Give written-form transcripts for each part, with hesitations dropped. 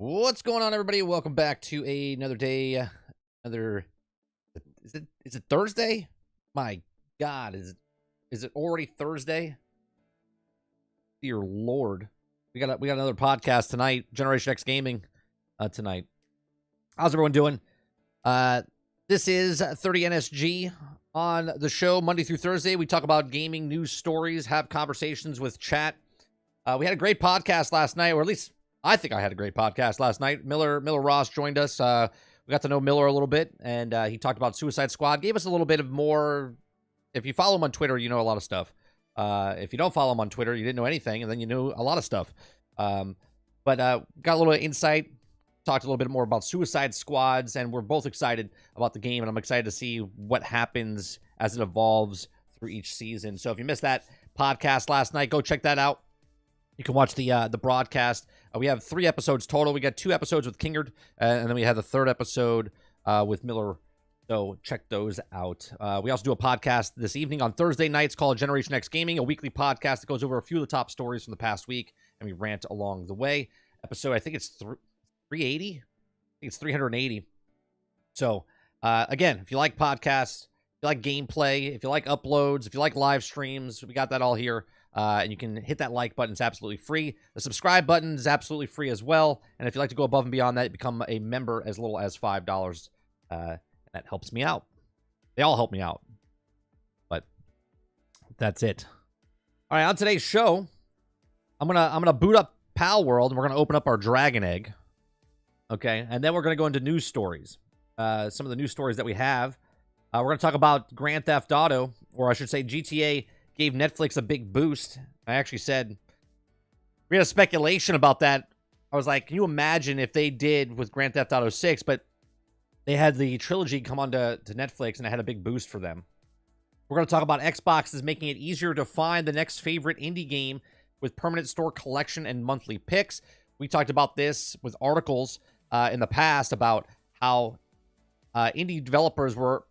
What's going on, everybody? Welcome back to another day. Another is it Thursday? My God, is it already Thursday? Dear Lord, we got another podcast tonight. Generation X Gaming tonight. How's everyone doing? This is 30 NSG on the show Monday through Thursday. We talk about gaming news stories, have conversations with chat. We had a great podcast last night, or at least I think I had a great podcast last night. Miller Ross joined us. We got to know Miller a little bit, and he talked about Suicide Squad. Gave us a little bit of more. If you follow him on Twitter, you know a lot of stuff. If you don't follow him on Twitter, you didn't know anything, and then you knew a lot of stuff. But got a little insight. Talked a little bit more about Suicide Squads, and we're both excited about the game, and I'm excited to see what happens as it evolves through each season. So if you missed that podcast last night, go check that out. You can watch the broadcast. We have 3 episodes total. We got 2 episodes with Kingard, and then we have the 3rd episode with Miller. So check those out. We also do a podcast this evening on Thursday nights called Generation X Gaming, a weekly podcast that goes over a few of the top stories from the past week, and we rant along the way. Episode, I think it's 380. I think it's 380. So again, if you like podcasts, if you like gameplay, if you like uploads, if you like live streams, we got that all here. And you can hit that like button. It's absolutely free. The subscribe button is absolutely free as well. And if you'd like to go above and beyond that, become a member as little as $5. That helps me out. They all help me out. But that's it. All right, on today's show, I'm gonna boot up Pal World, and we're gonna open up our Dragon Egg. Okay, and then we're gonna go into news stories. Some of the news stories that we have. We're gonna talk about Grand Theft Auto, or I should say GTA gave Netflix a big boost. I actually said, we had a speculation about that. I was like, can you imagine if they did with Grand Theft Auto 6, but they had the trilogy come on to Netflix and it had a big boost for them. We're going to talk about Xbox is making it easier to find the next favorite indie game with permanent store collection and monthly picks. We talked about this with articles in the past about how indie developers were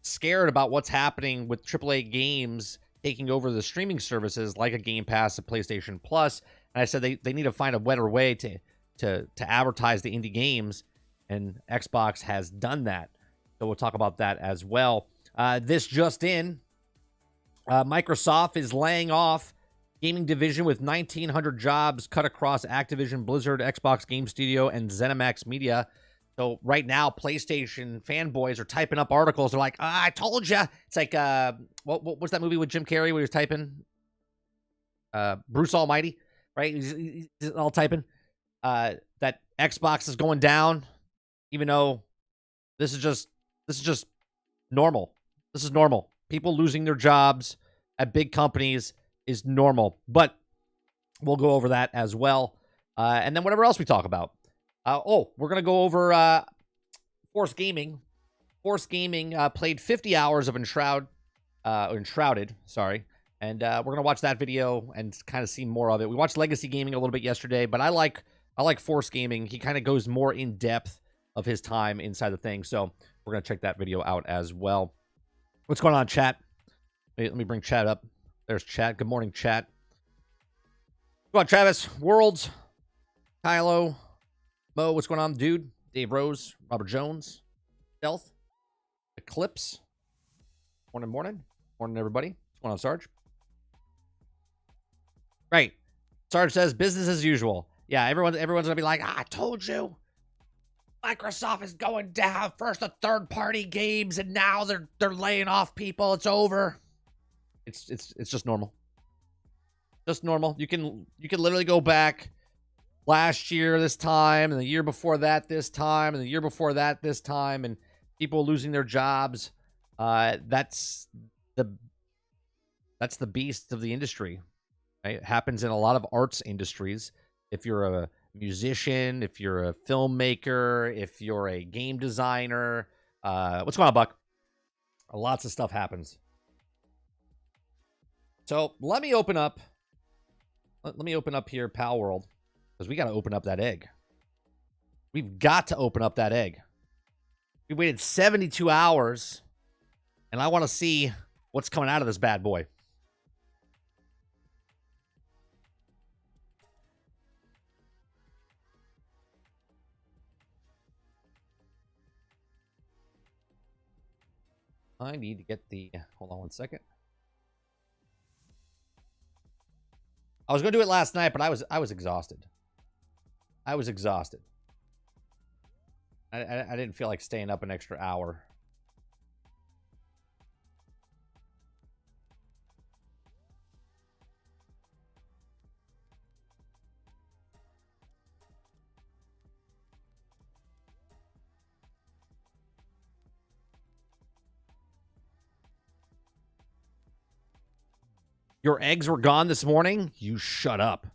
scared about what's happening with AAA games taking over the streaming services like a Game Pass, a PlayStation Plus. And I said they need to find a better way to advertise the indie games, and Xbox has done that. So we'll talk about that as well. This just in, Microsoft is laying off gaming division with 1,900 jobs cut across Activision, Blizzard, Xbox Game Studio, and ZeniMax Media. So right now, PlayStation fanboys are typing up articles. They're like, I told you. It's like, what was that movie with Jim Carrey where he was typing? Bruce Almighty, right? He's all typing. That Xbox is going down, even though this is just normal. This is normal. People losing their jobs at big companies is normal. But we'll go over that as well. And then whatever else we talk about. We're going to go over Force Gaming. Force Gaming played 50 hours of Enshrouded, sorry. And we're going to watch that video and kind of see more of it. We watched Legacy Gaming a little bit yesterday, but I like Force Gaming. He kind of goes more in depth of his time inside the thing. So we're going to check that video out as well. What's going on, chat? Let me bring chat up. There's chat. Good morning, chat. Go on, Travis. Worlds. Kylo. Mo, what's going on, dude? Dave Rose, Robert Jones, Stealth, Eclipse. Morning, everybody. What's going on, Sarge? Right. Sarge says business as usual. Yeah, everyone's gonna be like, I told you, Microsoft is going down. First the third-party games, and now they're laying off people. It's over. It's just normal. Just normal. You can literally go back. Last year this time, and the year before that this time, and the year before that this time, and people losing their jobs. That's the beast of the industry. Right? It happens in a lot of arts industries. If you're a musician, if you're a filmmaker, if you're a game designer, what's going on, Buck? Lots of stuff happens. So let me open up here, Pal World. Because we got to open up that egg. We've got to open up that egg. We waited 72 hours, and I want to see what's coming out of this bad boy. I need to get the... Hold on one second. I was going to do it last night, but I was exhausted. I was exhausted. I didn't feel like staying up an extra hour. Your eggs were gone this morning? You shut up.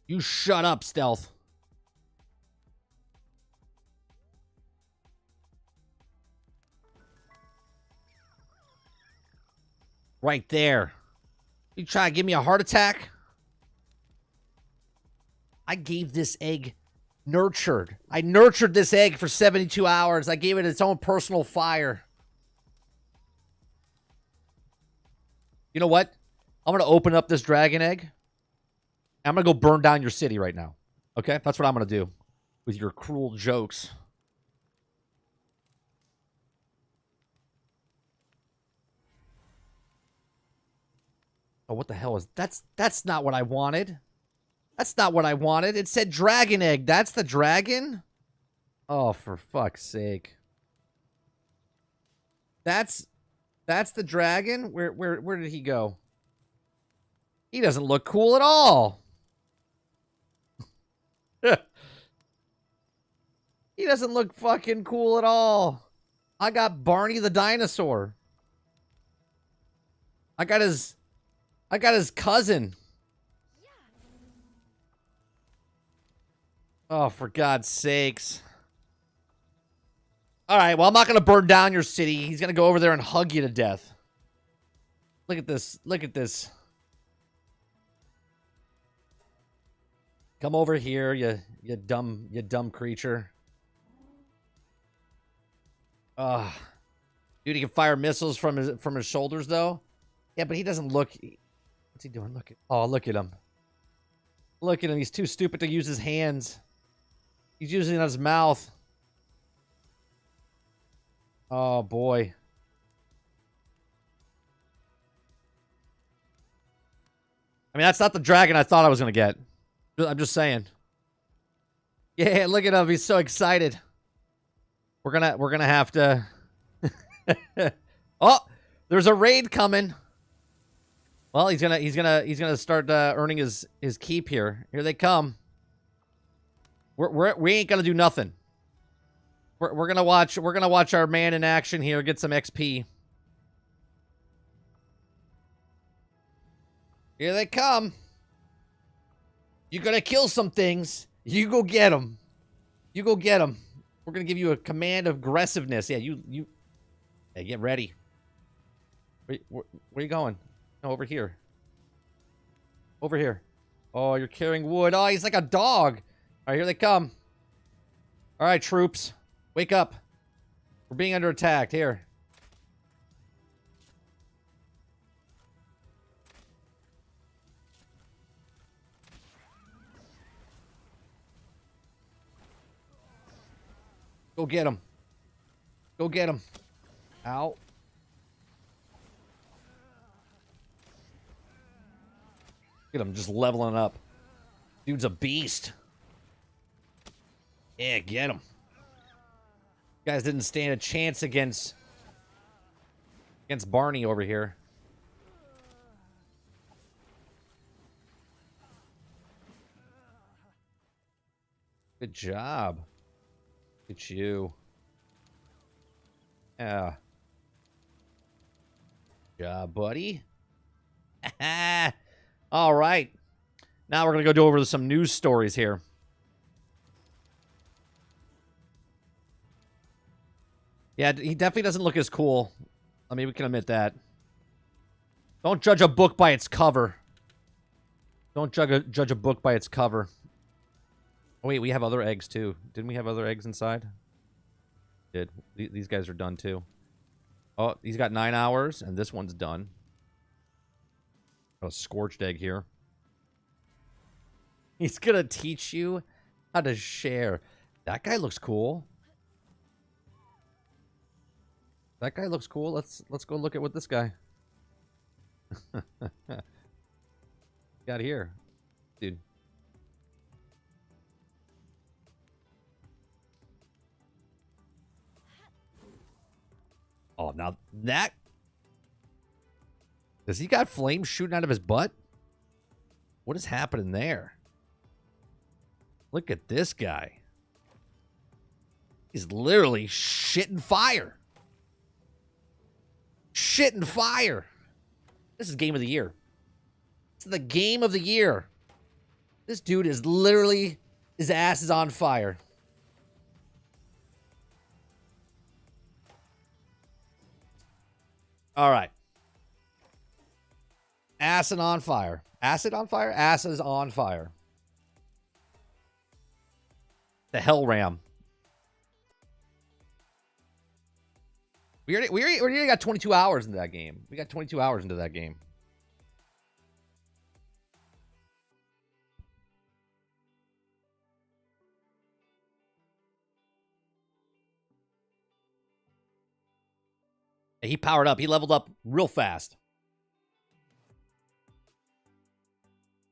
You shut up, Stealth. Right there. You try to give me a heart attack? I gave this egg nurtured. I nurtured this egg for 72 hours. I gave it its own personal fire. You know what? I'm going to open up this dragon egg. I'm going to go burn down your city right now. Okay? That's what I'm going to do with your cruel jokes. Oh, what the hell is... That's not what I wanted. That's not what I wanted. It said dragon egg. That's the dragon? Oh, for fuck's sake. That's the dragon? Where did he go? He doesn't look cool at all. He doesn't look fucking cool at all. I got Barney the dinosaur. I got his cousin. Oh, for God's sakes. All right, well, I'm not going to burn down your city. He's going to go over there and hug you to death. Look at this. Look at this. Come over here, you dumb creature. Dude, he can fire missiles from his shoulders though. Yeah, but he doesn't look. What's he doing? Look at him. Look at him. He's too stupid to use his hands. He's using his mouth. Oh boy. I mean, that's not the dragon I thought I was gonna get. I'm just saying. Yeah, look at him. He's so excited. We're gonna have to. Oh, there's a raid coming. Well, he's gonna start earning his keep here. Here they come. We ain't gonna do nothing. We're gonna watch our man in action here get some XP. Here they come. You're gonna kill some things. You go get them. You go get them. We're gonna give you a command of aggressiveness. Yeah, you. Hey, get ready. Where are you going? No, over here. Over here. Oh, you're carrying wood. Oh, he's like a dog. All right, here they come. All right, troops, wake up. We're being under attack here. Go get him. Go get him. Ow. Look at him just leveling up. Dude's a beast. Yeah, get him. You guys didn't stand a chance against Barney over here. Good job. Look at you. Yeah. Good job, buddy. All right. Now we're going to go over some news stories here. Yeah, he definitely doesn't look as cool. I mean, we can admit that. Don't judge a book by its cover. Don't judge a book by its cover. Oh, wait, we have other eggs, too. Didn't we have other eggs inside? Did. These guys are done, too. Oh, he's got 9 hours, and this one's done. Got a scorched egg here. He's gonna teach you how to share. That guy looks cool. That guy looks cool. Let's go look at what this guy got here, dude. Oh, now that does he got flames shooting out of his butt? What is happening there? Look at this guy. He's literally shitting fire. Shitting fire. This is game of the year. This is the game of the year. This dude is literally, his ass is on fire. All right. Acid on fire. Acid on fire? Ass is on fire. The Hell Ram. We already got 22 hours into that game. We got 22 hours into that game. He powered up. He leveled up real fast.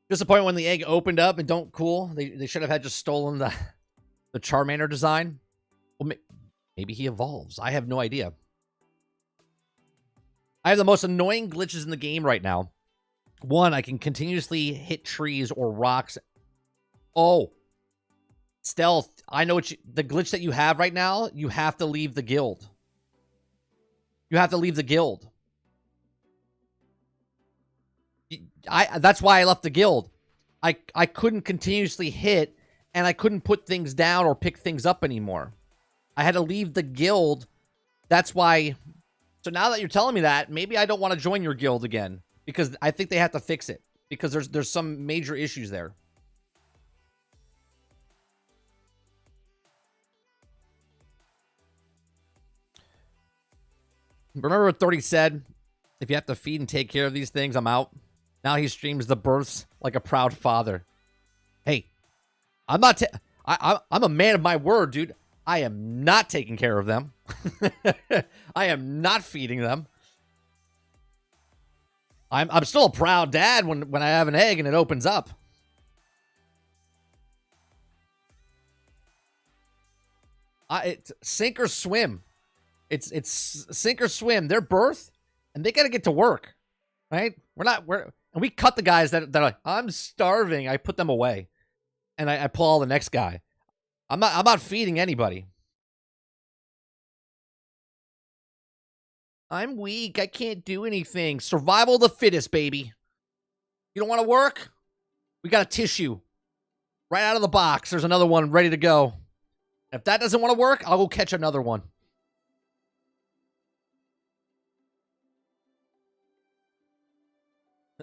Disappointed when the egg opened up and don't cool. They should have had just stolen the Charmander design. Well, maybe he evolves. I have no idea. I have the most annoying glitches in the game right now. One, I can continuously hit trees or rocks. Oh. Stealth. I know what the glitch that you have right now, you have to leave the guild. You have to leave the guild. That's why I left the guild. I couldn't continuously hit, and I couldn't put things down or pick things up anymore. I had to leave the guild. That's why. So now that you're telling me that, maybe I don't want to join your guild again, because I think they have to fix it, because there's some major issues there. Remember what 30 said? If you have to feed and take care of these things, I'm out. Now he streams the births like a proud father. Hey, I'm not. I'm a man of my word, dude. I am not taking care of them. I am not feeding them. I'm still a proud dad when I have an egg and it opens up. It's sink or swim. It's sink or swim. Their birth, and they got to get to work, right? And we cut the guys that are like, I'm starving. I put them away, and I pull the next guy. I'm not feeding anybody. I'm weak. I can't do anything. Survival of the fittest, baby. You don't want to work? We got a tissue right out of the box. There's another one ready to go. If that doesn't want to work, I'll go catch another one.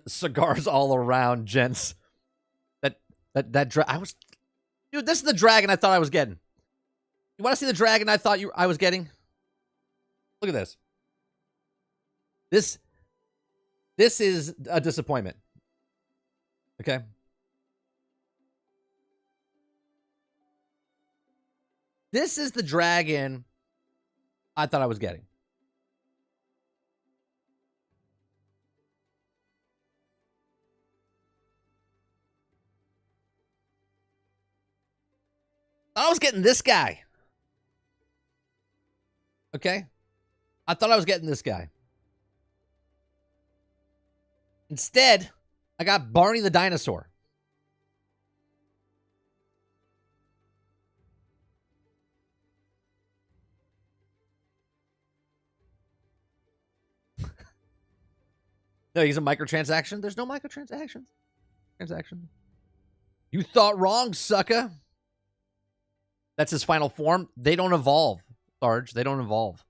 Cigars all around, gents. Dude, this is the dragon I thought I was getting. You want to see the dragon I thought I was getting? Look at this. This is a disappointment. Okay. This is the dragon I thought I was getting. I was getting this guy. Okay? I thought I was getting this guy. Instead, I got Barney the dinosaur. No, he's a microtransaction. There's no microtransactions. Transaction. You thought wrong, sucker. That's his final form. They don't evolve, Sarge. They don't evolve.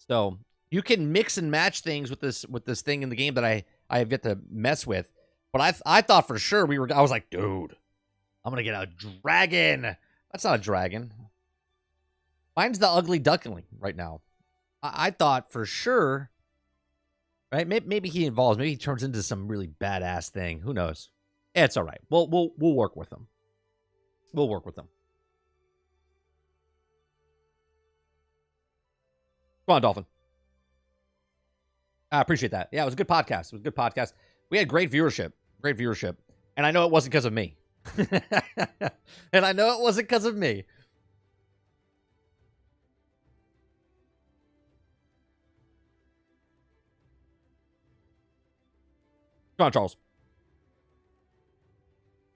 So you can mix and match things with this thing in the game that I have yet to mess with. But I thought for sure I was like, dude, I'm gonna get a dragon. That's not a dragon. Mine's the ugly duckling right now. I thought for sure, right? Maybe he evolves. Maybe he turns into some really badass thing. Who knows? It's all right. We'll work with him. We'll work with him. Come on, Dolphin. I appreciate that. Yeah, it was a good podcast. It was a good podcast. We had great viewership. Great viewership. And I know it wasn't because of me. And I know it wasn't because of me. Come on, Charles.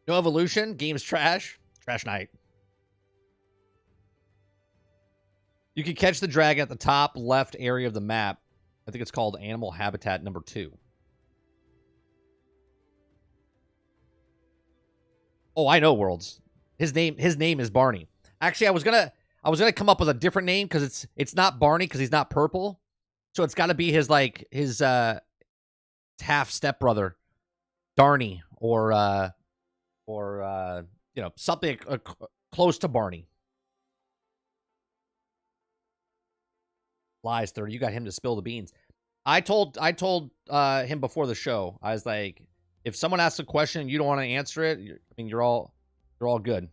No evolution. Game's trash. Trash night. You can catch the dragon at the top left area of the map. I think it's called Animal Habitat number 2. Oh, I know Worlds. His name is Barney. Actually, I was gonna come up with a different name because it's not Barney because he's not purple. So it's got to be his half stepbrother, Darney, or something close to Barney. Lies 30. You got him to spill the beans. I told him before the show. I was like, if someone asks a question and you don't want to answer it, you're all good.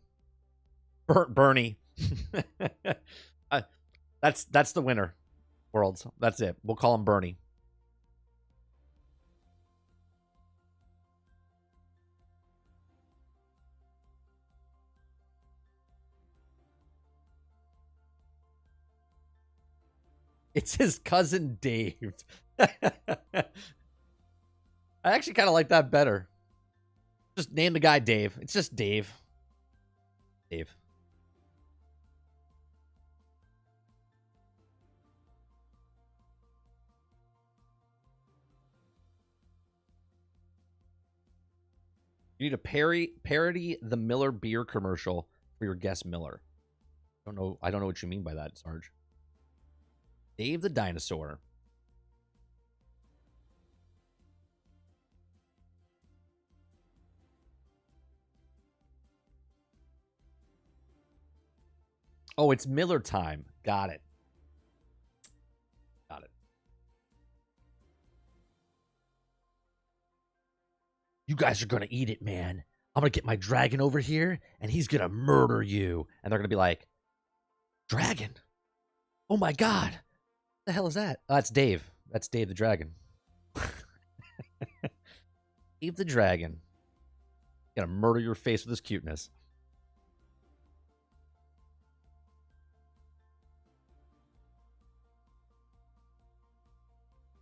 Bernie. That's the winner. Worlds. That's it. We'll call him Bernie. It's his cousin Dave. I actually kind of like that better. Just name the guy Dave. It's just Dave. Dave. You need to parody the Miller beer commercial for your guest Miller. I don't know what you mean by that, Sarge. Dave the dinosaur. Oh, it's Miller time. Got it. Got it. You guys are going to eat it, man. I'm going to get my dragon over here, and he's going to murder you. And they're going to be like, dragon? Oh, my God. What the hell is that? Oh, that's Dave. That's Dave the dragon. Dave the dragon. Going to murder your face with his cuteness.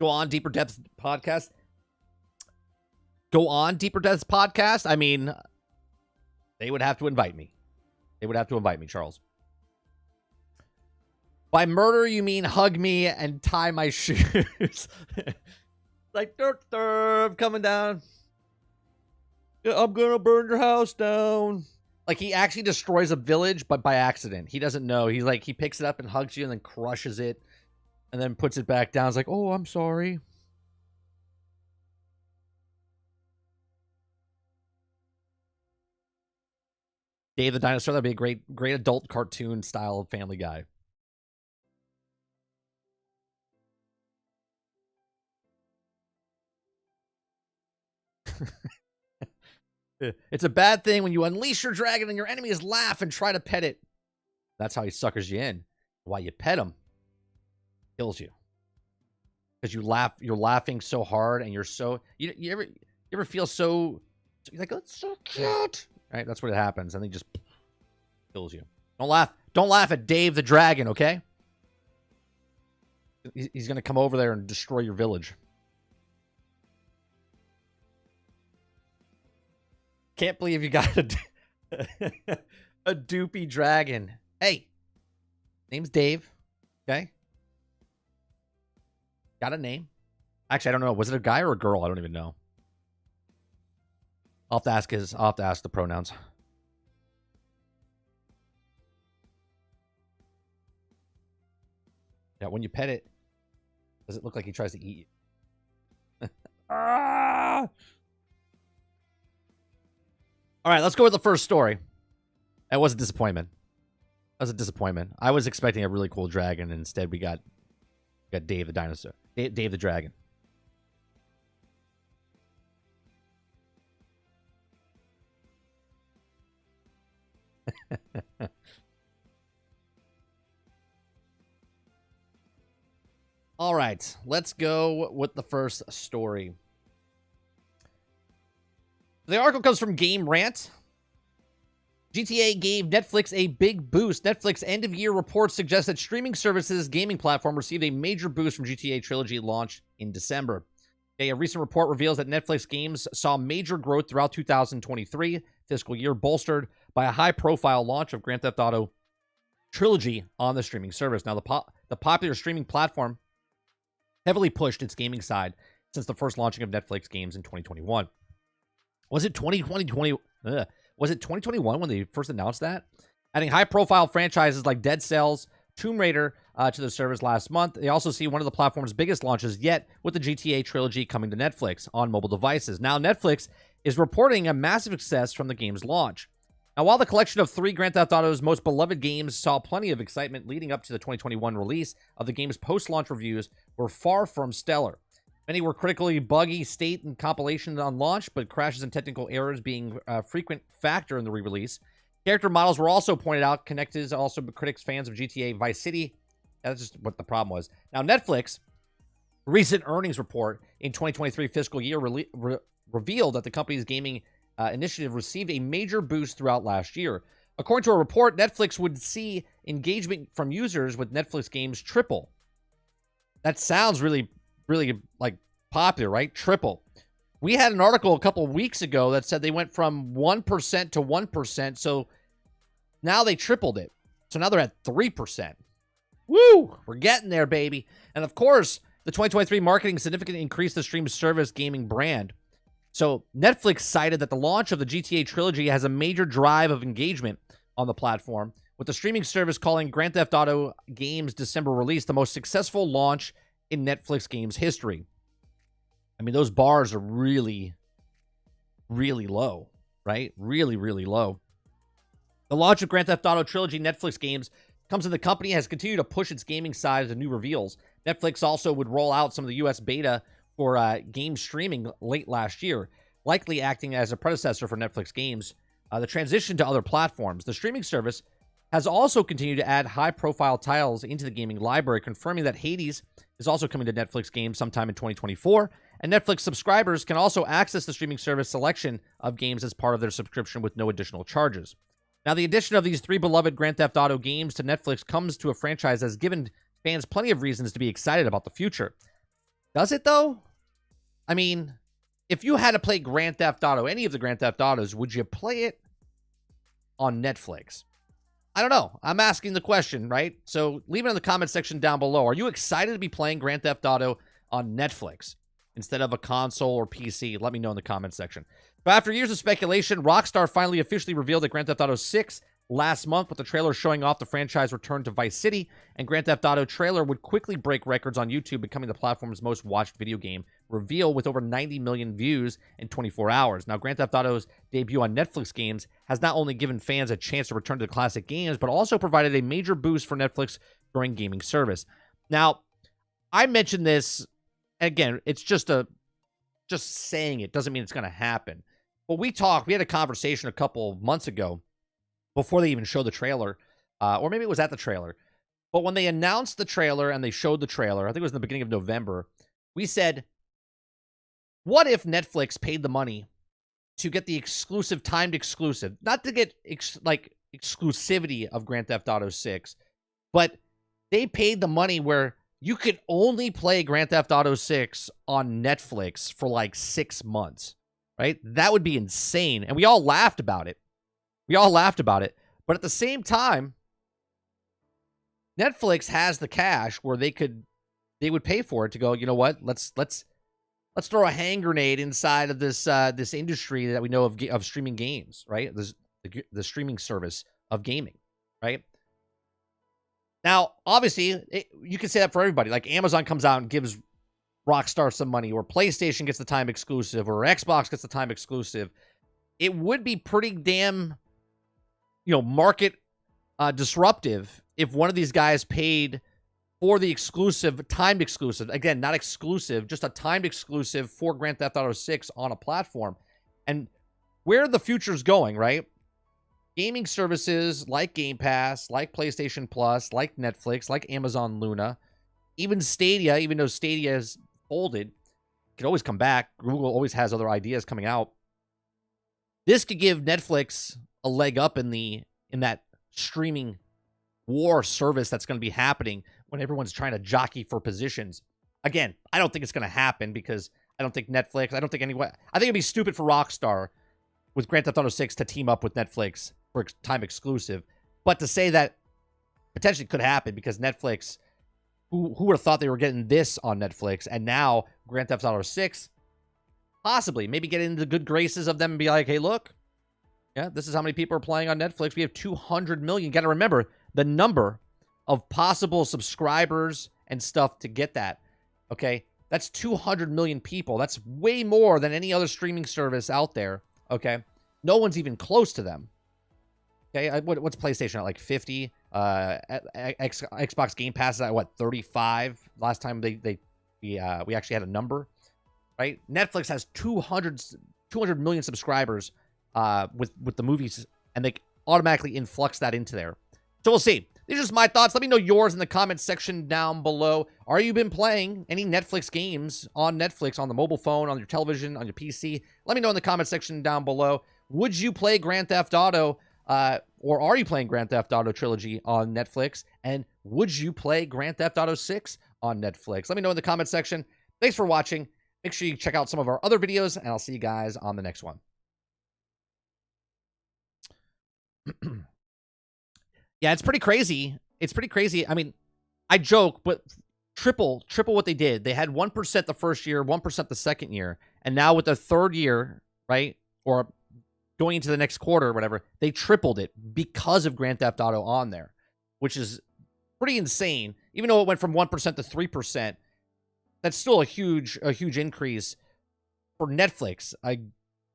Go on, Deeper Depths podcast. Go on, Deeper Depths podcast. I mean, they would have to invite me. They would have to invite me, Charles. By murder, you mean hug me and tie my shoes. Like, I'm coming down. I'm gonna burn your house down. Like, he actually destroys a village, but by accident. He doesn't know. He's like, he picks it up and hugs you and then crushes it. And then puts it back down. It's like, oh, I'm sorry. Dave the Dinosaur, that'd be a great adult cartoon style Family Guy. It's a bad thing when you unleash your dragon and your enemies laugh and try to pet it. That's how he suckers you in. Why you pet him, kills you. Because you're laughing so hard and you're so you ever feel so you're like, oh, it's so cute. Right? That's what it happens. And then he just kills you. Don't laugh at Dave the dragon, okay? He's gonna come over there and destroy your village. Can't believe you got a doopy dragon. Hey, name's Dave. Okay. Got a name. Actually, I don't know. Was it a guy or a girl? I don't even know. I'll have to ask the pronouns. Yeah, when you pet it, does it look like he tries to eat you? Ah! All right, let's go with the first story. That was a disappointment. I was expecting a really cool dragon, and instead we got Dave the dinosaur. Dave the dragon. All right, let's go with the first story. The article comes from Game Rant. GTA gave Netflix a big boost. Netflix end-of-year report suggests that streaming services gaming platform received a major boost from GTA Trilogy launch in December. A recent report reveals that Netflix games saw major growth throughout 2023 fiscal year, bolstered by a high-profile launch of Grand Theft Auto Trilogy on the streaming service. Now, the popular streaming platform heavily pushed its gaming side since the first launching of Netflix games in 2021. Was it 2021 when they first announced that? Adding high-profile franchises like Dead Cells, Tomb Raider to the service last month. They also see one of the platform's biggest launches yet with the GTA Trilogy coming to Netflix on mobile devices. Now, Netflix is reporting a massive success from the game's launch. Now, while the collection of 3 Grand Theft Auto's most beloved games saw plenty of excitement leading up to the 2021 release of the game's post-launch reviews were far from stellar. Many were critically buggy state and compilation on launch, but crashes and technical errors being a frequent factor in the re-release. Character models were also pointed out. Connected also critics fans of GTA Vice City. That's just what the problem was. Now, Netflix recent earnings report in 2023 fiscal year revealed that the company's gaming initiative received a major boost throughout last year. According to a report, Netflix would see engagement from users with Netflix games triple. That sounds really like popular, right? Triple. We had an article a couple of weeks ago that said they went from 1% to 1%. So now they tripled it. So now they're at 3%. Woo! We're getting there, baby. And of course, the 2023 marketing significantly increased the stream service gaming brand. So Netflix cited that the launch of the GTA Trilogy has a major drive of engagement on the platform, with the streaming service calling Grand Theft Auto games December release the most successful launch in Netflix games history. I mean, those bars are really, really low, right? Really, really low. The launch of Grand Theft Auto Trilogy Netflix games comes in the company has continued to push its gaming side to new reveals. Netflix also would roll out some of the US beta for game streaming late last year, likely acting as a predecessor for Netflix games. The transition to other platforms. The streaming service has also continued to add high-profile titles into the gaming library, confirming that Hades is also coming to Netflix games sometime in 2024, and Netflix subscribers can also access the streaming service selection of games as part of their subscription with no additional charges. Now, the addition of these 3 beloved Grand Theft Auto games to Netflix comes to a franchise that has given fans plenty of reasons to be excited about the future. Does it, though? I mean, if you had to play Grand Theft Auto, any of the Grand Theft Autos, would you play it on Netflix? I don't know. I'm asking the question, right? So leave it in the comment section down below. Are you excited to be playing Grand Theft Auto on Netflix instead of a console or PC? Let me know in the comment section. But after years of speculation, Rockstar finally officially revealed that Grand Theft Auto 6 last month, with the trailer showing off the franchise return to Vice City, and Grand Theft Auto trailer would quickly break records on YouTube, becoming the platform's most watched video game reveal with over 90 million views in 24 hours. Now, Grand Theft Auto's debut on Netflix games has not only given fans a chance to return to the classic games, but also provided a major boost for Netflix during gaming service. Now, I mentioned this, again, it's just saying it doesn't mean it's going to happen. But we had a conversation a couple of months ago before they even showed the trailer, or maybe it was at the trailer. But when they announced the trailer and they showed the trailer, I think it was in the beginning of November, we said, what if Netflix paid the money to get the timed exclusive, not to get exclusivity of Grand Theft Auto 6, but they paid the money where you could only play Grand Theft Auto 6 on Netflix for like 6 months, right? That would be insane. And we all laughed about it. But at the same time, Netflix has the cash where they would pay for it to go, you know what? Let's throw a hand grenade inside of this industry that we know of streaming games, right? The streaming service of gaming, right? Now, obviously, you can say that for everybody. Like Amazon comes out and gives Rockstar some money, or PlayStation gets the time exclusive, or Xbox gets the time exclusive. It would be pretty damn, market disruptive if one of these guys paid for the timed exclusive. Again, not exclusive, just a timed exclusive for Grand Theft Auto 6 on a platform. And where the future's going, right? Gaming services like Game Pass, like PlayStation Plus, like Netflix, like Amazon Luna, even Stadia, even though Stadia is folded, can always come back. Google always has other ideas coming out. This could give Netflix a leg up in that streaming war service that's going to be happening when everyone's trying to jockey for positions. Again, I don't think it's going to happen because I don't think Netflix, I don't think anyone, I think it'd be stupid for Rockstar with Grand Theft Auto 6 to team up with Netflix for time exclusive. But to say that potentially could happen because Netflix, who would have thought they were getting this on Netflix, and now Grand Theft Auto 6, possibly, maybe get into the good graces of them and be like, hey, look, yeah, this is how many people are playing on Netflix. We have 200 million. You got to remember the number of possible subscribers and stuff to get that. Okay, that's 200 million people. That's way more than any other streaming service out there. Okay, no one's even close to them. Okay, what's PlayStation at, like 50? Xbox Game Pass is at what, 35? Last time we actually had a number, right? Netflix has 200 million subscribers with the movies, and they automatically influx that into there. So we'll see. These are just my thoughts. Let me know yours in the comments section down below. Are you been playing any Netflix games on Netflix, on the mobile phone, on your television, on your PC? Let me know in the comment section down below. Would you play Grand Theft Auto, or are you playing Grand Theft Auto Trilogy on Netflix? And would you play Grand Theft Auto 6 on Netflix? Let me know in the comment section. Thanks for watching. Make sure you check out some of our other videos, and I'll see you guys on the next one. Yeah, it's pretty crazy. It's pretty crazy. I mean, I joke, but triple what they did. They had 1% the first year, 1% the second year, and now with the third year, right, or going into the next quarter or whatever, they tripled it because of Grand Theft Auto on there, which is pretty insane. Even though it went from 1% to 3%, that's still a huge increase for Netflix, a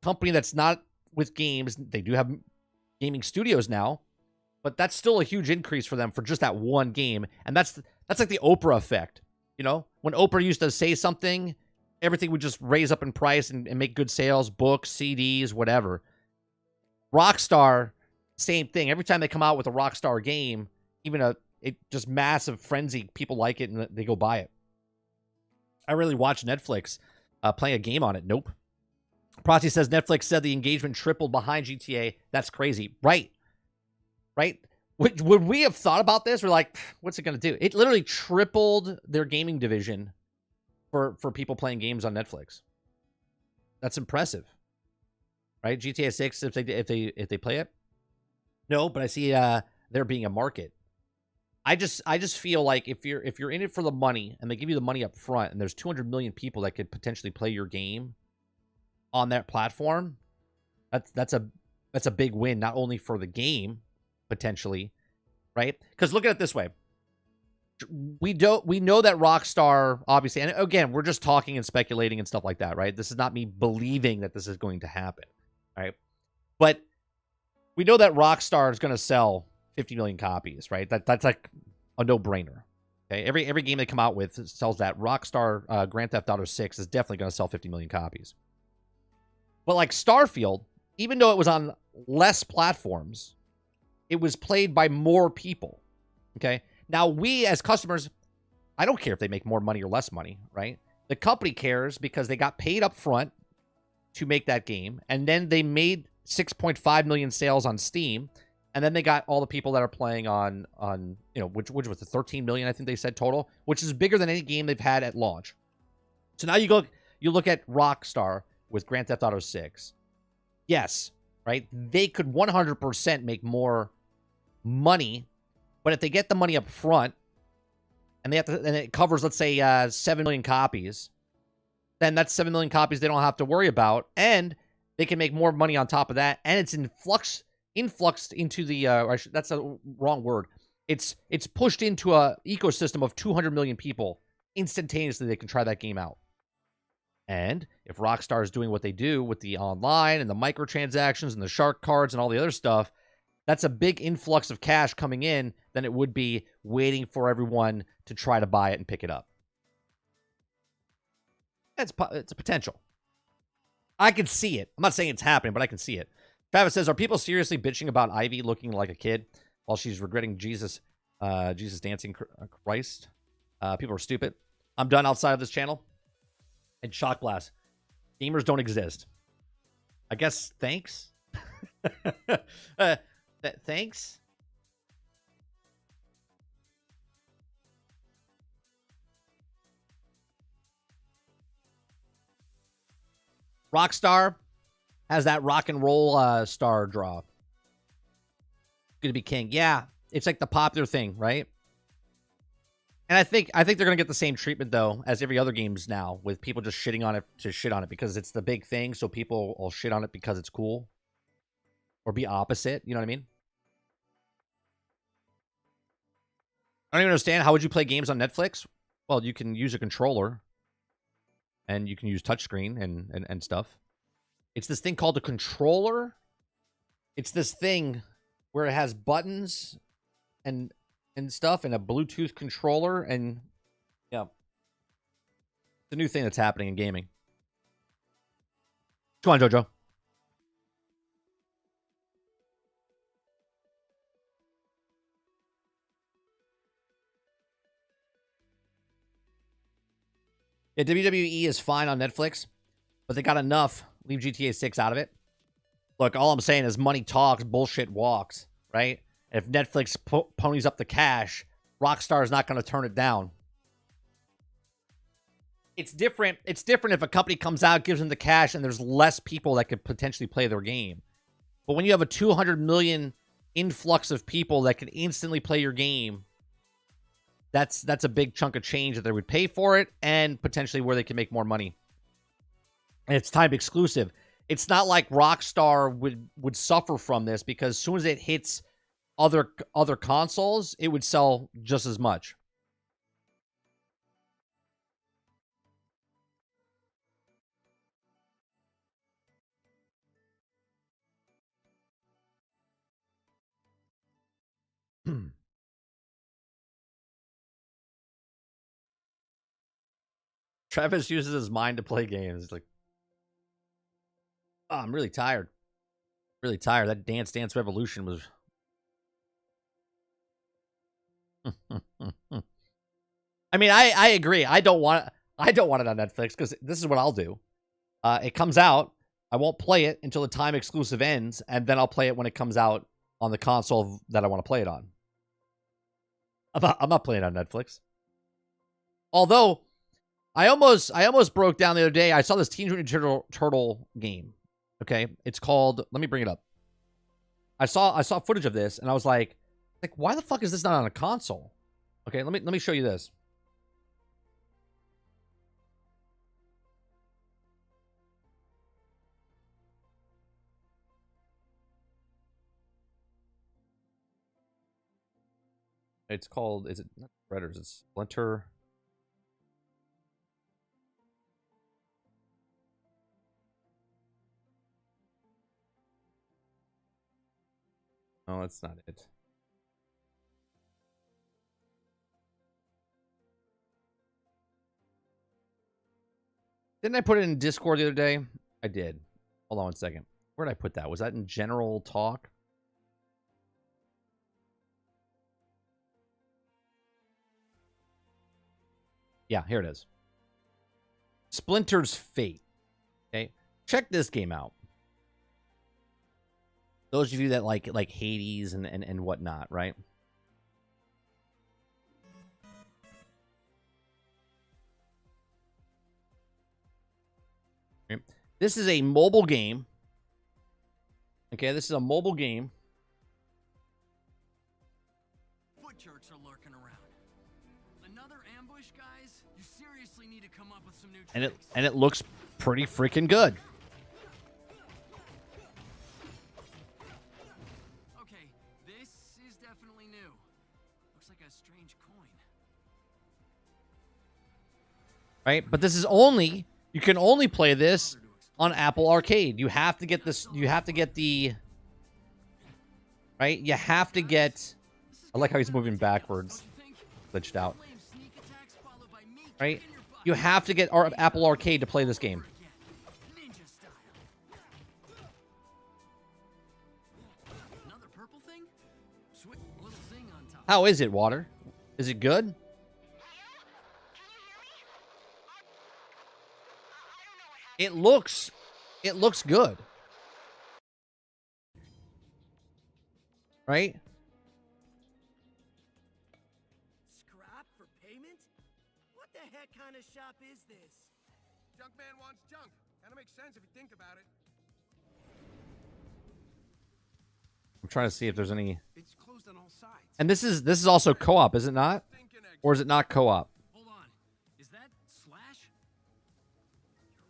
company that's not with games. They do have gaming studios now, but that's still a huge increase for them for just that one game. And that's like the Oprah effect. You know, when Oprah used to say something, everything would just raise up in price and make good sales, books, CDs, whatever. Rockstar, same thing. Every time they come out with a Rockstar game, even just massive frenzy, people like it and they go buy it. I really watch Netflix playing a game on it. Nope. Prati says Netflix said the engagement tripled behind GTA. That's crazy. Right. Would we have thought about this? We're like, what's it going to do? It literally tripled their gaming division for people playing games on Netflix. That's impressive. Right? GTA 6, if they play it. No, but I see there being a market. I just feel like if you're in it for the money and they give you the money up front and there's 200 million people that could potentially play your game on that platform, that's a big win, not only for the game potentially, right? Because look at it this way. We know that Rockstar, obviously, and again, we're just talking and speculating and stuff like that, right? This is not me believing that this is going to happen, right? But we know that Rockstar is going to sell 50 million copies, right? That's like a no-brainer. Okay, every game they come out with sells that. Rockstar Grand Theft Auto 6 is definitely going to sell 50 million copies. But like Starfield, even though it was on less platforms, it was played by more people. Okay, now we as customers, I don't care if they make more money or less money, right? The company cares because they got paid up front to make that game, and then they made 6.5 million sales on Steam. And then they got all the people that are playing on you know, which was the 13 million, I think they said total, which is bigger than any game they've had at launch. So now you look at Rockstar with Grand Theft Auto 6. Yes, right? They could 100% make more money, but if they get the money up front and it covers, let's say, 7 million copies, then that's 7 million copies they don't have to worry about, and they can make more money on top of that, and it's influxed into the that's a wrong word. It's pushed into a ecosystem of 200 million people instantaneously. They can try that game out. And if Rockstar is doing what they do with the online and the microtransactions and the shark cards and all the other stuff, that's a big influx of cash coming in than it would be waiting for everyone to try to buy it and pick it up. It's a potential. I can see it. I'm not saying it's happening, but I can see it. Travis says, are people seriously bitching about Ivy looking like a kid while she's regretting Jesus dancing Christ? People are stupid. I'm done outside of this channel. And Shock Blast. Gamers don't exist. I guess thanks. Thanks. Rockstar has that rock and roll star draw. Gonna be king. Yeah, it's like the popular thing, right? And I think they're gonna get the same treatment though as every other games now, with people just shitting on it to shit on it because it's the big thing. So people will shit on it because it's cool, or be opposite. You know what I mean? I don't even understand. How would you play games on Netflix? Well, you can use a controller, and you can use touchscreen and stuff. It's this thing called a controller. It's this thing where it has buttons and stuff, and a Bluetooth controller, and yeah, it's a new thing that's happening in gaming. Come on, Jojo. Yeah, WWE is fine on Netflix, but they got enough. Leave GTA 6 out of it. Look, all I'm saying is money talks, bullshit walks, right? If Netflix ponies up the cash, Rockstar is not going to turn it down. It's different. It's different if a company comes out, gives them the cash, and there's less people that could potentially play their game. But when you have a 200 million influx of people that can instantly play your game, that's a big chunk of change that they would pay for it, and potentially where they can make more money. And it's time exclusive. It's not like Rockstar would suffer from this, because as soon as it hits other consoles, it would sell just as much. Travis uses his mind to play games. It's like, oh, I'm really tired. Really tired. That Dance Dance Revolution was... I mean, I agree. I don't want it on Netflix, because this is what I'll do. It comes out. I won't play it until the time exclusive ends, and then I'll play it when it comes out on the console that I want to play it on. I'm not playing it on Netflix. Although, I almost broke down the other day. I saw this Teenage Mutant Turtle game. Okay, it's called... Let me bring it up. I saw footage of this, and I was like, why the fuck is this not on a console? Okay, let me show you this. It's called... Is it not Spreaders? It's Splinter... No, that's not it. Didn't I put it in Discord the other day? I did. Hold on one second. Where did I put that? Was that in general talk? Yeah, here it is. Splinter's Fate. Okay. Check this game out. Those of you that like Hades and whatnot, right? This is a mobile game. Okay, this is a mobile game. Foot jerks are lurking around. Another ambush, guys? You seriously need to come up with some new tricks. And it looks pretty freaking good. Okay, this is definitely new. Looks like a strange coin. Right? But this is only... You can only play this on Apple Arcade. You have to get this... You have to get the... Right? You have to get... I like how he's moving backwards. Glitched out. Right? You have to get Apple Arcade to play this game. How is it, Water? Is it good? It looks good. Right? Scrap for payment? What the heck kind of shop is this? Junk man wants junk. Kinda makes sense if you think about it. I'm trying to see if there's any. It's closed on all sides. And this is also co-op, is it not? Or is it not co-op? Hold on. Is that Slash?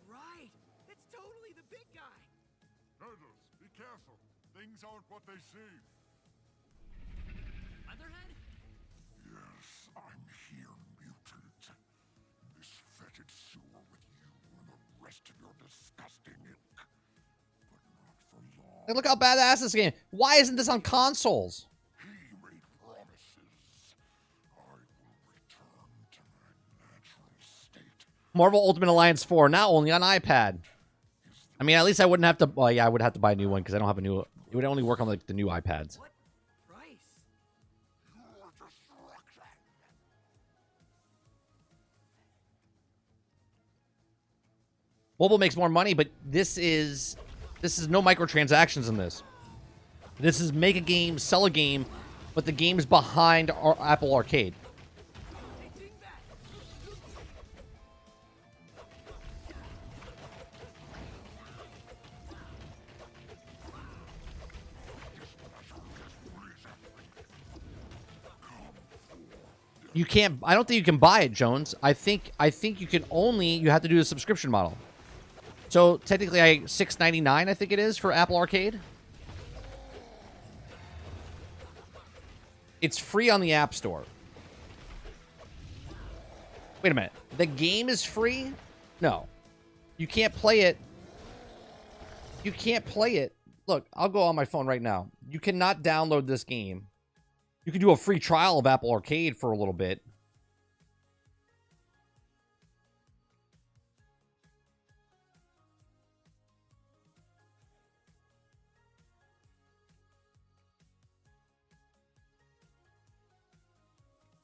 You're right. It's totally the big guy. Hurdles, be careful. Things aren't what they seem. Leatherhead? Yes, I'm here, mutant. This fetid sewer with you and the rest of your disgusting ilk. But not for long. Hey, look how badass this game. Why isn't this on consoles? He made promises. I will return to my natural state. Marvel Ultimate Alliance 4, not only on iPad. I mean, at least I wouldn't have to. Well, yeah, I would have to buy a new one because I don't have a new. It would only work on like the new iPads. What price? Your destruction. Mobile makes more money, but this is no microtransactions in this. This is make a game, sell a game, but the game's behind our Apple Arcade. Hey, Dingbat. You can't. I don't think you can buy it, Jones. I think you can only. You have to do a subscription model. So technically, $6.99. I think it is for Apple Arcade. It's free on the App Store. Wait a minute. The game is free? No. You can't play it. You can't play it. Look, I'll go on my phone right now. You cannot download this game. You can do a free trial of Apple Arcade for a little bit.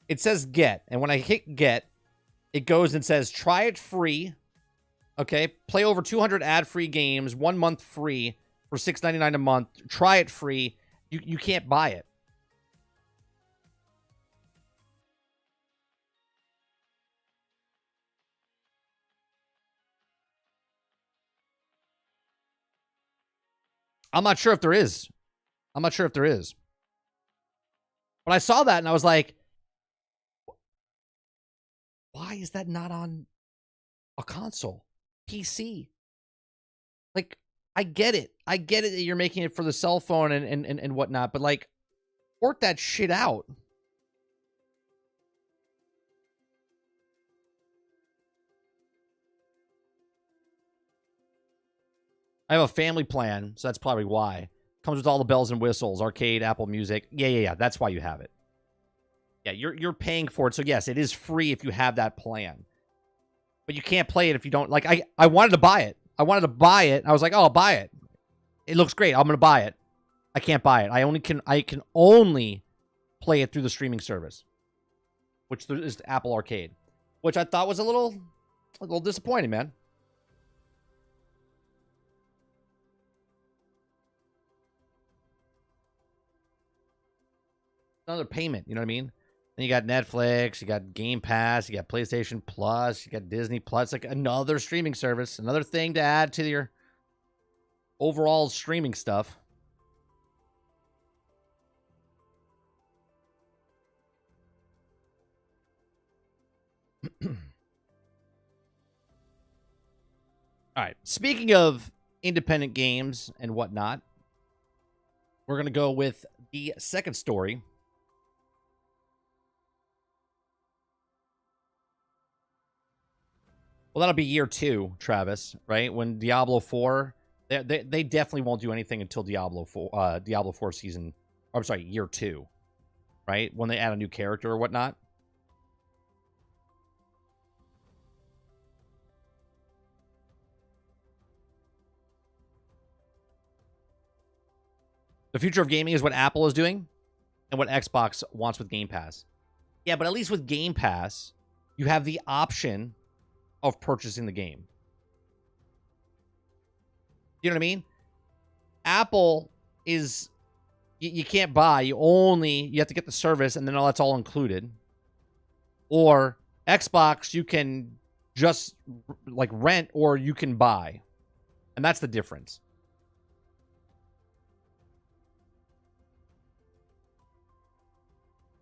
It says get, and when I hit get, it goes and says try it free. Okay, play over 200 ad-free games, 1 month free for $6.99 a month. Try it free. You can't buy it. I'm not sure if there is. I'm not sure if there is. But I saw that and I was like, why is that not on a console? PC? Like, I get it. I get it that you're making it for the cell phone and whatnot, but like, port that shit out. I have a family plan, so that's probably why. Comes with all the bells and whistles, arcade, Apple Music. Yeah. That's why you have it. Yeah, you're paying for it. So yes, it is free if you have that plan. But you can't play it if you don't. Like, I wanted to buy it. I was like, oh, I'll buy it. It looks great. I'm going to buy it. I can't buy it. I can only play it through the streaming service, which is Apple Arcade, which I thought was a little disappointing, man. Another payment, you know what I mean? Then you got Netflix, you got Game Pass, you got PlayStation Plus, you got Disney Plus, like another streaming service, another thing to add to your overall streaming stuff. All right, speaking of independent games and whatnot, we're going to go with the second story. Well, that'll be year 2, Travis, right? When Diablo 4, they definitely won't do anything until Diablo 4 season, or I'm sorry, year 2, right? When they add a new character or whatnot. The future of gaming is what Apple is doing and what Xbox wants with Game Pass. Yeah, but at least with Game Pass, you have the option of purchasing the game. You know what I mean? Apple is, you can't buy. You have to get the service, and then all that's all included. Or Xbox, you can just like rent, or you can buy. And that's the difference.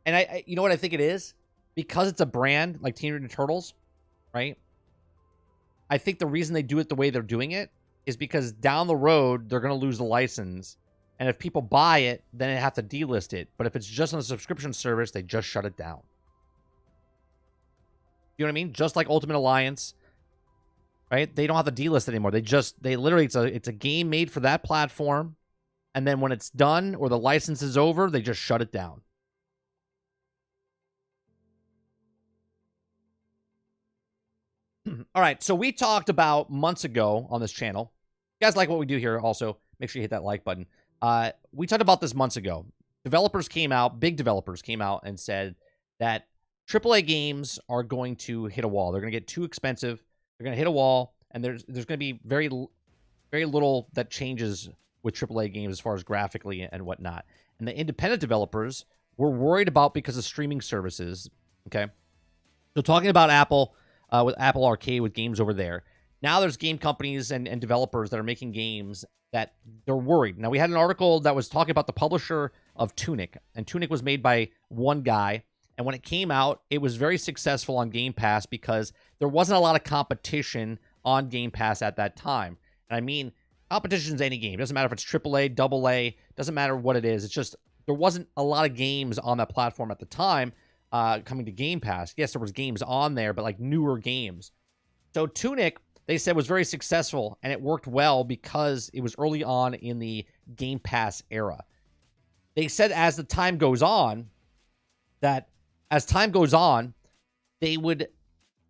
And you know what I think it is? Because it's a brand like Teenage Mutant Ninja Turtles, right? I think the reason they do it the way they're doing it is because down the road, they're going to lose the license. And if people buy it, then they have to delist it. But if it's just on a subscription service, they just shut it down. You know what I mean? Just like Ultimate Alliance, right? They don't have to delist it anymore. They literally, it's a game made for that platform. And then when it's done or the license is over, they just shut it down. All right, so we talked about months ago on this channel. If you guys like what we do here, also, make sure you hit that like button. We talked about this months ago. Developers came out, big developers came out and said that AAA games are going to hit a wall. They're going to get too expensive. They're going to hit a wall, and there's going to be very little that changes with AAA games as far as graphically and whatnot. And the independent developers were worried about because of streaming services. Okay, so talking about Apple. With Apple Arcade, with games over there. Now there's game companies and developers that are making games that they're worried. Now, we had an article that was talking about the publisher of Tunic, and Tunic was made by one guy, and when it came out, it was very successful on Game Pass because there wasn't a lot of competition on Game Pass at that time. And I mean, competition is any game. It doesn't matter if it's AAA, AA, doesn't matter what it is. It's just there wasn't a lot of games on that platform at the time. Coming to Game Pass. Yes, there was games on there, but like newer games. So Tunic, they said, was very successful, and it worked well because it was early on in the Game Pass era. They said as the time goes on, that as time goes on, they would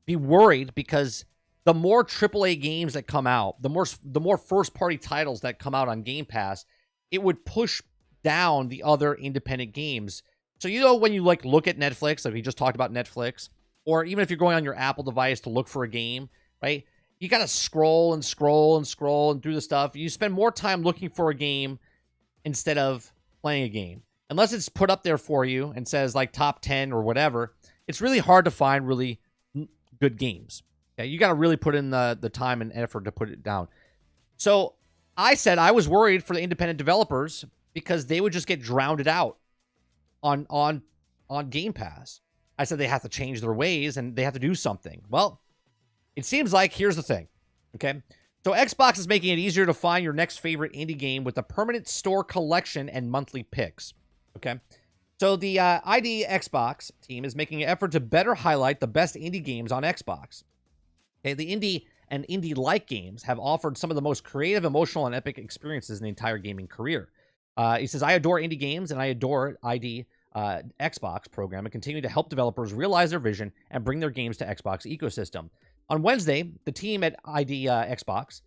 be worried because the more AAA games that come out, the more first-party titles that come out on Game Pass, it would push down the other independent games. So, you know, when you like look at Netflix, like we just talked about Netflix, or even if you're going on your Apple device to look for a game, right? You got to scroll and scroll and scroll and do the stuff. You spend more time looking for a game instead of playing a game. Unless it's put up there for you and says like top 10 or whatever, it's really hard to find really good games. Okay? You got to really put in the time and effort to put it down. So I said I was worried for the independent developers because they would just get drowned out on Game Pass. I said they have to change their ways and they have to do something. Well, it seems like here's the thing, okay? So Xbox is making it easier to find your next favorite indie game with a permanent store collection and monthly picks, okay? So the ID Xbox team is making an effort to better highlight the best indie games on Xbox. Okay, the indie and indie-like games have offered some of the most creative, emotional, and epic experiences in the entire gaming career. He says, I adore indie games and I adore ID Xbox program and continue to help developers realize their vision and bring their games to Xbox ecosystem. On Wednesday, the team at ID Xbox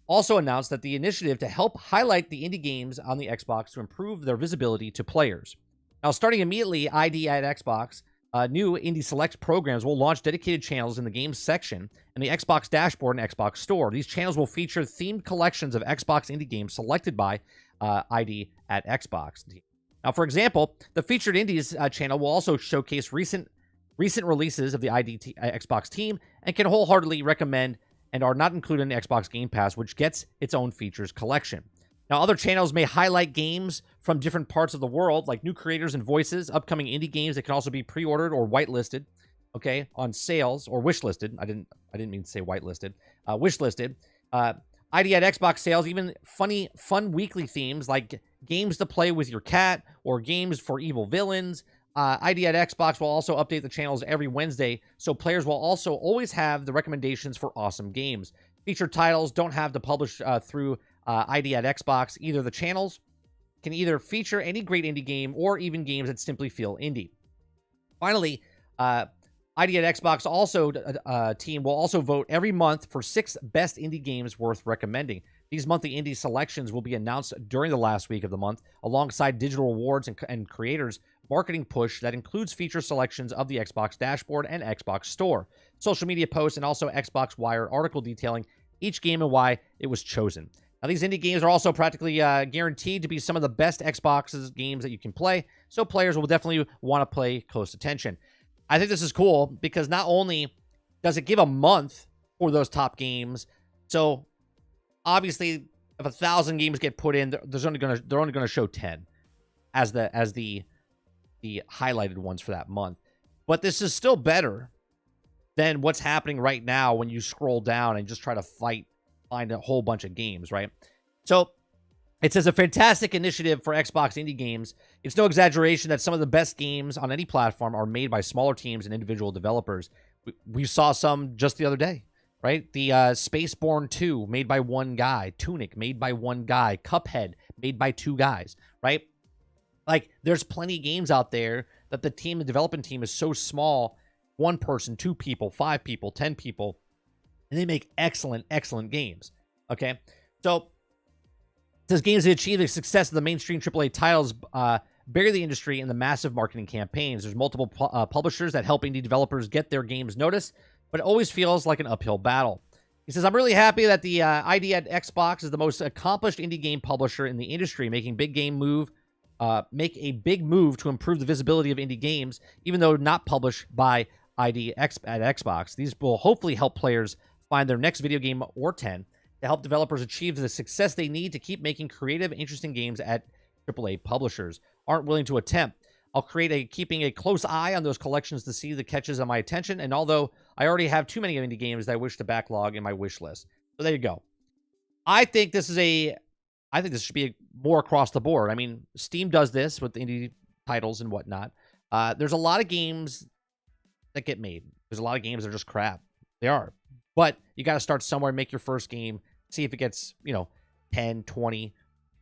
also announced that the initiative to help highlight the indie games on the Xbox to improve their visibility to players. Now, starting immediately, ID at Xbox, new Indie Select programs will launch dedicated channels in the games section and the Xbox dashboard and Xbox store. These channels will feature themed collections of Xbox indie games selected by ID at Xbox. Now, for example, the Featured Indies channel will also showcase recent releases of the ID Xbox team and can wholeheartedly recommend and are not included in the Xbox Game Pass, which gets its own features collection. Now, other channels may highlight games from different parts of the world, like new creators and voices, upcoming indie games that can also be pre-ordered or whitelisted, okay, on sales, or wishlisted. I didn't mean to say whitelisted. Wishlisted. ID at Xbox sales, even fun weekly themes like games to play with your cat or games for evil villains. ID at Xbox will also update the channels every Wednesday, so players will also always have the recommendations for awesome games. Featured titles don't have to publish through ID at Xbox. Either the channels can either feature any great indie game or even games that simply feel indie. Finally, ID at Xbox also team will also vote every month for 6 best indie games worth recommending. These monthly indie selections will be announced during the last week of the month, alongside digital rewards and creators marketing push that includes feature selections of the Xbox dashboard and Xbox store, social media posts, and also Xbox Wire article detailing each game and why it was chosen. Now, these indie games are also practically guaranteed to be some of the best Xbox's games that you can play, so players will definitely want to pay close attention. I think this is cool because not only does it give a month for those top games, so obviously if 1,000 games get put in, they're only gonna show 10 as the highlighted ones for that month. But this is still better than what's happening right now when you scroll down and just try to find a whole bunch of games, right? So it says a fantastic initiative for Xbox indie games. It's no exaggeration that some of the best games on any platform are made by smaller teams and individual developers. We saw some just the other day, right? The Spaceborne 2 made by one guy, Tunic made by one guy, Cuphead made by two guys, right? Like, there's plenty of games out there that the development team is so small, one person, 2 people, 5 people, 10 people, and they make excellent, excellent games, okay? So, it says games that achieve the success of the mainstream AAA titles bury the industry in the massive marketing campaigns. There's multiple publishers that help indie developers get their games noticed, but it always feels like an uphill battle. He says, I'm really happy that the ID at Xbox is the most accomplished indie game publisher in the industry, making make a big move to improve the visibility of indie games, even though not published by ID at Xbox. These will hopefully help players find their next video game or 10 to help developers achieve the success they need to keep making creative, interesting games at AAA publishers aren't willing to attempt. I'll keeping a close eye on those collections to see the catches on my attention, and although I already have too many indie games that I wish to backlog in my wish list. So there you go. I think this should be more across the board. I mean, Steam does this with indie titles and whatnot. There's a lot of games that get made. There's a lot of games that are just crap. They are. But you got to start somewhere, make your first game, see if it gets, 10, 20,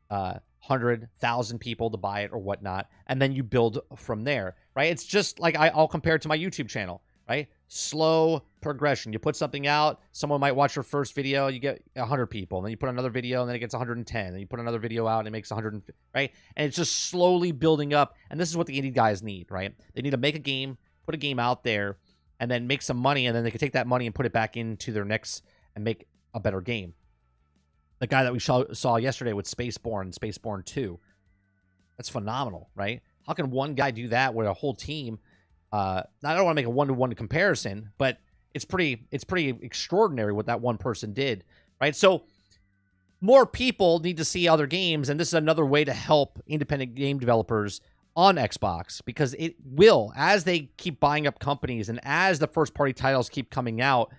100, 1,000 people to buy it or whatnot, and then you build from there, right? It's just like I'll compare it to my YouTube channel, right? Slow progression. You put something out, someone might watch your first video, you get 100 people, and then you put another video, and then it gets 110, and you put another video out, and it makes 150, right? And it's just slowly building up, and this is what the indie guys need, right? They need to make a game, put a game out there, and then make some money, and then they can take that money and put it back into their next and make a better game. The guy that we saw yesterday with Spaceborne 2. That's phenomenal, right? How can one guy do that with a whole team? I don't want to make a one-to-one comparison, but it's pretty extraordinary what that one person did, right? So more people need to see other games, and this is another way to help independent game developers on Xbox, because it will, as they keep buying up companies and as the first-party titles keep coming out,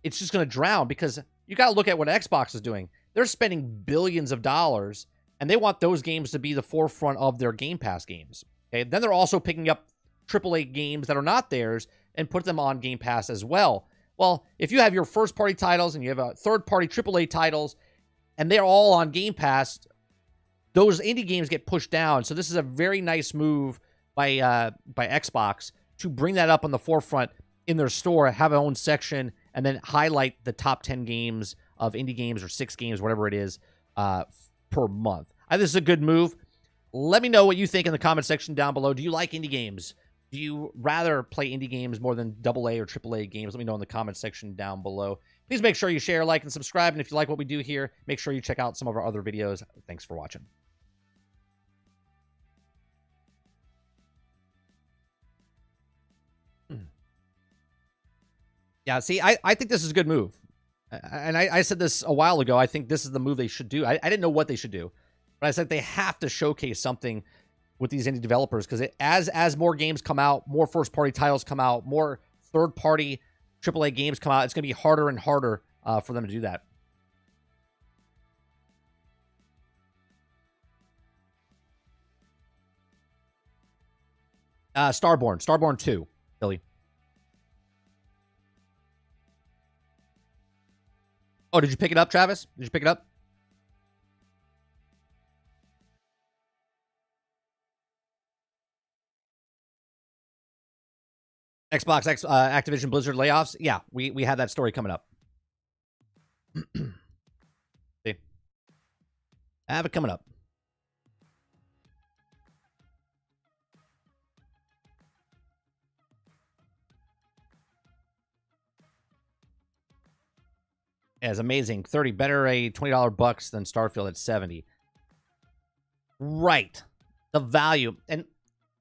it's just going to drown, because you got to look at what Xbox is doing. They're spending billions of dollars, and they want those games to be the forefront of their Game Pass games. Okay, then they're also picking up AAA games that are not theirs and put them on Game Pass as well. Well, if you have your first-party titles and you have a third-party AAA titles, and they're all on Game Pass, those indie games get pushed down. So this is a very nice move by Xbox to bring that up on the forefront in their store, have their own section, and then highlight the top 10 games of indie games or 6 games, whatever it is, per month. I think this is a good move. Let me know what you think in the comment section down below. Do you like indie games? Do you rather play indie games more than AA or AAA games? Let me know in the comment section down below. Please make sure you share, like, and subscribe. And if you like what we do here, make sure you check out some of our other videos. Thanks for watching. Yeah, see, I think this is a good move. And I said this a while ago. I think this is the move they should do. I didn't know what they should do. But I said they have to showcase something with these indie developers, because as more games come out, more first-party titles come out, more third-party AAA games come out, it's going to be harder and harder for them to do that. Starborn 2, Billy. Oh, did you pick it up, Travis? Did you pick it up? Xbox Activision Blizzard layoffs. Yeah, we had that story coming up. See? I have it coming up. As amazing. 30. Better a $20 bucks than Starfield at 70. Right. The value. And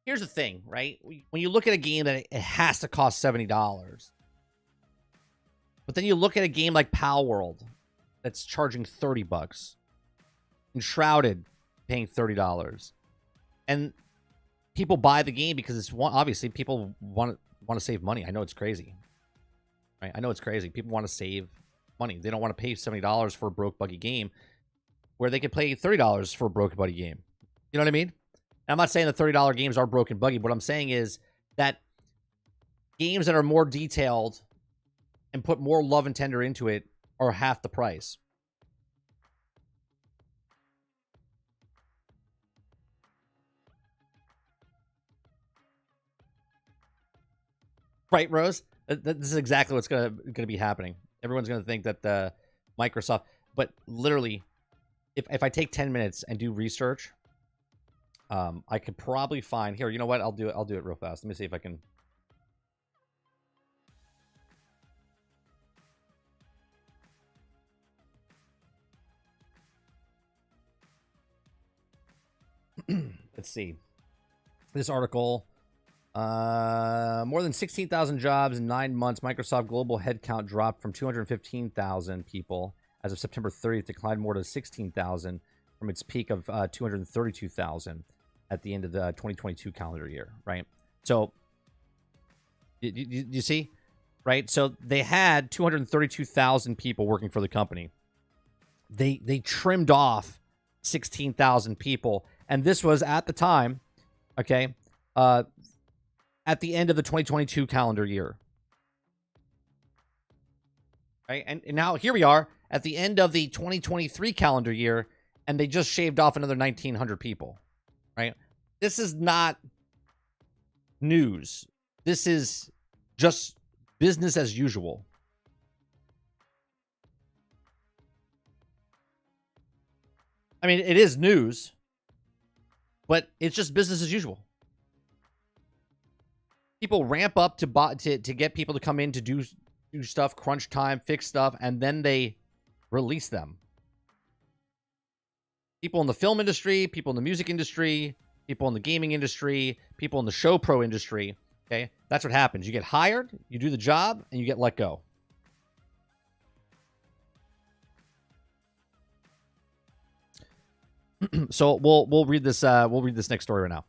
here's the thing, right? When you look at a game that it has to cost $70, but then you look at a game like Pal World that's charging 30 bucks. Enshrouded paying $30. And people buy the game because it's obviously people want to save money. I know it's crazy. Right? I know it's crazy. People want to save money. They don't want to pay $70 for a broke buggy game where they could pay $30 for a broken buggy game. You know what I mean? And I'm not saying the $30 games are broken buggy. What I'm saying is that games that are more detailed and put more love and tender into it are half the price. Right, Rose? This is exactly what's going to be happening. Everyone's going to think that Microsoft, but literally, if I take 10 minutes and do research, I could probably find here. You know what? I'll do it real fast. Let me see if I can. Let's see. This article. More than 16,000 jobs in 9 months. Microsoft global headcount dropped from 215,000 people as of September 30th, declined more to 16,000 from its peak of 232,000 at the end of the 2022 calendar year, right? So, you see, right? So they had 232,000 people working for the company. They trimmed off 16,000 people, and this was at the time, okay, at the end of the 2022 calendar year. Right? And now here we are at the end of the 2023 calendar year, and they just shaved off another 1,900 people. Right? This is not news. This is just business as usual. I mean, it is news, but it's just business as usual. People ramp up to get people to come in to do stuff, crunch time, fix stuff, and then they release them. People in the film industry, people in the music industry, people in the gaming industry, people in the show pro industry. Okay, that's what happens. You get hired, you do the job, and you get let go. So we'll read this. We'll read this next story right now.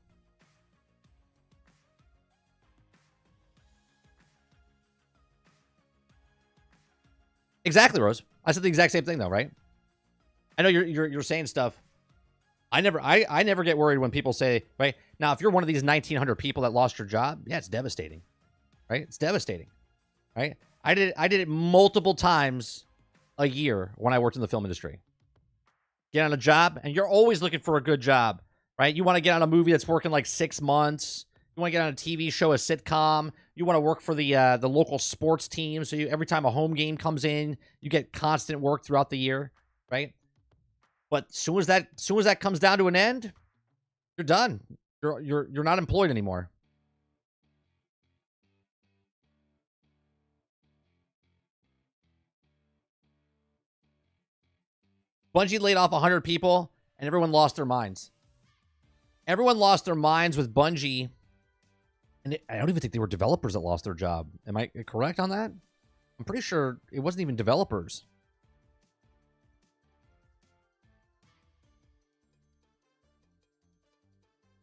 Exactly, Rose. I said the exact same thing, though, right? I know you're saying stuff. I never get worried when people say, right now, if you're one of these 1,900 people that lost your job, yeah, it's devastating, right? It's devastating, right? I did it multiple times a year when I worked in the film industry. Get on a job, and you're always looking for a good job, right? You want to get on a movie that's working like 6 months. You want to get on a TV show, a sitcom. You want to work for the local sports team. So every time a home game comes in, you get constant work throughout the year, right? But soon as that comes down to an end, you're done. You're not employed anymore. Bungie laid off 100 people, and everyone lost their minds. Everyone lost their minds with Bungie. And I don't even think they were developers that lost their job. Am I correct on that? I'm pretty sure it wasn't even developers.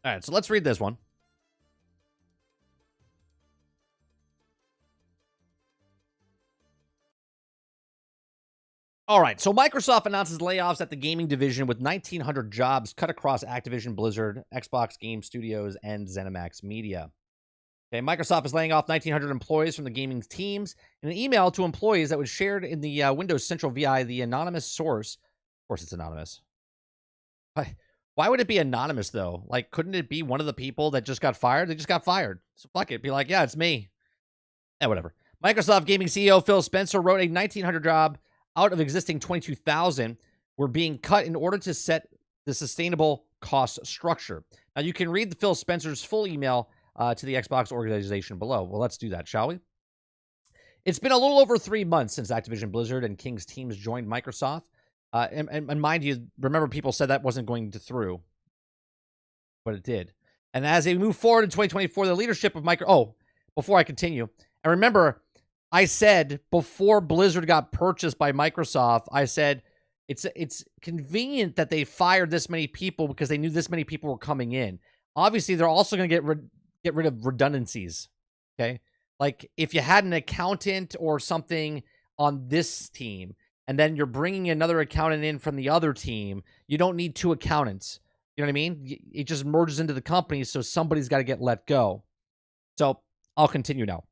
All right, so let's read this one. All right, so Microsoft announces layoffs at the gaming division with 1,900 jobs cut across Activision Blizzard, Xbox Game Studios, and ZeniMax Media. Okay, Microsoft is laying off 1,900 employees from the gaming teams in an email to employees that was shared in the Windows Central via the anonymous source. Of course, it's anonymous. Why would it be anonymous, though? Like, couldn't it be one of the people that just got fired? They just got fired. So fuck it. Be like, yeah, it's me. Yeah, whatever. Microsoft Gaming CEO Phil Spencer wrote a 1,900 job out of existing 22,000 were being cut in order to set the sustainable cost structure. Now, you can read the Phil Spencer's full email to the Xbox organization below. Well, let's do that, shall we? It's been a little over 3 months since Activision Blizzard and King's teams joined Microsoft. And mind you, remember people said that wasn't going to through, but it did. And as they move forward in 2024, the leadership of before I continue, and remember, I said before Blizzard got purchased by Microsoft, I said it's convenient that they fired this many people because they knew this many people were coming in. Obviously, they're also going to get rid of redundancies. Okay, like if you had an accountant or something on this team, and then you're bringing another accountant in from the other team, you don't need 2 accountants. You know what I mean? It just merges into the company, so somebody's got to get let go. So I'll continue now.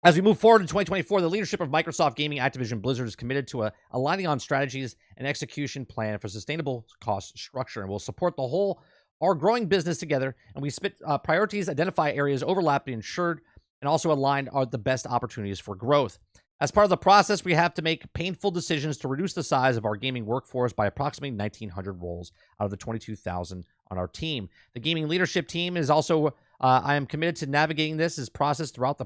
As we move forward in 2024, the leadership of Microsoft Gaming Activision Blizzard is committed to aligning on strategies and execution plan for sustainable cost structure, and will support our growing business together. And we spit priorities, identify areas overlap, be ensured, and also align are the best opportunities for growth. As part of the process, we have to make painful decisions to reduce the size of our gaming workforce by approximately 1,900 roles out of the 22,000 on our team. The gaming leadership team is also I am committed to navigating this as process throughout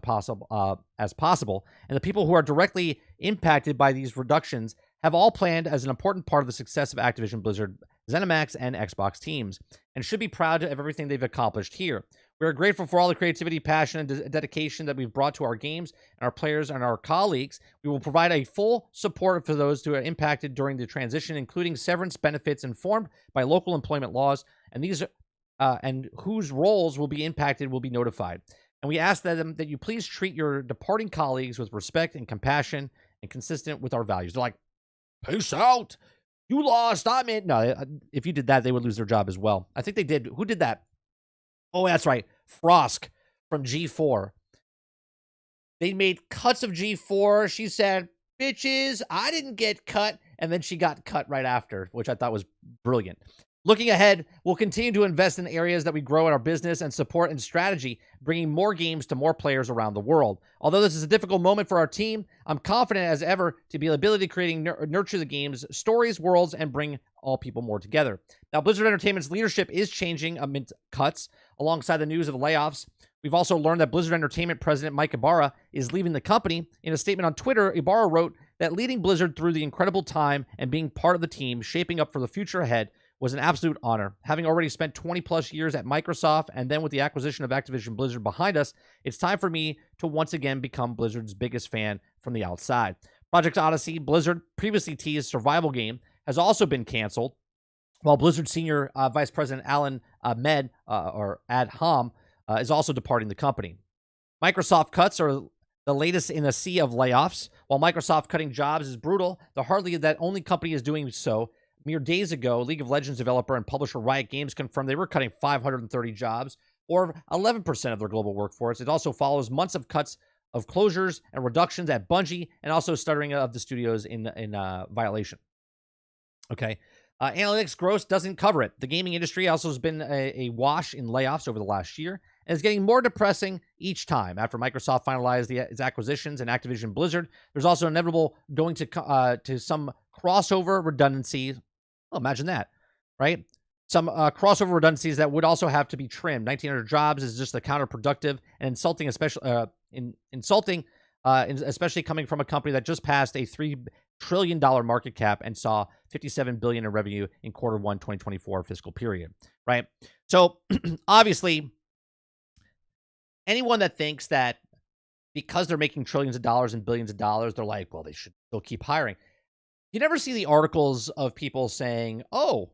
as possible, and the people who are directly impacted by these reductions have all planned as an important part of the success of Activision Blizzard, ZeniMax, and Xbox teams, and should be proud of everything they've accomplished here. We are grateful for all the creativity, passion, and dedication that we've brought to our games and our players and our colleagues. We will provide a full support for those who are impacted during the transition, including severance benefits informed by local employment laws, and these and whose roles will be impacted will be notified. And we ask that you please treat your departing colleagues with respect and compassion and consistent with our values. They're like, peace out. You lost. I'm in. No, if you did that, they would lose their job as well. I think they did. Who did that? Oh, that's right. Frosk from G4. They made cuts of G4. She said, bitches, I didn't get cut. And then she got cut right after, which I thought was brilliant. Looking ahead, we'll continue to invest in areas that we grow in our business and support and strategy, bringing more games to more players around the world. Although this is a difficult moment for our team, I'm confident as ever to be the ability to create nurture the game's stories, worlds, and bring all people more together. Now, Blizzard Entertainment's leadership is changing amid cuts. Alongside the news of the layoffs, we've also learned that Blizzard Entertainment president Mike Ibarra is leaving the company. In a statement on Twitter, Ibarra wrote that leading Blizzard through the incredible time and being part of the team shaping up for the future ahead was an absolute honor. Having already spent 20 plus years at Microsoft and then with the acquisition of Activision Blizzard behind us, it's time for me to once again become Blizzard's biggest fan from the outside. Project Odyssey, Blizzard previously teased survival game, has also been canceled, while Blizzard Senior Vice President Alan Adham is also departing the company. Microsoft cuts are the latest in a sea of layoffs. While Microsoft cutting jobs is brutal, the hardly that only company is doing so. Mere days ago, League of Legends developer and publisher Riot Games confirmed they were cutting 530 jobs, or 11% of their global workforce. It also follows months of cuts of closures and reductions at Bungie, and also stuttering of the studios in violation. Okay. Analytics gross doesn't cover it. The gaming industry also has been a wash in layoffs over the last year, and is getting more depressing each time. After Microsoft finalized its acquisitions and Activision Blizzard, there's also inevitable going to some crossover redundancies. Well, imagine that, right? Some crossover redundancies that would also have to be trimmed. 1,900 jobs is just the counterproductive and insulting, especially especially coming from a company that just passed a $3 trillion market cap and saw $57 billion in revenue in Q1 2024 fiscal period, right? So obviously, anyone that thinks that because they're making trillions of dollars and billions of dollars, they're like, well, they should still keep hiring. You never see the articles of people saying, oh,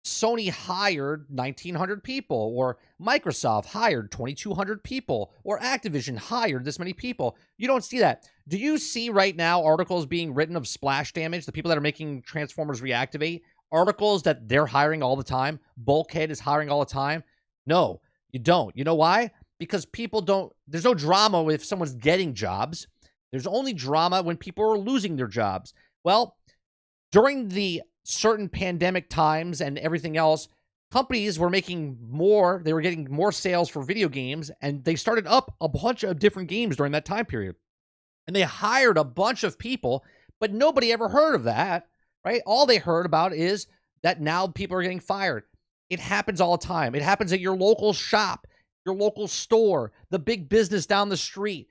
Sony hired 1,900 people, or Microsoft hired 2,200 people, or Activision hired this many people. You don't see that. Do you see right now articles being written of splash damage, the people that are making Transformers Reactivate, articles that they're hiring all the time? Bulkhead is hiring all the time? No, you don't. You know why? Because people don't, there's no drama if someone's getting jobs. There's only drama when people are losing their jobs. Well, during the certain pandemic times and everything else, companies were making more, they were getting more sales for video games, and they started up a bunch of different games during that time period. And they hired a bunch of people, but nobody ever heard of that, right? All they heard about is that now people are getting fired. It happens all the time. It happens at your local shop, your local store, the big business down the street.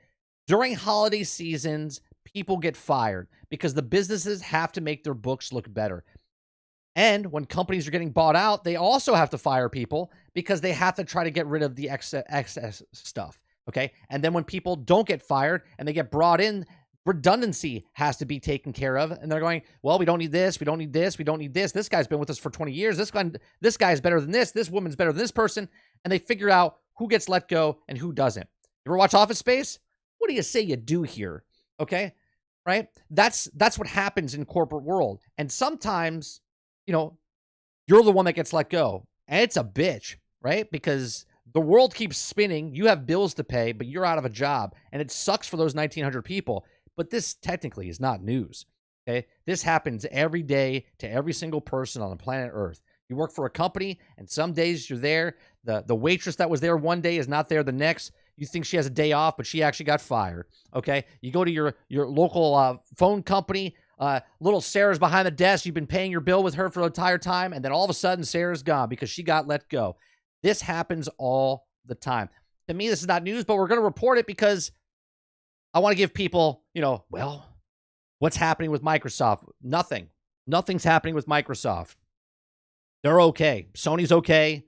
During holiday seasons, people get fired because the businesses have to make their books look better. And when companies are getting bought out, they also have to fire people because they have to try to get rid of the excess stuff. Okay. And then when people don't get fired and they get brought in, redundancy has to be taken care of. And they're going, well, we don't need this. We don't need this. We don't need this. This guy's been with us for 20 years. This guy is better than this. This woman's better than this person. And they figure out who gets let go and who doesn't. You ever watch Office Space? What do you say you do here? Okay. Right. That's what happens in corporate world. And sometimes, you're the one that gets let go. And it's a bitch, right? Because the world keeps spinning. You have bills to pay, but you're out of a job. And it sucks for those 1,900 people. But this technically is not news. Okay. This happens every day to every single person on the planet Earth. You work for a company, and some days you're there. The waitress that was there one day is not there the next. You think she has a day off, but she actually got fired. Okay. You go to your local phone company. Little Sarah's behind the desk. You've been paying your bill with her for the entire time. And then all of a sudden Sarah's gone because she got let go. This happens all the time. To me, this is not news, but we're going to report it because I want to give people, well, what's happening with Microsoft? Nothing's happening with Microsoft. They're okay. Sony's okay.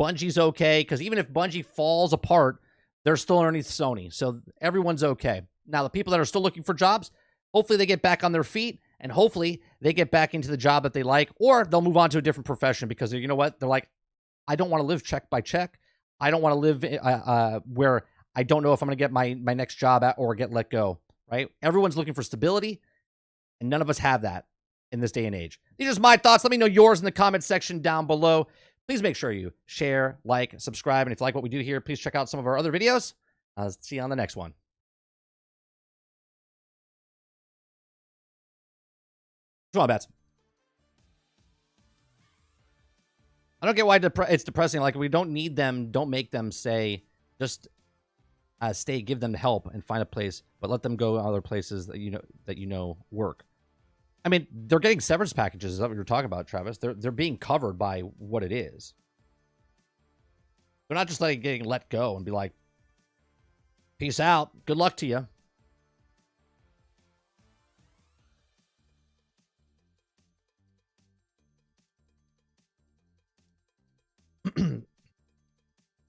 Bungie's okay. Because even if Bungie falls apart, they're still underneath Sony. So everyone's okay. Now, the people that are still looking for jobs, hopefully they get back on their feet, and hopefully they get back into the job that they like, or they'll move on to a different profession because you know what? They're like, I don't want to live check by check. I don't want to live where I don't know if I'm going to get my next job at or get let go, right? Everyone's looking for stability, and none of us have that in this day and age. These are just my thoughts. Let me know yours in the comment section down below. Please make sure you share, like, subscribe, and if you like what we do here, please check out some of our other videos. I'll see you on the next one. Come on, bats. I don't get why it's depressing. Like, we don't need them. Don't make them say, just stay, give them help and find a place, but let them go other places that work. I mean, they're getting severance packages. Is that what you're talking about, Travis? They're being covered by what it is. They're not just getting let go and be like, peace out. Good luck to you.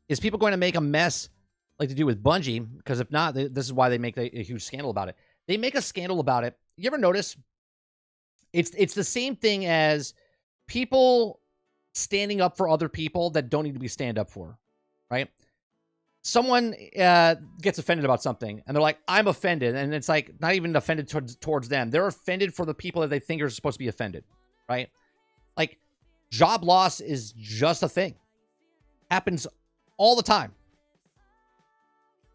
Is people going to make a mess like they do with Bungie? Because if not, this is why they make a huge scandal about it. They make a scandal about it. You ever notice? It's the same thing as people standing up for other people that don't need to be stand up for, right? Someone gets offended about something, and they're like, I'm offended. And it's like, not even offended towards them. They're offended for the people that they think are supposed to be offended, right? Like, job loss is just a thing. Happens all the time.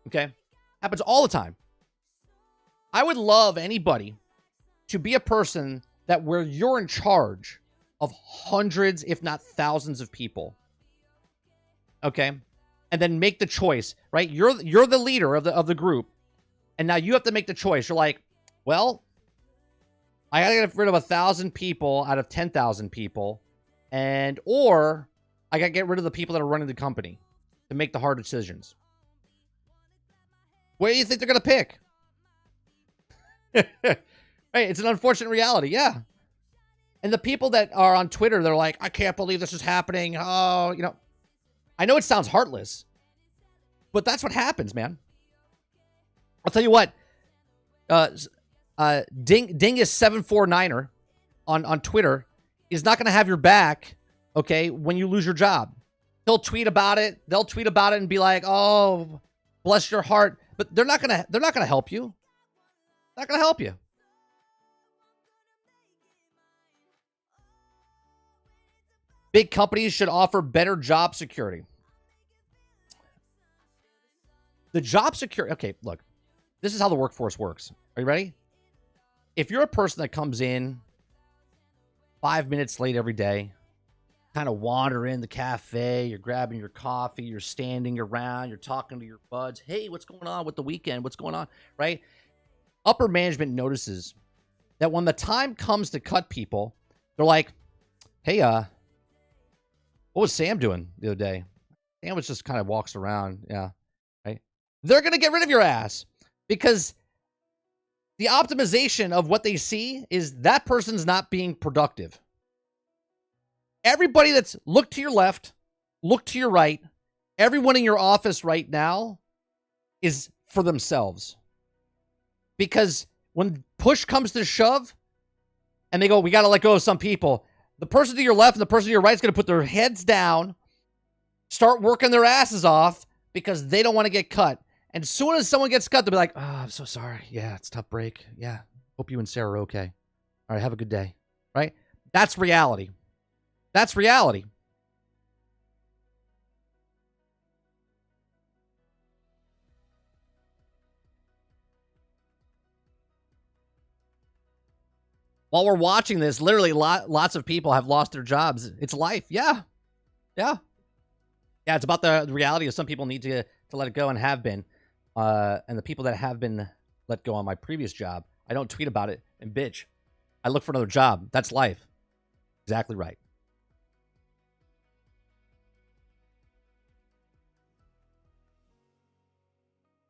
Okay? Happens all the time. I would love anybody to be a person that where you're in charge of hundreds, if not thousands of people. Okay? And then make the choice, right? You're the leader of the group. And now you have to make the choice. You're like, well, I gotta get rid of 1,000 people out of 10,000 people. Or I gotta get rid of the people that are running the company to make the hard decisions. What do you think they're gonna pick? Right, it's an unfortunate reality, yeah. And the people that are on Twitter, they're like, I can't believe this is happening. Oh, I know it sounds heartless, but that's what happens, man. I'll tell you what. Dingus749er on Twitter is not going to have your back, okay, when you lose your job. He'll tweet about it. They'll tweet about it and be like, oh, bless your heart. But they're not going to help you. Not going to help you. Big companies should offer better job security. The job security... Okay, look. This is how the workforce works. Are you ready? If you're a person that comes in 5 minutes late every day, kind of wander in the cafe, you're grabbing your coffee, you're standing around, you're talking to your buds. Hey, what's going on with the weekend? What's going on? Right? Upper management notices that when the time comes to cut people, they're like, hey, what was Sam doing the other day? Sam was just kind of walks around. Yeah. Right. They're going to get rid of your ass Because the optimization of what they see is that person's not being productive. Everybody that's look to your left, look to your right, everyone in your office right now is for themselves. Because when push comes to shove and they go, we got to let go of some people, the person to your left and the person to your right is going to put their heads down, start working their asses off because they don't want to get cut. And as soon as someone gets cut, they'll be like, oh, I'm so sorry. Yeah, it's a tough break. Yeah, hope you and Sarah are okay. All right, have a good day. Right? That's reality. That's reality. While we're watching this, literally lots of people have lost their jobs. It's life. Yeah. Yeah. Yeah, it's about the reality of some people need to let it go and have been. And the people that have been let go on my previous job, I don't tweet about it and bitch. I look for another job. That's life. Exactly right.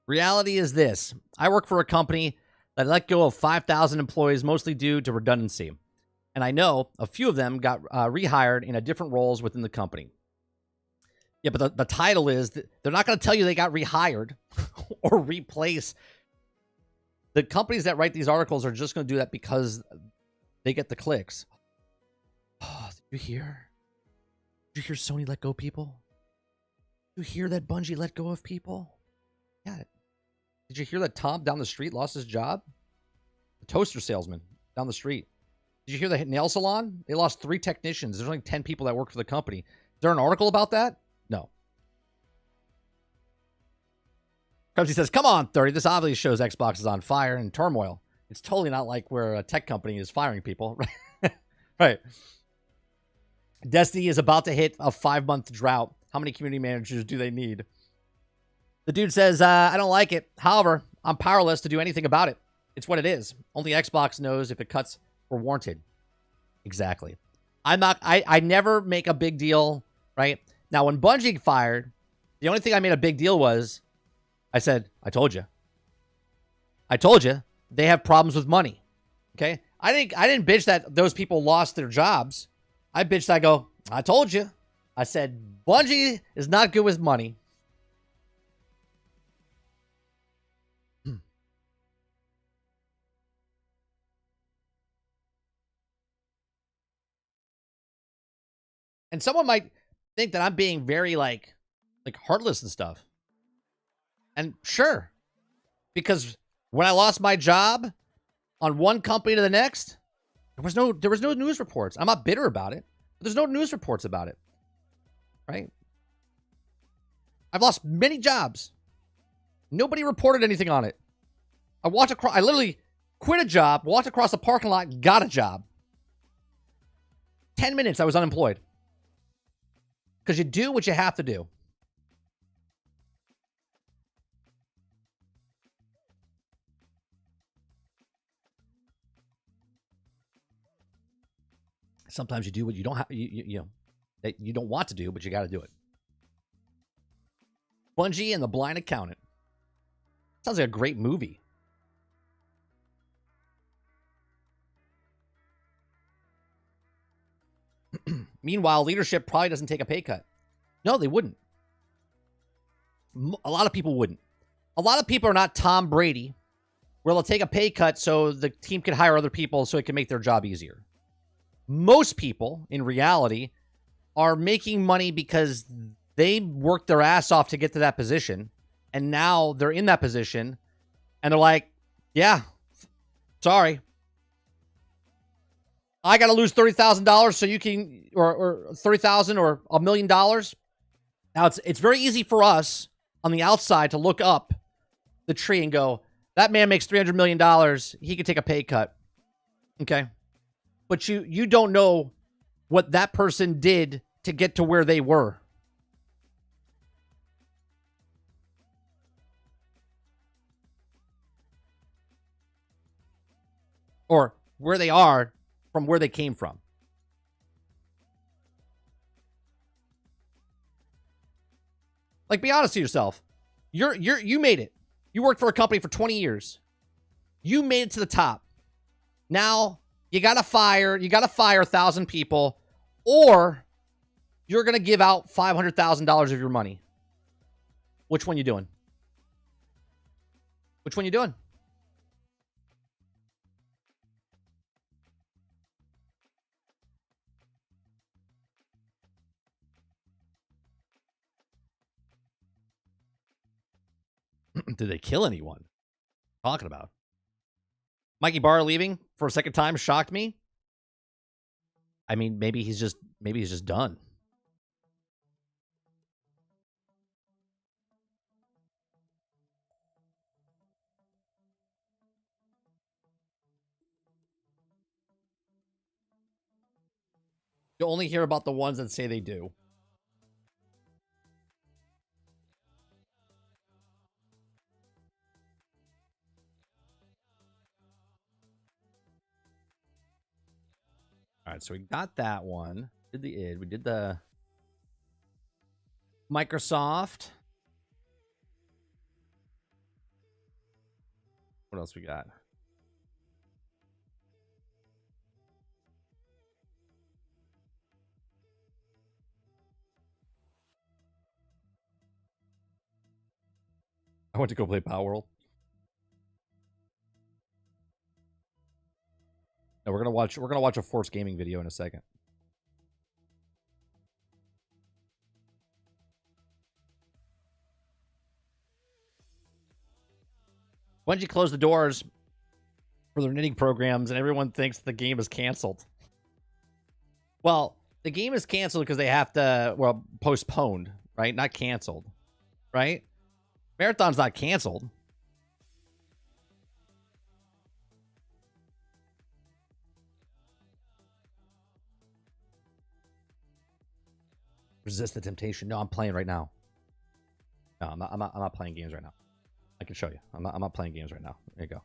Reality is this. I work for a company that let go of 5,000 employees, mostly due to redundancy. And I know a few of them got rehired in different roles within the company. Yeah, but the title is, they're not going to tell you they got rehired or replaced. The companies that write these articles are just going to do that because they get the clicks. Oh, did you hear? Did you hear Sony let go people? Did you hear that Bungie let go of people? Yeah. Did you hear that Tom down the street lost his job? The toaster salesman down the street. Did you hear the nail salon? They lost 3 technicians. There's only 10 people that work for the company. Is there an article about that? No. Cubsy says, come on, 30. This obviously shows Xbox is on fire and turmoil. It's totally not like where a tech company is firing people. Right. Destiny is about to hit a 5-month drought. How many community managers do they need? The dude says, I don't like it. However, I'm powerless to do anything about it. It's what it is. Only Xbox knows if it cuts were warranted. Exactly. I never make a big deal, right? Now, when Bungie fired, the only thing I made a big deal was, I said, I told you. I told you. They have problems with money. Okay? I didn't bitch that those people lost their jobs. I bitched, I go, I told you. I said, Bungie is not good with money. And someone might think that I'm being very like heartless and stuff. And sure, because when I lost my job on one company to the next, there was no news reports. I'm not bitter about it, but there's no news reports about it. Right? I've lost many jobs. Nobody reported anything on it. I literally quit a job, walked across the parking lot, got a job. 10 minutes I was unemployed. Because you do what you have to do. Sometimes you do what you don't have, that you don't want to do, but you got to do it. Bungie and the Blind Accountant. Sounds like a great movie. Meanwhile, leadership probably doesn't take a pay cut. No, they wouldn't. A lot of people wouldn't. A lot of people are not Tom Brady, where they'll take a pay cut so the team can hire other people so it can make their job easier. Most people, in reality, are making money because they worked their ass off to get to that position, and now they're in that position, and they're like, yeah, sorry. I got to lose $30,000 so you can, or $30,000 or $1 million. Now, it's very easy for us on the outside to look up the tree and go, that man makes $300 million. He could take a pay cut. Okay. But you don't know what that person did to get to where they were. Or where they are from where they came from. Like, be honest to yourself. You made it. You worked for a company for 20 years. You made it to the top. Now you got to fire 1,000 people, or you're going to give out $500,000 of your money. Which one you doing? Which one you doing? Did they kill anyone? Talking about Mikey Barr leaving for a second time shocked me. I mean, maybe he's just done. You only hear about the ones that say they do. All right, so we got that one. Did the id? We did the Microsoft. What else we got? I went to go play Power World. No, we're gonna watch a Force Gaming video in a second. Bungie closed the doors for their knitting programs, and everyone thinks the game is canceled. Well, the game is canceled because they have to, well, postponed, right? Not canceled, right? Marathon's not canceled. Resist the temptation. No, I'm playing right now. No, I'm not playing games right now. I can show you. I'm not playing games right now. There you go.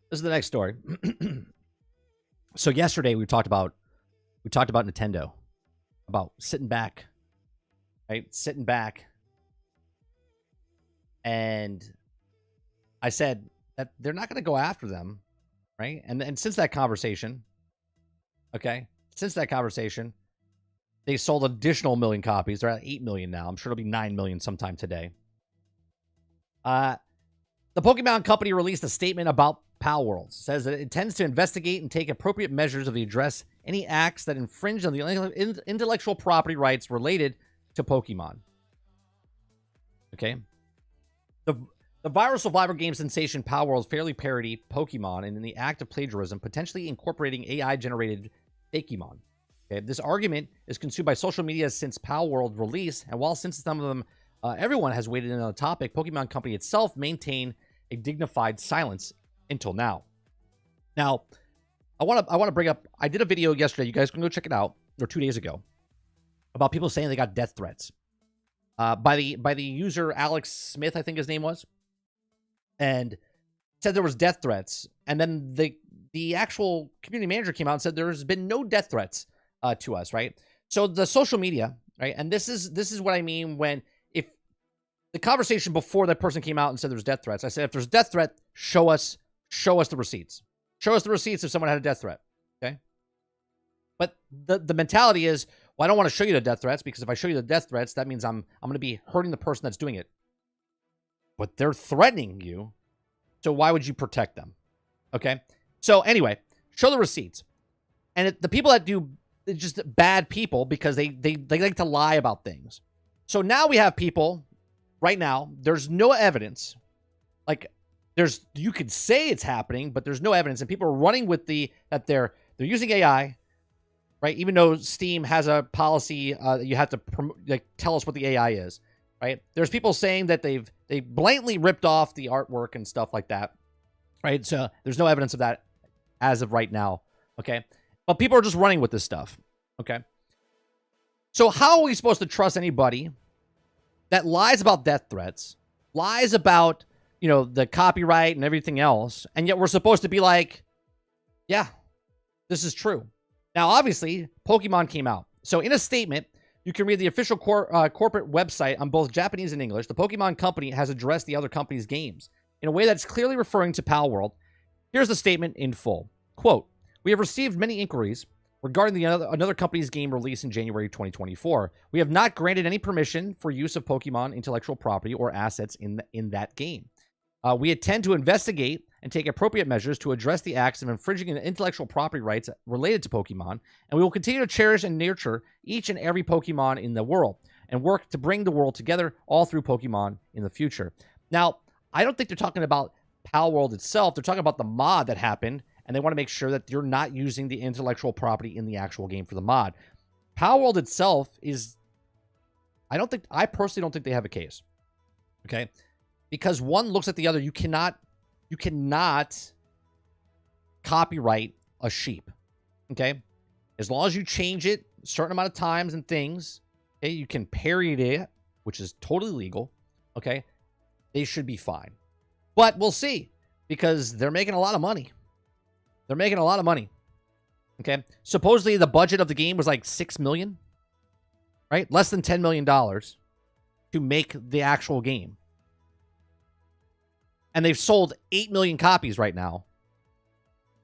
This is the next story. So yesterday we talked about Nintendo, about sitting back, right? Sitting back. And I said that they're not going to go after them, right? And since that conversation, okay, they sold additional 1 million copies. They're at 8 million now. I'm sure it'll be 9 million sometime today. The Pokemon Company released a statement about Pal Worlds. It says that it intends to investigate and take appropriate measures to address any acts that infringe on the intellectual property rights related to Pokemon. Okay. The viral survivor game sensation Pal Worlds fairly parodied Pokemon and in the act of plagiarism, potentially incorporating AI-generated Fakemon. Okay, this argument is consumed by social media since Pal World release, and while since some of them, everyone has weighed in on the topic, Pokemon Company itself maintained a dignified silence until now. Now, I want to bring up. I did a video yesterday. You guys can go check it out, or 2 days ago, about people saying they got death threats by the user Alex Smith, I think his name was, and said there was death threats, and then the actual community manager came out and said there's been no death threats to us, right? So the social media, right? And this is what I mean when, if the conversation before that person came out and said there's death threats, I said, if there's a death threat, show us the receipts. Show us the receipts if someone had a death threat, okay? But the mentality is, well, I don't want to show you the death threats because if I show you the death threats, that means I'm going to be hurting the person that's doing it. But they're threatening you, so why would you protect them? Okay? So anyway, show the receipts. And the people that do, just bad people because they like to lie about things. So now we have people, right now, there's no evidence. Like, you could say it's happening, but there's no evidence. And people are running with that they're using AI, right? Even though Steam has a policy that you have to tell us what the AI is, right? There's people saying that they blatantly ripped off the artwork and stuff like that, right? So there's no evidence of that as of right now, okay? But people are just running with this stuff, okay? So how are we supposed to trust anybody that lies about death threats, lies about, the copyright and everything else, and yet we're supposed to be like, yeah, this is true. Now, obviously, Pokemon came out. So in a statement, You can read the official corporate website on both Japanese and English. The Pokemon Company has addressed the other company's games in a way that's clearly referring to Pal World. Here's the statement in full. Quote, we have received many inquiries regarding another company's game release in January 2024. We have not granted any permission for use of Pokemon intellectual property or assets in that game. We intend to investigate and take appropriate measures to address the acts of infringing intellectual property rights related to Pokemon, and we will continue to cherish and nurture each and every Pokemon in the world and work to bring the world together all through Pokemon in the future. Now, I don't think they're talking about Pal World itself. They're talking about the mod that happened, and they want to make sure that you're not using the intellectual property in the actual game for the mod. Pal World itself is, I personally don't think they have a case. Okay? Because one looks at the other. You cannot copyright a sheep. Okay? As long as you change it a certain amount of times and things, okay, you can parry it, which is totally legal. Okay? They should be fine. But we'll see, because they're making a lot of money. They're making a lot of money. Okay? Supposedly the budget of the game was like $6 million. Right? Less than $10 million to make the actual game. And they've sold 8 million copies right now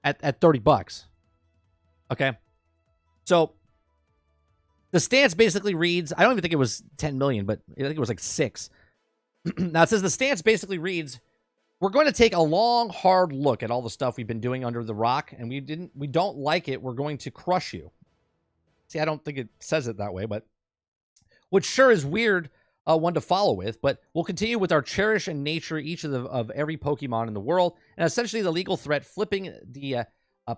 at $30. Okay? So the stance basically reads, I don't even think it was 10 million, but I think it was like 6. Now it says the stance basically reads, we're going to take a long, hard look at all the stuff we've been doing under the rock, and we don't like it. We're going to crush you. See, I don't think it says it that way, but which sure is weird one to follow with, but we'll continue with our cherish and nature each of every Pokemon in the world, and essentially the legal threat flipping the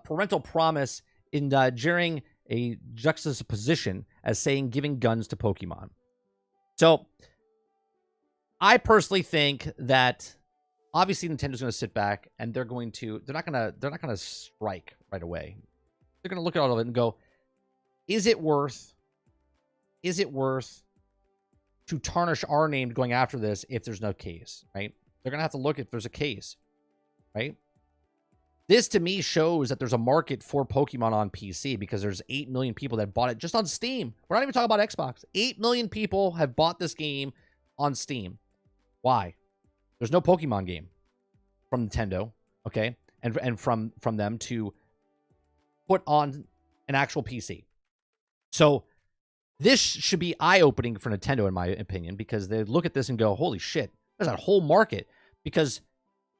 parental promise in during a juxtaposition as saying giving guns to Pokemon. So I personally think that obviously Nintendo's going to sit back and they're not going to strike right away. They're going to look at all of it and go, is it worth to tarnish our name going after this if there's no case, right? They're going to have to look if there's a case, right? This to me shows that there's a market for Pokemon on PC because there's 8 million people that bought it just on Steam. We're not even talking about Xbox. 8 million people have bought this game on Steam. Why? There's no Pokemon game from Nintendo, okay? And from them to put on an actual PC. So this should be eye-opening for Nintendo, in my opinion, because they look at this and go, holy shit, there's a whole market. Because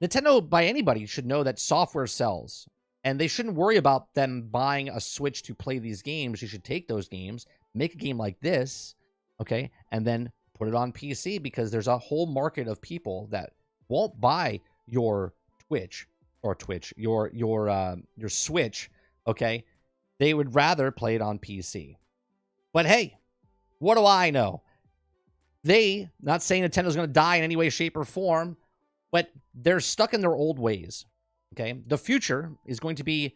Nintendo, by anybody, should know that software sells. And they shouldn't worry about them buying a Switch to play these games. You should take those games, make a game like this, okay, and then put it on PC, because there's a whole market of people that won't buy your your Switch, okay? They would rather play it on PC. But hey, what do I know? Not saying Nintendo's going to die in any way, shape, or form, but they're stuck in their old ways, okay? The future is going to be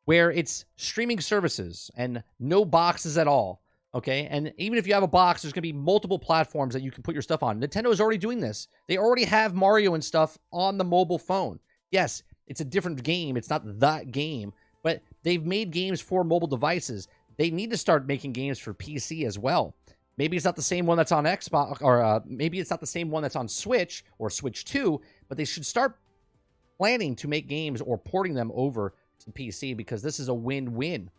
where it's streaming services and no boxes at all, okay? And even if you have a box, there's going to be multiple platforms that you can put your stuff on. Nintendo is already doing this. They already have Mario and stuff on the mobile phone. Yes, it's a different game. It's not that game, but they've made games for mobile devices. They need to start making games for PC as well. Maybe it's not the same one that's on Xbox, or maybe it's not the same one that's on Switch or Switch 2, but they should start planning to make games or porting them over to PC, because this is a win-win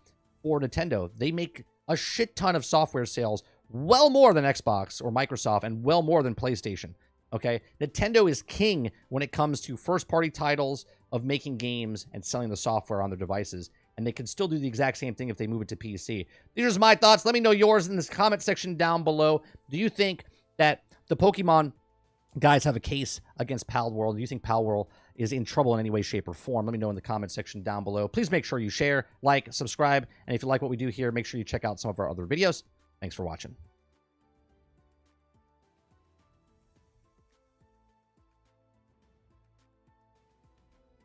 for Nintendo. They make a shit ton of software sales, well more than Xbox or Microsoft, and well more than PlayStation. Okay? Nintendo is king when it comes to first-party titles of making games and selling the software on their devices. And they can still do the exact same thing if they move it to PC. These are my thoughts. Let me know yours in this comment section down below. Do you think that the Pokemon guys have a case against Pal World? Do you think Pal World is in trouble in any way, shape, or form? Let me know in the comment section down below. Please make sure you share, like, subscribe. And if you like what we do here, make sure you check out some of our other videos. Thanks for watching.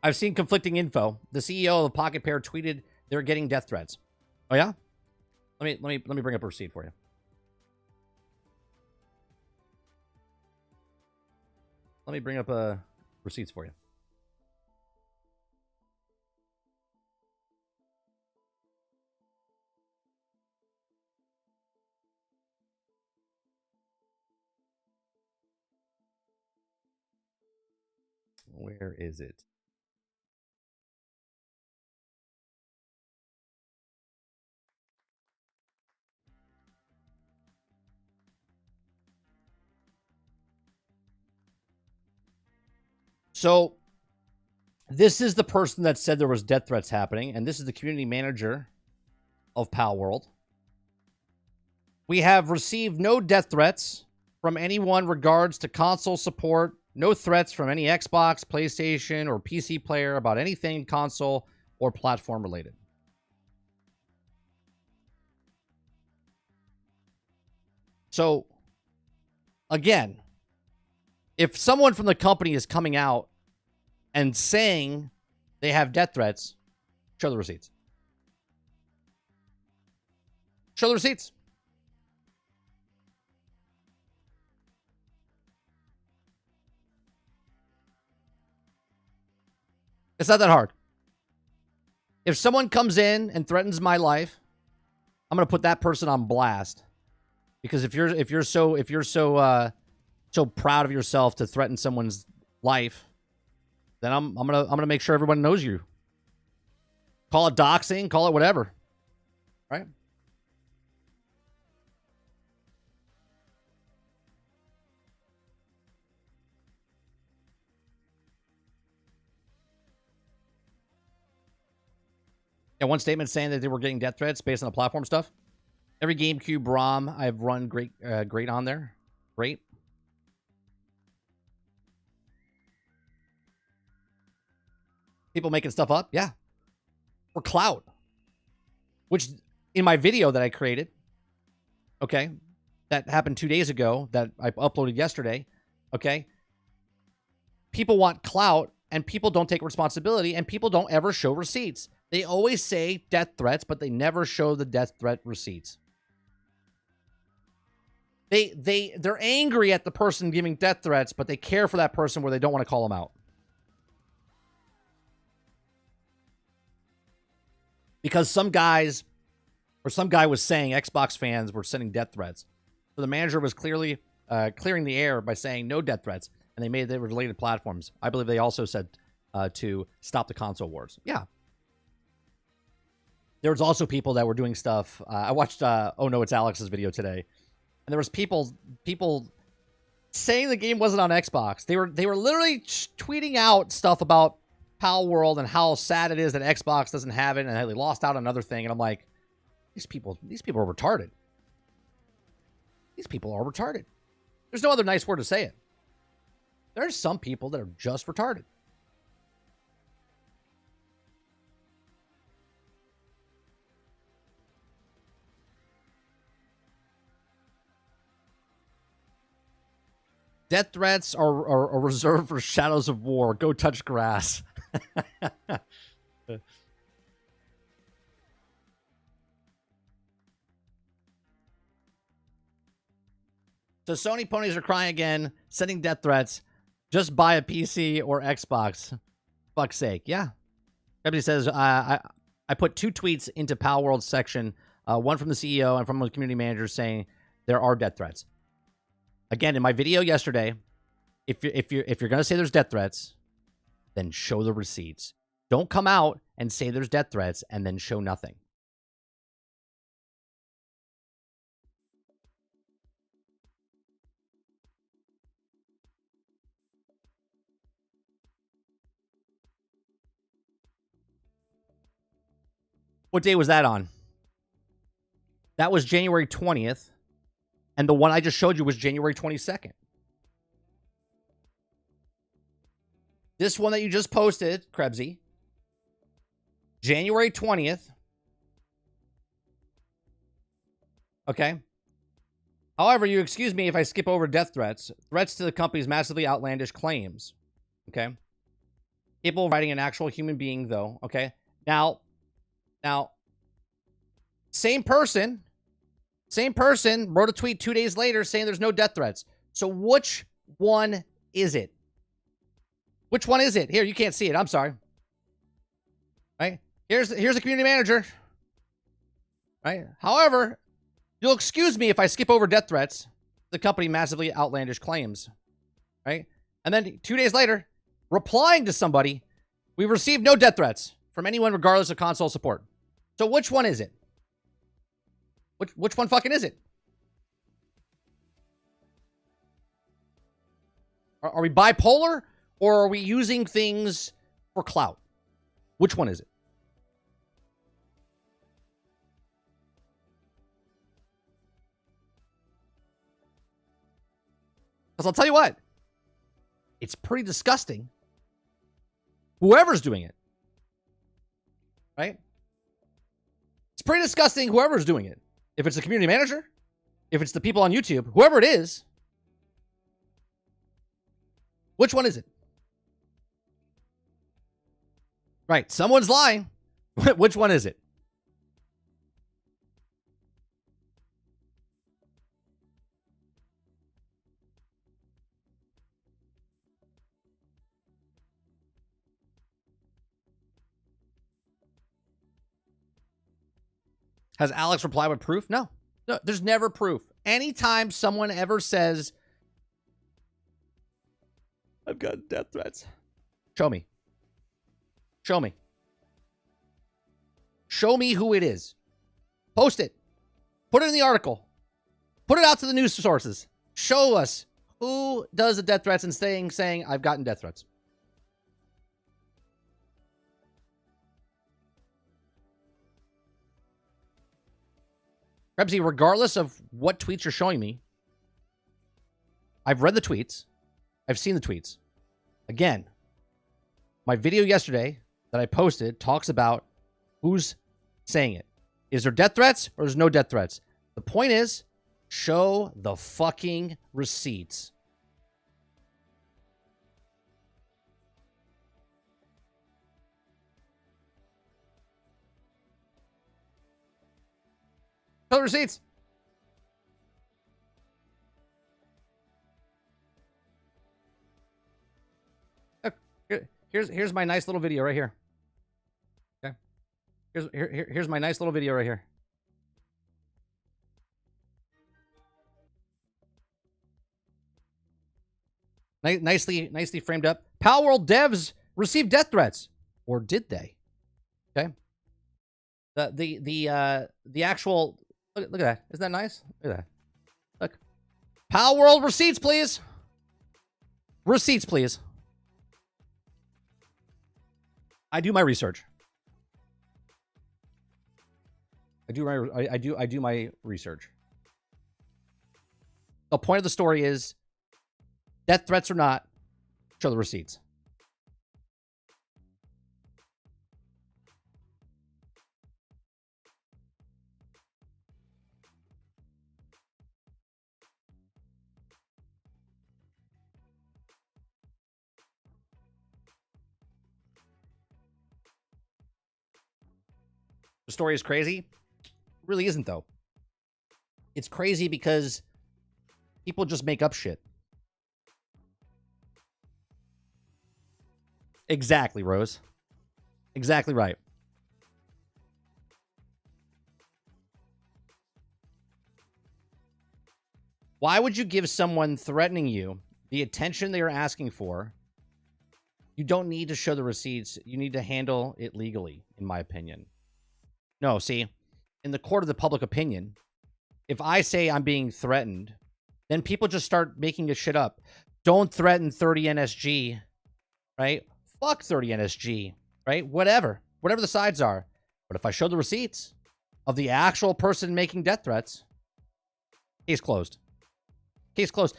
I've seen conflicting info. The CEO of the Pocket Pair tweeted they're getting death threats. Oh yeah? Let me bring up a receipt for you. Let me bring up receipts for you. Where is it? So this is the person that said there was death threats happening, and this is the community manager of Pal World. We have received no death threats from anyone regards to console support. No threats from any Xbox, PlayStation, or PC player about anything console or platform related. So, again, if someone from the company is coming out and saying they have death threats, show the receipts. Show the receipts. It's not that hard. If someone comes in and threatens my life, I'm going to put that person on blast. Because if you're so proud of yourself to threaten someone's life, then I'm gonna make sure everyone knows you. Call it doxing, call it whatever, right? And one statement saying that they were getting death threats based on the platform stuff. Every GameCube ROM I've run great on there. Great. People making stuff up? Yeah. For clout. Which, in my video that I created, okay, that happened 2 days ago, that I uploaded yesterday, okay, people want clout, and people don't take responsibility, and people don't ever show receipts. They always say death threats, but they never show the death threat receipts. They're angry at the person giving death threats, but they care for that person where they don't want to call them out. Because some guy was saying Xbox fans were sending death threats. So the manager was clearly clearing the air by saying no death threats, and they made the related platforms. I believe they also said to stop the console wars. Yeah. There was also people that were doing stuff. I watched Oh No, It's Alex's video today. And there was people saying the game wasn't on Xbox. They were literally tweeting out stuff about Pal World and how sad it is that Xbox doesn't have it and they lost out on another thing. And I'm like, these people are retarded. These people are retarded. There's no other nice word to say it. There's some people that are just retarded. Death threats are reserved for Shadows of War. Go touch grass. So Sony ponies are crying again, sending death threats. Just buy a PC or Xbox. Fuck's sake. Yeah. Everybody says, I put 2 tweets into Pal World section, one from the CEO and from the community manager saying there are death threats. Again, in my video yesterday, if you're going to say there's death threats, then show the receipts. Don't come out and say there's death threats and then show nothing. What day was that on? That was January 20th. And the one I just showed you was January 22nd. This one that you just posted, Krebsy, January 20th. Okay. However, you excuse me if I skip over death threats. Threats to the company's massively outlandish claims. Okay. People writing an actual human being, though. Okay. Now, same person wrote a tweet 2 days later saying there's no death threats. So which one is it? Which one is it? Here, you can't see it. I'm sorry. Right? Here's the community manager. Right? However, you'll excuse me if I skip over death threats. The company massively outlandish claims. Right? And then 2 days later, replying to somebody, we've received no death threats from anyone regardless of console support. So which one is it? Which one fucking is it? Are we bipolar, or are we using things for clout? Which one is it? Because I'll tell you what, it's pretty disgusting. Whoever's doing it, right? It's pretty disgusting whoever's doing it. If it's the community manager, if it's the people on YouTube, whoever it is, which one is it? Right, someone's lying. Which one is it? Has Alex replied with proof? No. No, there's never proof. Anytime someone ever says, I've got death threats, show me. Show me. Show me who it is. Post it. Put it in the article. Put it out to the news sources. Show us who does the death threats and saying I've gotten death threats. Rebsy, regardless of what tweets you're showing me, I've read the tweets. I've seen the tweets. Again, my video yesterday that I posted talks about who's saying it. Is there death threats or there's no death threats? The point is, show the fucking receipts. Show the receipts. Here's my nice little video right here. Okay. Here's my nice little video right here. Nicely framed up. Pal World devs received death threats, or did they? Okay. The actual look at that. Isn't that nice? Look at that. Look. Pal World receipts, please. Receipts, please. I do my research. I do my research. The point of the story is, death threats or not, show the receipts. The story is crazy. It really isn't, though. It's crazy because people just make up shit. Exactly, Rose. Exactly right. Why would you give someone threatening you the attention they are asking for? You don't need to show the receipts. You need to handle it legally, in my opinion. No, see, in the court of the public opinion, if I say I'm being threatened, then people just start making this shit up. Don't threaten 30 NSG, right? Fuck 30 NSG, right? Whatever the sides are. But if I show the receipts of the actual person making death threats, case closed. Case closed.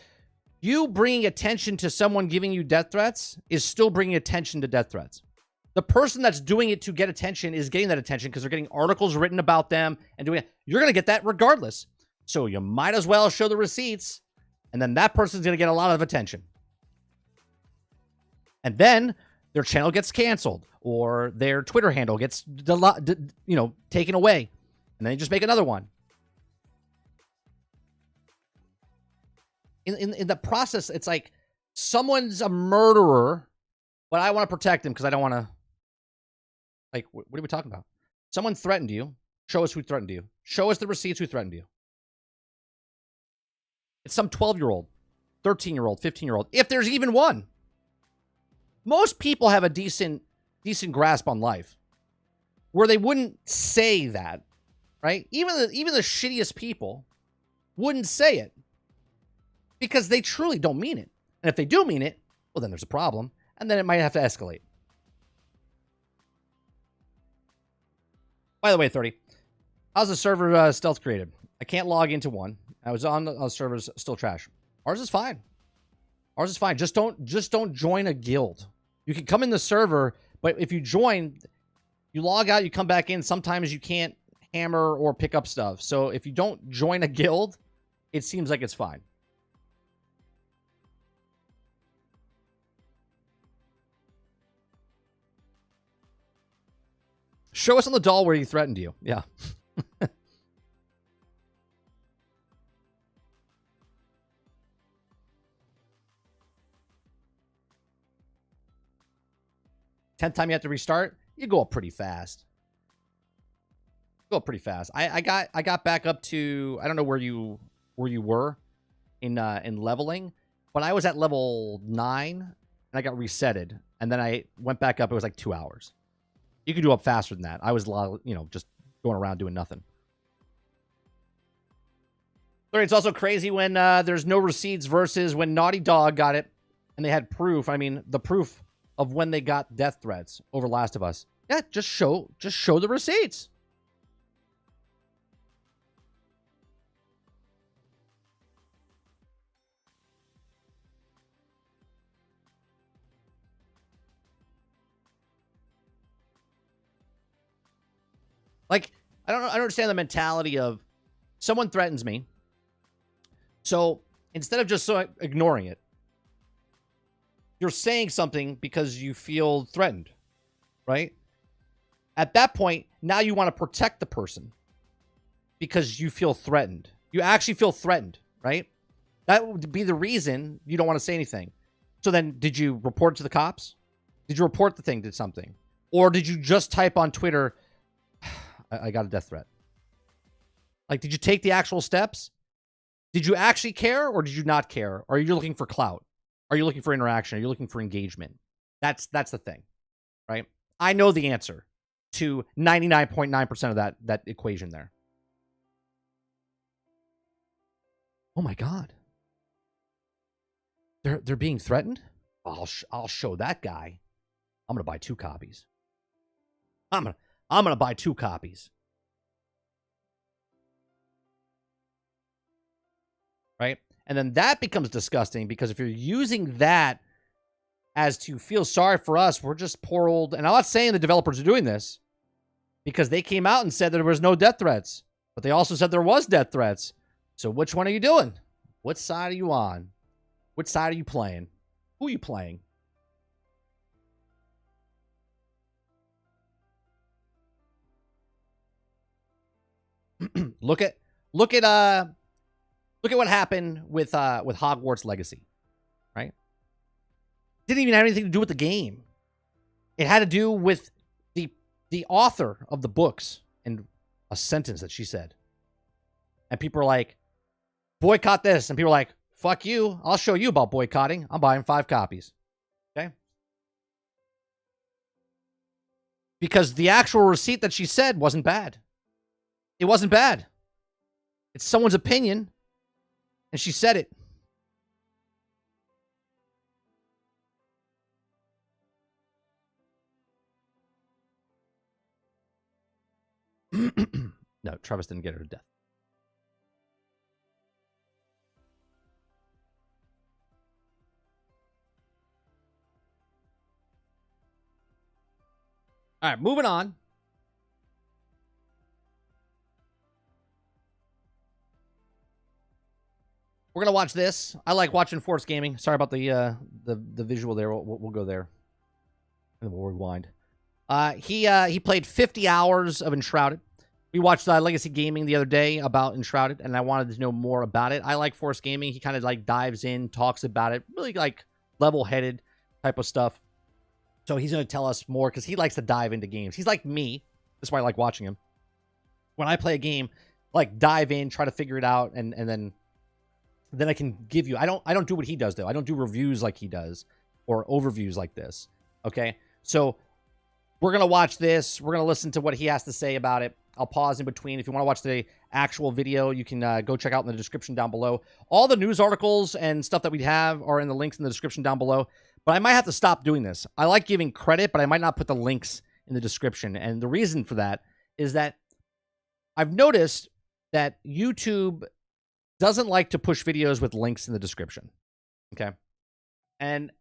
You bringing attention to someone giving you death threats is still bringing attention to death threats. The person that's doing it to get attention is getting that attention because they're getting articles written about them and doing it. You're going to get that regardless. So you might as well show the receipts, and then that person's going to get a lot of attention. And then their channel gets canceled or their Twitter handle gets taken away, and then they just make another one. In the process, it's like someone's a murderer, but I want to protect him because I don't want to. Like, what are we talking about? Someone threatened you. Show us who threatened you. Show us the receipts who threatened you. It's some 12-year-old, 13-year-old, 15-year-old, if there's even one. most people have a decent grasp on life where they wouldn't say that, right? Even the shittiest people wouldn't say it because they truly don't mean it. And if they do mean it, well, then there's a problem, and then it might have to escalate. By the way, 30, how's the server stealth created? I can't log into one. I was on the servers, still trash. Ours is fine. Ours is fine. Just don't join a guild. You can come in the server, but if you join, you log out, you come back in. Sometimes you can't hammer or pick up stuff. So if you don't join a guild, it seems like it's fine. Show us on the doll where he threatened you. Yeah. 10th time you have to restart, you go up pretty fast. Go up pretty fast. I got back up to, I don't know where you were in leveling, but I was at level 9 and I got resetted, and then I went back up. It was like 2 hours. You could do up faster than that. I was, just going around doing nothing. It's also crazy when there's no receipts versus when Naughty Dog got it and they had proof. I mean, the proof of when they got death threats over Last of Us. Yeah, just show the receipts. Like, I don't understand the mentality of someone threatens me. So instead of just ignoring it, you're saying something because you feel threatened, right? At that point, now you want to protect the person because you feel threatened. You actually feel threatened, right? That would be the reason you don't want to say anything. So then, did you report to the cops? Did you report the thing did something? Or did you just type on Twitter, I got a death threat? Like, did you take the actual steps? Did you actually care or did you not care? Or are you looking for clout? Are you looking for interaction? Are you looking for engagement? That's the thing, right? I know the answer to 99.9% of that equation there. Oh my God. They're being threatened? I'll show that guy. I'm going to buy 2 copies. I'm going to buy 2 copies. Right? And then that becomes disgusting because if you're using that as to feel sorry for us, we're just poor old... And I'm not saying the developers are doing this because they came out and said that there was no death threats. But they also said there was death threats. So which one are you doing? What side are you on? Which side are you playing? Who are you playing? Look at what happened with Hogwarts Legacy, right? Didn't even have anything to do with the game. It had to do with the author of the books and a sentence that she said. And people are like, boycott this. And people are like, fuck you. I'll show you about boycotting. I'm buying 5 copies. Okay? Because the actual receipt that she said wasn't bad. It wasn't bad. It's someone's opinion. And she said it. No, Travis didn't get her to death. All right, moving on. We're gonna watch this. I like watching Force Gaming. Sorry about the visual there. We'll go there, and we'll rewind. He played 50 hours of Enshrouded. We watched Legacy Gaming the other day about Enshrouded, and I wanted to know more about it. I like Force Gaming. He kind of like dives in, talks about it, really like level-headed type of stuff. So he's going to tell us more because he likes to dive into games. He's like me. That's why I like watching him. When I play a game, like dive in, try to figure it out, and then I can give you. I don't do what he does though. I don't do reviews like he does or overviews like this. Okay, so we're going to watch this. We're going to listen to what he has to say about it. I'll pause in between. If you want to watch the actual video, you can go check out in the description down below. All the news articles and stuff that we have are in the links in the description down below. But I might have to stop doing this. I like giving credit, but I might not put the links in the description. And the reason for that is that I've noticed that YouTube doesn't like to push videos with links in the description. Okay. And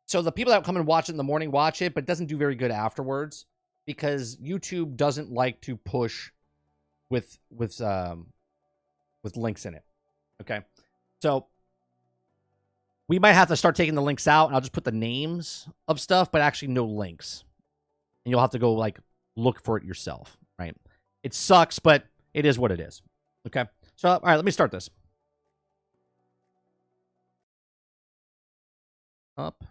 so the people that come and watch it in the morning watch it, but it doesn't do very good afterwards because YouTube doesn't like to push with links in it. Okay. So we might have to start taking the links out, and I'll just put the names of stuff, but actually no links. And you'll have to go like look for it yourself, right? It sucks, but it is what it is. Okay. So, all right, let me start this. Up.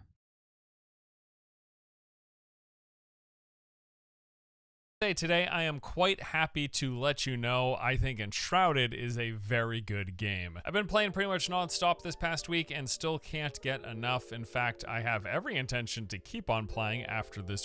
Today, I am quite happy to let you know I think Enshrouded is a very good game. I've been playing pretty much non-stop this past week and still can't get enough. In fact, I have every intention to keep on playing after this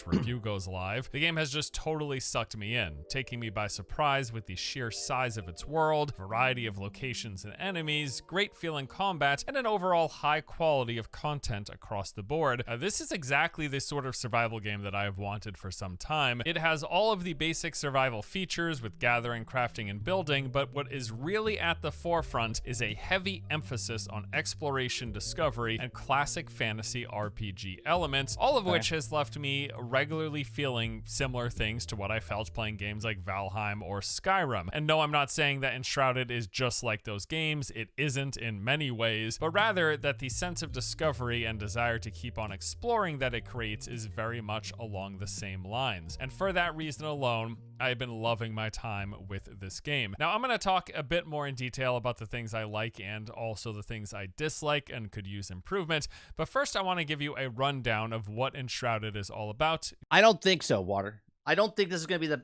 review goes live. The game has just totally sucked me in, taking me by surprise with the sheer size of its world, variety of locations and enemies, great feeling combat, and an overall high quality of content across the board. This is exactly the sort of survival game that I have wanted for some time. It has all of the basic survival features with gathering, crafting, and building, but what is really at the forefront is a heavy emphasis on exploration, discovery, and classic fantasy RPG elements, all of which has left me regularly feeling similar things to what I felt playing games like Valheim or Skyrim. And no, I'm not saying that Enshrouded is just like those games. It isn't in many ways, but rather that the sense of discovery and desire to keep on exploring that it creates is very much along the same lines. And for that reason alone, I've been loving my time with this game. Now, I'm going to talk a bit more in detail about the things I like and also the things I dislike and could use improvement. But first, I want to give you a rundown of what Enshrouded is all about. I don't think so, Water. I don't think this is going to be the...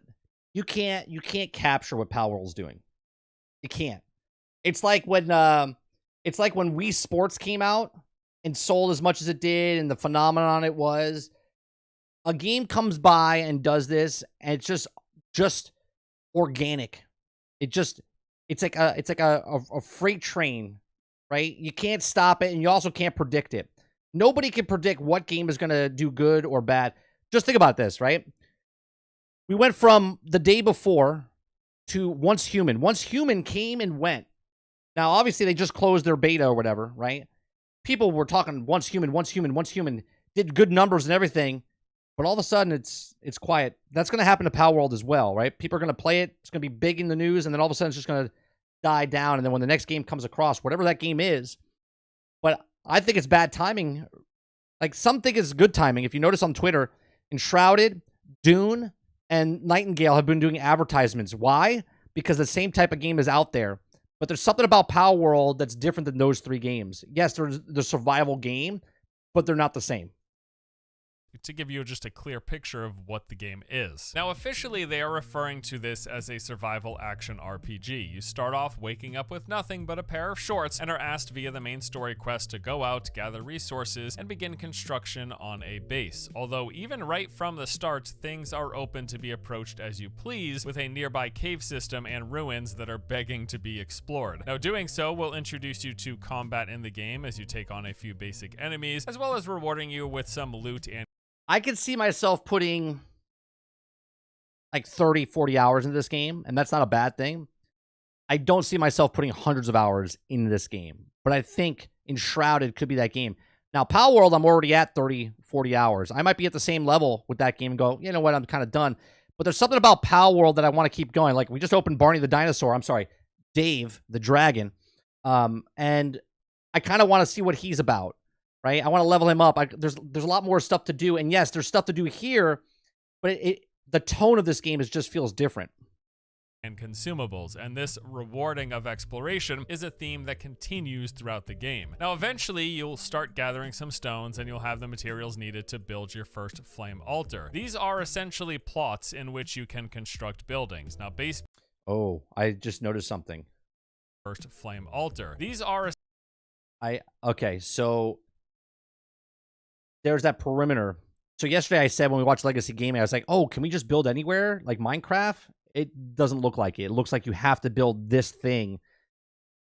You can't capture what Palworld's doing. You can't. It's like when Wii Sports came out and sold as much as it did and the phenomenon it was. A game comes by and does this, and it's just organic. It's like a freight train, right? You can't stop it, and you also can't predict it. Nobody can predict what game is going to do good or bad. Just think about this, right? We went from the day before to Once Human. Once Human came and went. Now, obviously, they just closed their beta or whatever, right? People were talking Once Human, Once Human, Once Human. Did good numbers and everything. But all of a sudden, it's quiet. That's going to happen to Palworld as well, right? People are going to play it. It's going to be big in the news. And then all of a sudden, it's just going to die down. And then when the next game comes across, whatever that game is. But I think it's bad timing. Like, some think it's good timing. If you notice on Twitter, Enshrouded, Dune, and Nightingale have been doing advertisements. Why? Because the same type of game is out there. But there's something about Palworld that's different than those three games. Yes, there's the survival game, but they're not the same. To give you just a clear picture of what the game is. Now, officially, they are referring to this as a survival action RPG. You start off waking up with nothing but a pair of shorts and are asked via the main story quest to go out, gather resources, and begin construction on a base. Although, even right from the start, things are open to be approached as you please, with a nearby cave system and ruins that are begging to be explored. Now, doing so will introduce you to combat in the game as you take on a few basic enemies, as well as rewarding you with some loot and I could see myself putting like 30, 40 hours into this game, and that's not a bad thing. I don't see myself putting hundreds of hours in this game, but I think Enshrouded could be that game. Now, Palworld, I'm already at 30, 40 hours. I might be at the same level with that game and go, you know what, I'm kind of done. But there's something about Palworld that I want to keep going. Like, we just opened Barney the Dinosaur. I'm sorry, Dave the Dragon. And I kind of want to see what he's about. Right, I want to level him up. There's a lot more stuff to do, and yes, there's stuff to do here, but the tone of this game just feels different. And consumables, and this rewarding of exploration is a theme that continues throughout the game. Now, eventually, you'll start gathering some stones, and you'll have the materials needed to build your first flame altar. These are essentially plots in which you can construct buildings. Now, Oh, I just noticed something. First flame altar. These are okay, so there's that perimeter. So yesterday I said when we watched Legacy Gaming, I was like, oh, can we just build anywhere like Minecraft? It doesn't look like it. It looks like you have to build this thing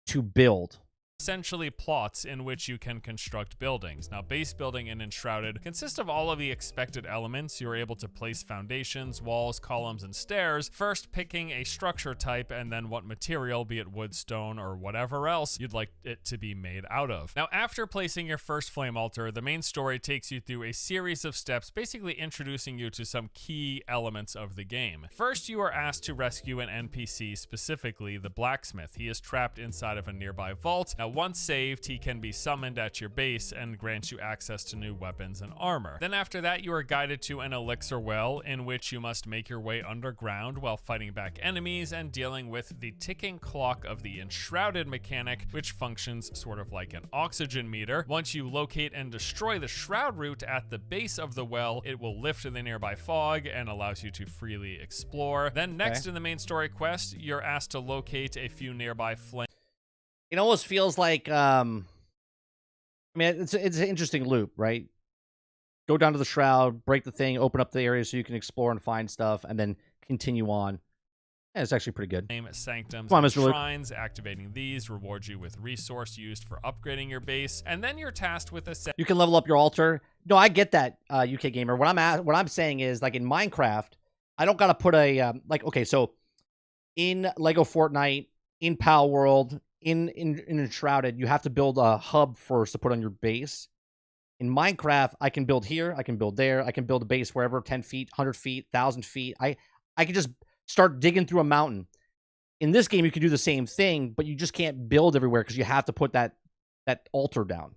to build. Essentially plots in which you can construct buildings. Now, base building in Enshrouded consists of all of the expected elements. You're able to place foundations, walls, columns, and stairs, first picking a structure type and then what material, be it wood, stone, or whatever else you'd like it to be made out of. Now, after placing your first flame altar, the main story takes you through a series of steps, basically introducing you to some key elements of the game. First, you are asked to rescue an NPC, specifically the blacksmith. He is trapped inside of a nearby vault. Now, once saved, he can be summoned at your base and grants you access to new weapons and armor. Then after that, you are guided to an elixir well in which you must make your way underground while fighting back enemies and dealing with the ticking clock of the Enshrouded mechanic, which functions sort of like an oxygen meter. Once you locate and destroy the shroud root at the base of the well, it will lift the nearby fog and allows you to freely explore. Then next in the main story quest, you're asked to locate a few nearby flames. It almost feels like, I mean, it's an interesting loop, right? Go down to the shroud, break the thing, open up the area so you can explore and find stuff, and then continue on. Yeah, it's actually pretty good. Sanctums and shrines. Activating these rewards you with resource used for upgrading your base, and then you're tasked with a You can level up your altar. No, I get that, UK Gamer. What I'm saying is, like in Minecraft, I don't gotta put a like. Okay, so in Lego Fortnite, in Pal World, in Enshrouded, you have to build a hub first to put on your base. In Minecraft, I can build here, I can build there, I can build a base wherever, 10 feet, 100 feet, 1,000 feet. I can just start digging through a mountain. In this game, you can do the same thing, but you just can't build everywhere because you have to put that altar down.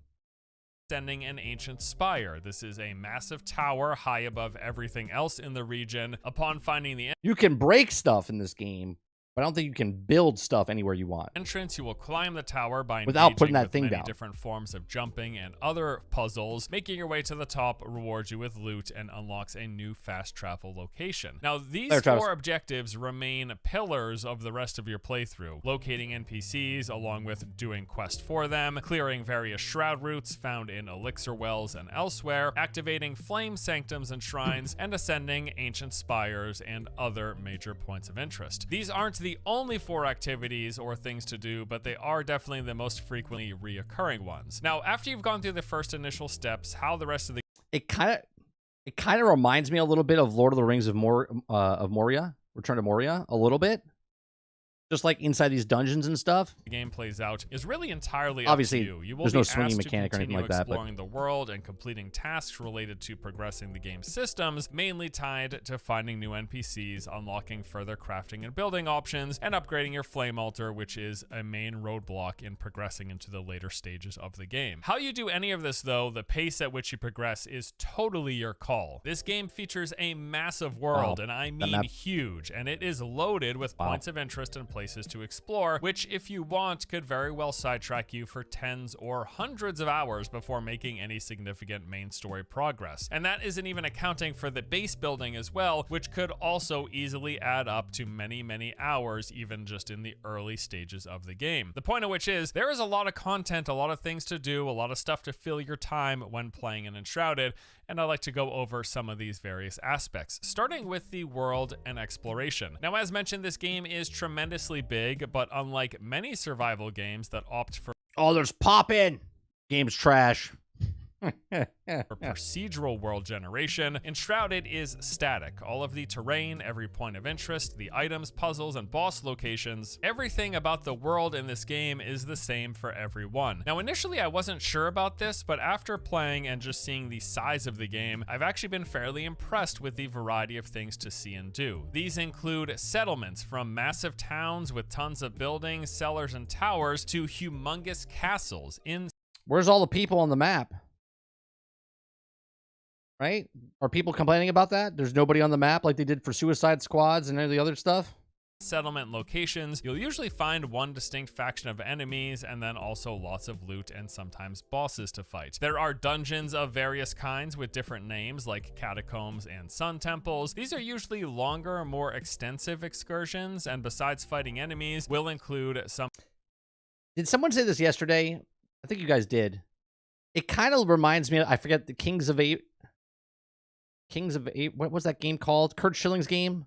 Ascending an ancient spire. This is a massive tower high above everything else in the region. Upon finding the You can break stuff in this game, but I don't think you can build stuff anywhere you want. Entrance, you will climb the tower by without putting that thing many down. Different forms of jumping and other puzzles. Making your way to the top rewards you with loot and unlocks a new fast travel location. Now, these four objectives remain pillars of the rest of your playthrough. Locating NPCs along with doing quests for them, clearing various shroud routes found in elixir wells and elsewhere, activating flame sanctums and shrines, and ascending ancient spires and other major points of interest. These aren't the only 4 activities or things to do, but they are definitely the most frequently reoccurring ones. Now, after you've gone through the first initial steps, how the rest of the it kind of reminds me a little bit of Lord of the Rings of Moria, Return to Moria, a little bit. Just like inside these dungeons and stuff. The game plays out is really entirely obviously up to you. You will there's be no swinging asked mechanic to or anything like continue that. Exploring the world and completing tasks related to progressing the game's systems, mainly tied to finding new NPCs, unlocking further crafting and building options, and upgrading your flame altar, which is a main roadblock in progressing into the later stages of the game. How you do any of this, though, the pace at which you progress is totally your call. This game features a massive world, and I mean huge, and it is loaded with points of interest and places to explore, which, if you want, could very well sidetrack you for tens or hundreds of hours before making any significant main story progress. And that isn't even accounting for the base building as well, which could also easily add up to many, many hours, even just in the early stages of the game. The point of which is, there is a lot of content, a lot of things to do, a lot of stuff to fill your time when playing in Enshrouded, and I'd like to go over some of these various aspects, starting with the world and exploration. Now, as mentioned, this game is tremendously big, but unlike many survival games that opt for there's pop-in. Game's trash. for procedural world generation, Enshrouded is static. All of the terrain, every point of interest, the items, puzzles, and boss locations, everything about the world in this game is the same for everyone. Now, initially I wasn't sure about this, but after playing and just seeing the size of the game, I've actually been fairly impressed with the variety of things to see and do. These include settlements from massive towns with tons of buildings, cellars, and towers to humongous castles in... Where's all the people on the map? Right? Are people complaining about that? There's nobody on the map like they did for Suicide Squads and any of the other stuff? Settlement locations, you'll usually find one distinct faction of enemies and then also lots of loot and sometimes bosses to fight. There are dungeons of various kinds with different names like catacombs and sun temples. These are usually longer, more extensive excursions, and besides fighting enemies, will include some... Did someone say this yesterday? I think you guys did. It kind of reminds me of, I forget, the Kings of Eight. What was that game called? Kurt Schilling's game?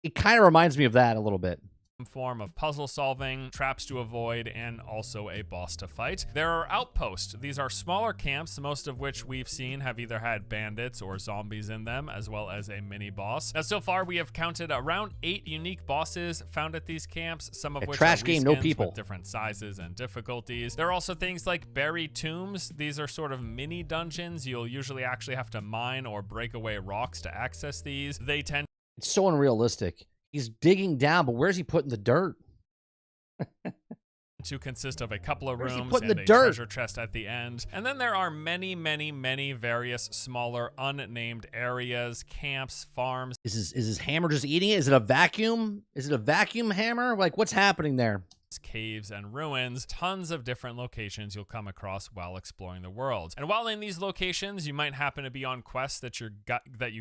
It kind of reminds me of that a little bit. Form of puzzle solving, traps to avoid, and also a boss to fight. There are outposts. These are smaller camps, most of which we've seen have either had bandits or zombies in them, as well as a mini boss. Now, so far we have counted around 8 unique bosses found at these camps, some of which trash are game, no reskins people. with different sizes and difficulties. There are also things like buried tombs. These are sort of mini dungeons. You'll usually actually have to mine or break away rocks to access these. They tend It's so unrealistic. He's digging down, but where's he putting the dirt? to consist of a couple of Where's he rooms putting and the a dirt? treasure chest at the end. And then there are many, many, many various smaller unnamed areas, camps, farms. Is his hammer just eating it? Is it a vacuum? Is it a vacuum hammer? Like, what's happening there? Caves and ruins, tons of different locations you'll come across while exploring the world. And while in these locations, you might happen to be on quests that you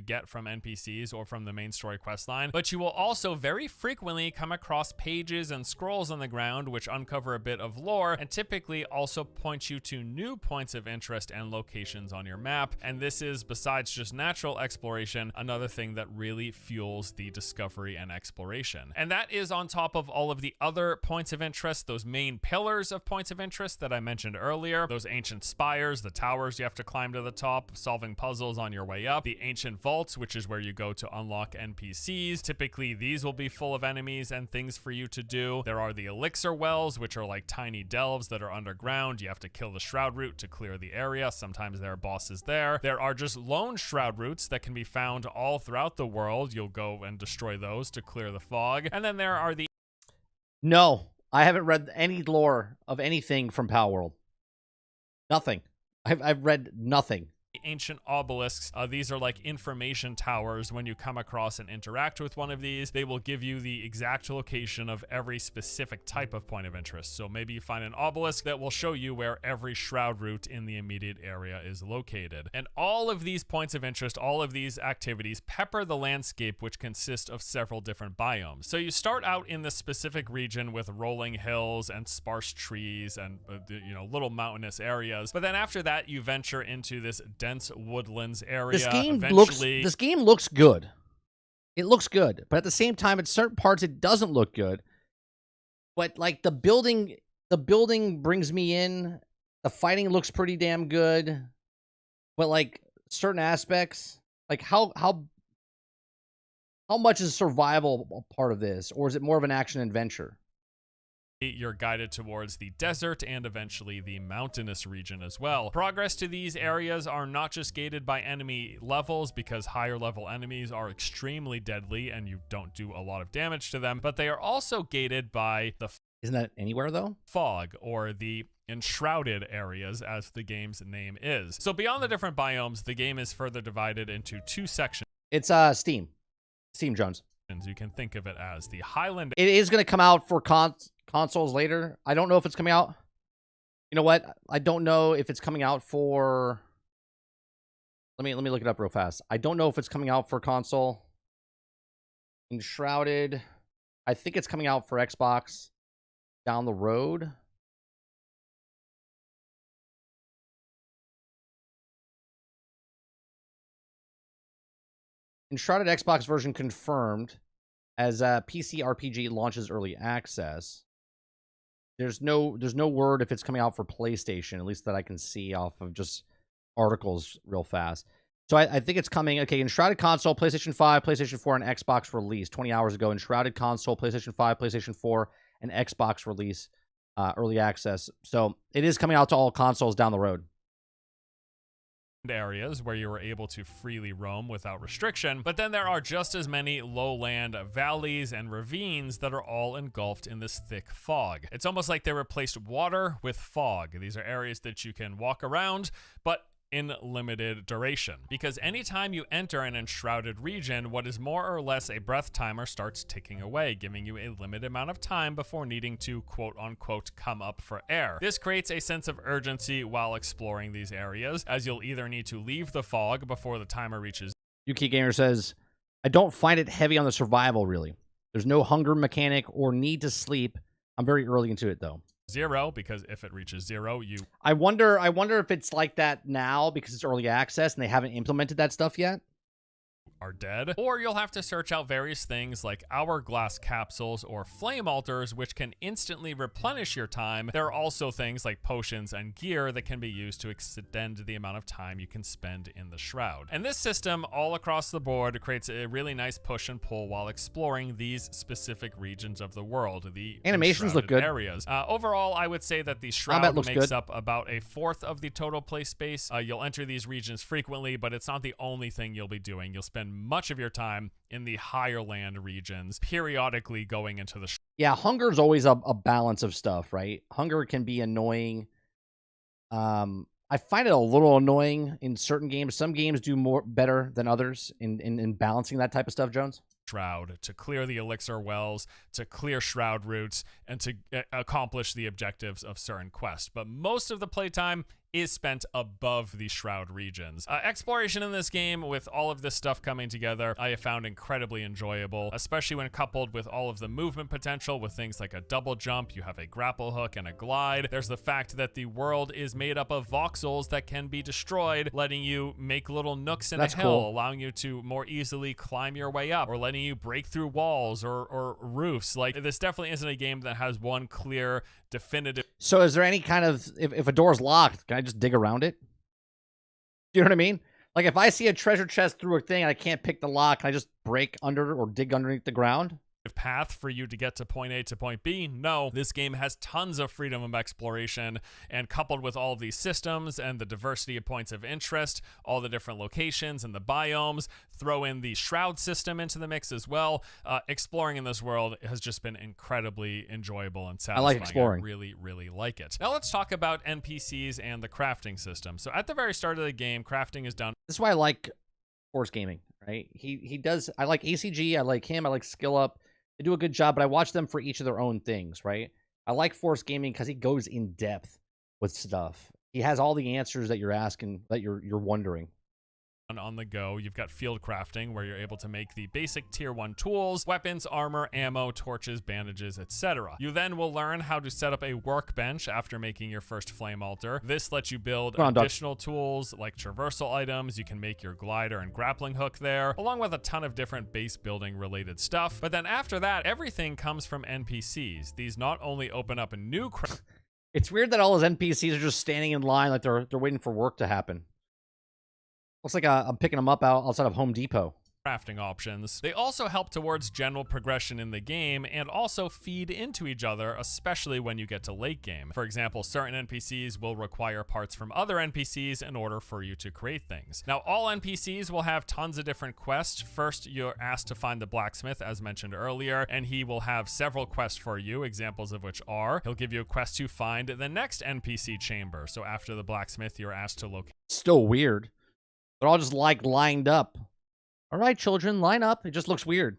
get from NPCs or from the main story quest line, but you will also very frequently come across pages and scrolls on the ground which uncover a bit of lore and typically also point you to new points of interest and locations on your map. And this is, besides just natural exploration, another thing that really fuels the discovery and exploration. And that is on top of all of the other points of interest, those main pillars of points of interest that I mentioned earlier, those ancient spires, the towers you have to climb to the top, solving puzzles on your way up, the ancient vaults, which is where you go to unlock NPCs. Typically, these will be full of enemies and things for you to do. There are the elixir wells, which are like tiny delves that are underground. You have to kill the shroud root to clear the area. Sometimes there are bosses there. There are just lone shroud roots that can be found all throughout the world. You'll go and destroy those to clear the fog. And then there are the No, I haven't read any lore of anything from Palworld. Nothing. I've read nothing. ancient obelisks. These are like information towers. When you come across and interact with one of these, they will give you the exact location of every specific type of point of interest. So maybe you find an obelisk that will show you where every shroud root in the immediate area is located. And all of these points of interest, all of these activities pepper the landscape, which consists of several different biomes. So you start out in this specific region with rolling hills and sparse trees and little mountainous areas. But then after that, you venture into this dense woodlands area. This game looks good. It looks good, but at the same time, at certain parts, it doesn't look good. But like the building brings me in. The fighting looks pretty damn good, but like certain aspects, like how much is survival a part of this, or is it more of an action adventure? You're guided towards the desert and eventually the mountainous region as well. Progress to these areas are not just gated by enemy levels, because higher level enemies are extremely deadly and you don't do a lot of damage to them, but they are also gated by the Isn't that anywhere though? fog, or the Enshrouded areas, as the game's name is. So beyond the different biomes, the game is further divided into two sections. It's Steam Jones. You can think of it as the Highland. It is going to come out for consoles later. I don't know if it's coming out. You know what? I don't know if it's coming out for. Let me look it up real fast. I don't know if it's coming out for console. Enshrouded. I think it's coming out for Xbox down the road. Enshrouded Xbox version confirmed as PC RPG launches early access. There's no word if it's coming out for PlayStation, at least that I can see off of just articles real fast. So I think it's coming. Okay, Enshrouded console, PlayStation 5, PlayStation 4, and Xbox release 20 hours ago. Enshrouded console, PlayStation 5, PlayStation 4, and Xbox release early access. So it is coming out to all consoles down the road. Areas where you were able to freely roam without restriction, but then there are just as many lowland valleys and ravines that are all engulfed in this thick fog. It's almost like they replaced water with fog. These are areas that you can walk around, but in limited duration, because anytime you enter an enshrouded region, what is more or less a breath timer starts ticking away, giving you a limited amount of time before needing to quote unquote come up for air. This creates a sense of urgency while exploring these areas, as you'll either need to leave the fog before the timer reaches. Yuki Gamer says, I don't find it heavy on the survival, really. There's no hunger mechanic or need to sleep. I'm very early into it, though. 0, because if it reaches 0, you I wonder if it's like that now because it's early access and they haven't implemented that stuff yet. are dead. Or you'll have to search out various things like hourglass capsules or flame altars, which can instantly replenish your time. There are also things like potions and gear that can be used to extend the amount of time you can spend in the Shroud. And this system all across the board creates a really nice push and pull while exploring these specific regions of the world, the Animations look good. areas. Overall, I would say that the Shroud makes up about a fourth of the total play space. You'll enter these regions frequently, but it's not the only thing you'll be doing. You'll spend much of your time in the higher land regions, periodically going into the Yeah, hunger is always a balance of stuff, right? Hunger can be annoying. I find it a little annoying in certain games. Some games do better than others in balancing that type of stuff, Jones. Shroud, to clear the elixir wells, to clear Shroud routes, and to accomplish the objectives of certain quests. But most of the playtime is spent above the Shroud regions. Exploration in this game, with all of this stuff coming together, I have found incredibly enjoyable, especially when coupled with all of the movement potential with things like a double jump, you have a grapple hook and a glide. There's the fact that the world is made up of voxels that can be destroyed, letting you make little nooks in a hill, allowing you to more easily climb your way up, or letting you break through walls or roofs. Like, this definitely isn't a game that has one clear, definitive. So is there any kind of, if a door's locked, can I just dig around it? You know what I mean? Like, if I see a treasure chest through a thing and I can't pick the lock, can I just break under or dig underneath the ground? Path for you to get to point A to point B? No, this game has tons of freedom of exploration, and coupled with all of these systems and the diversity of points of interest, all the different locations and the biomes, throw in the Shroud system into the mix as well. Exploring in this world has just been incredibly enjoyable and satisfying. I like exploring. I really, really like it. Now let's talk about NPCs and the crafting system. So at the very start of the game, crafting is done. This is why I like Force Gaming, right? He does, I like ACG, I like him, I like Skill Up. They do a good job, but I watch them for each of their own things, right? I like Force Gaming because he goes in depth with stuff. He has all the answers that you're asking, that you're wondering. On the go, you've got field crafting, where you're able to make the basic tier 1 tools, weapons, armor, ammo, torches, bandages, etc. You then will learn how to set up a workbench after making your first flame altar. This lets you build additional tools like traversal items. You can make your glider and grappling hook there, along with a ton of different base building related stuff. But then after that, everything comes from NPCs. These not only open up a new It's weird that all those NPCs are just standing in line like they're waiting for work to happen. Looks like I'm picking them up outside of Home Depot. Crafting options. They also help towards general progression in the game and also feed into each other, especially when you get to late game. For example, certain NPCs will require parts from other NPCs in order for you to create things. Now, all NPCs will have tons of different quests. First, you're asked to find the blacksmith, as mentioned earlier, and he will have several quests for you, examples of which are, he'll give you a quest to find the next NPC chamber. So after the blacksmith, you're asked to locate. Still weird. They're all just like lined up. All right, children, line up. It just looks weird.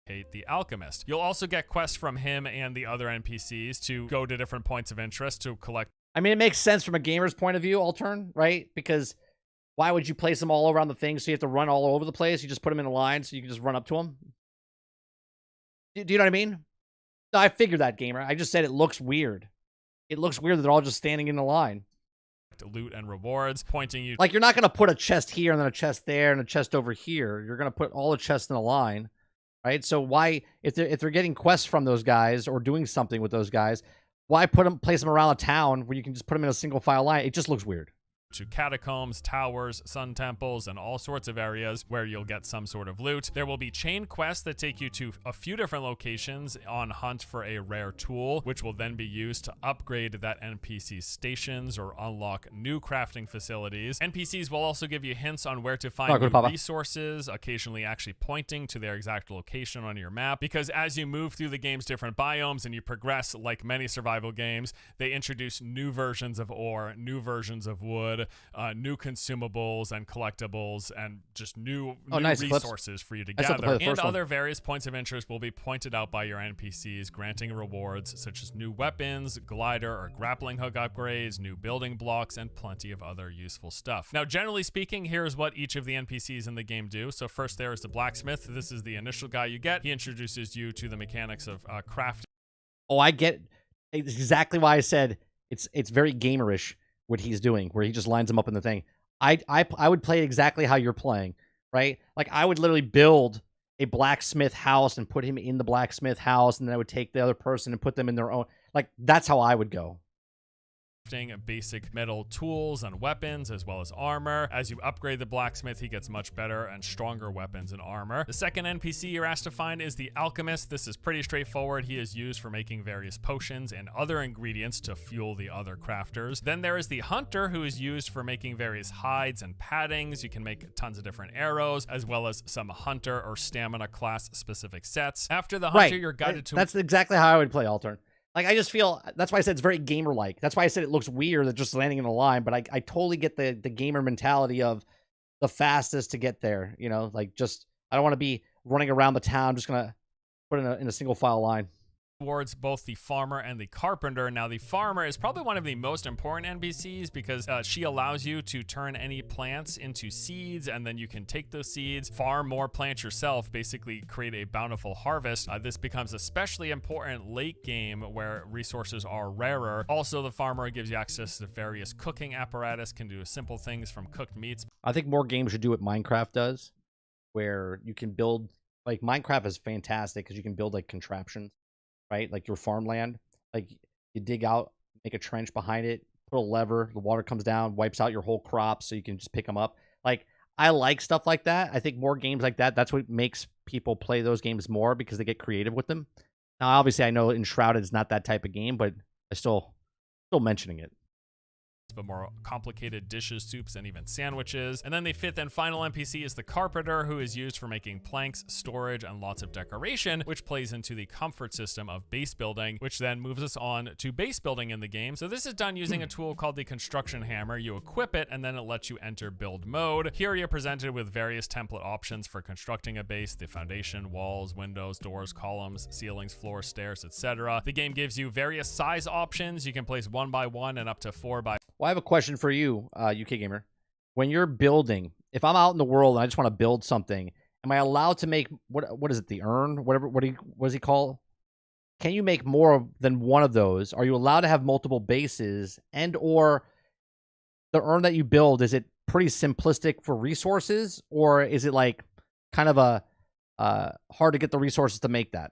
The alchemist. You'll also get quests from him and the other NPCs to go to different points of interest to collect. I mean, it makes sense from a gamer's point of view, Altern, right? Because why would you place them all around the thing so you have to run all over the place? You just put them in a line so you can just run up to them. Do you know what I mean? No, I figured that, gamer. I just said it looks weird. It looks weird that they're all just standing in a line. Loot and rewards, pointing you like you're not going to put a chest here and then a chest there and a chest over here. You're going to put all the chests in a line, right? So why, if they're getting quests from those guys or doing something with those guys, why place them around a town where you can just put them in a single file line? It just looks weird. To catacombs, towers, sun temples, and all sorts of areas where you'll get some sort of loot. There will be chain quests that take you to a few different locations on hunt for a rare tool, which will then be used to upgrade that NPC's stations or unlock new crafting facilities. NPCs will also give you hints on where to find new resources, occasionally actually pointing to their exact location on your map, because as you move through the game's different biomes and you progress, like many survival games, they introduce new versions of ore, new versions of wood, new consumables and collectibles, and just new resources for you to gather. And other various points of interest will be pointed out by your NPCs, granting rewards such as new weapons, glider or grappling hook upgrades, new building blocks, and plenty of other useful stuff. Now, generally speaking, here's what each of the NPCs in the game do. So first, there is the blacksmith. This is the initial guy you get. He introduces you to the mechanics of crafting. Oh, I get exactly why I said it's very gamerish what he's doing, where he just lines them up in the thing. I would play it exactly how you're playing, right? Like I would literally build a blacksmith house and put him in the blacksmith house, and then I would take the other person and put them in their own. Like that's how I would go. Basic metal tools and weapons as well as armor. As you upgrade the blacksmith, he gets much better and stronger weapons and armor. The second NPC you're asked to find is the alchemist. This is pretty straightforward. He is used for making various potions and other ingredients to fuel the other crafters. Then there is the hunter, who is used for making various hides and paddings. You can make tons of different arrows as well as some hunter or stamina class specific sets. After the hunter, you're guided to... That's exactly how I would play Altern. Like, I just feel, that's why I said it's very gamer-like. That's why I said it looks weird that just landing in a line, but I totally get the gamer mentality of the fastest to get there, you know? Like, just, I don't want to be running around the town. I'm just going to put in a single file line. Towards both the farmer and the carpenter. Now, the farmer is probably one of the most important NPCs because she allows you to turn any plants into seeds, and then you can take those seeds, farm more plants yourself, basically create a bountiful harvest. This becomes especially important late game where resources are rarer. Also, the farmer gives you access to various cooking apparatus, can do simple things from cooked meats. I think more games should do what Minecraft does, where you can build, like Minecraft is fantastic because you can build like contraptions. Right? Like your farmland, like you dig out, make a trench behind it, put a lever, the water comes down, wipes out your whole crop so you can just pick them up. Like, I like stuff like that. I think more games like that, that's what makes people play those games more because they get creative with them. Now, obviously, I know Enshrouded is not that type of game, but I still mentioning it. But more complicated dishes, soups, and even sandwiches. And then the fifth and final NPC is the carpenter, who is used for making planks, storage, and lots of decoration, which plays into the comfort system of base building, which then moves us on to base building in the game. So this is done using a tool called the construction hammer. You equip it, and then it lets you enter build mode. Here you're presented with various template options for constructing a base: the foundation, walls, windows, doors, columns, ceilings, floors, stairs, etc. The game gives you various size options. You can place 1 by 1 and up to 4 by... Well, I have a question for you, UK Gamer. When you're building, if I'm out in the world and I just want to build something, am I allowed to make, what is it, the urn? Whatever, what does he call? Can you make more than one of those? Are you allowed to have multiple bases? And or the urn that you build, is it pretty simplistic for resources? Or is it like kind of a hard to get the resources to make that?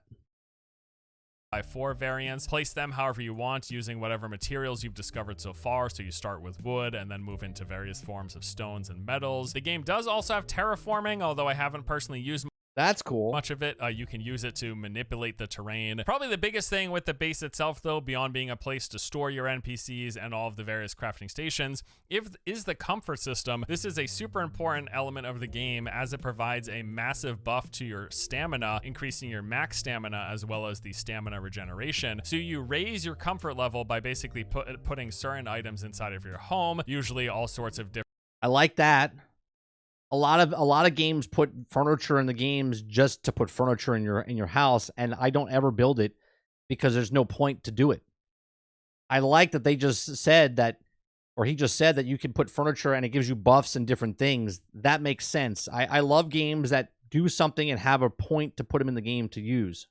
4 variants. Place them however you want using whatever materials you've discovered so far. So you start with wood and then move into various forms of stones and metals. The game does also have terraforming, although I haven't personally used That's cool. much of it. You can use it to manipulate the terrain. Probably the biggest thing with the base itself, though, beyond being a place to store your NPCs and all of the various crafting stations, is the comfort system. This is a super important element of the game as it provides a massive buff to your stamina, increasing your max stamina as well as the stamina regeneration. So you raise your comfort level by basically putting certain items inside of your home, usually all sorts of different... I like that. A lot of games put furniture in the games just to put furniture in your house, and I don't ever build it because there's no point to do it. I like that they just said that, or he just said that you can put furniture and it gives you buffs and different things. That makes sense. I love games that do something and have a point to put them in the game to use.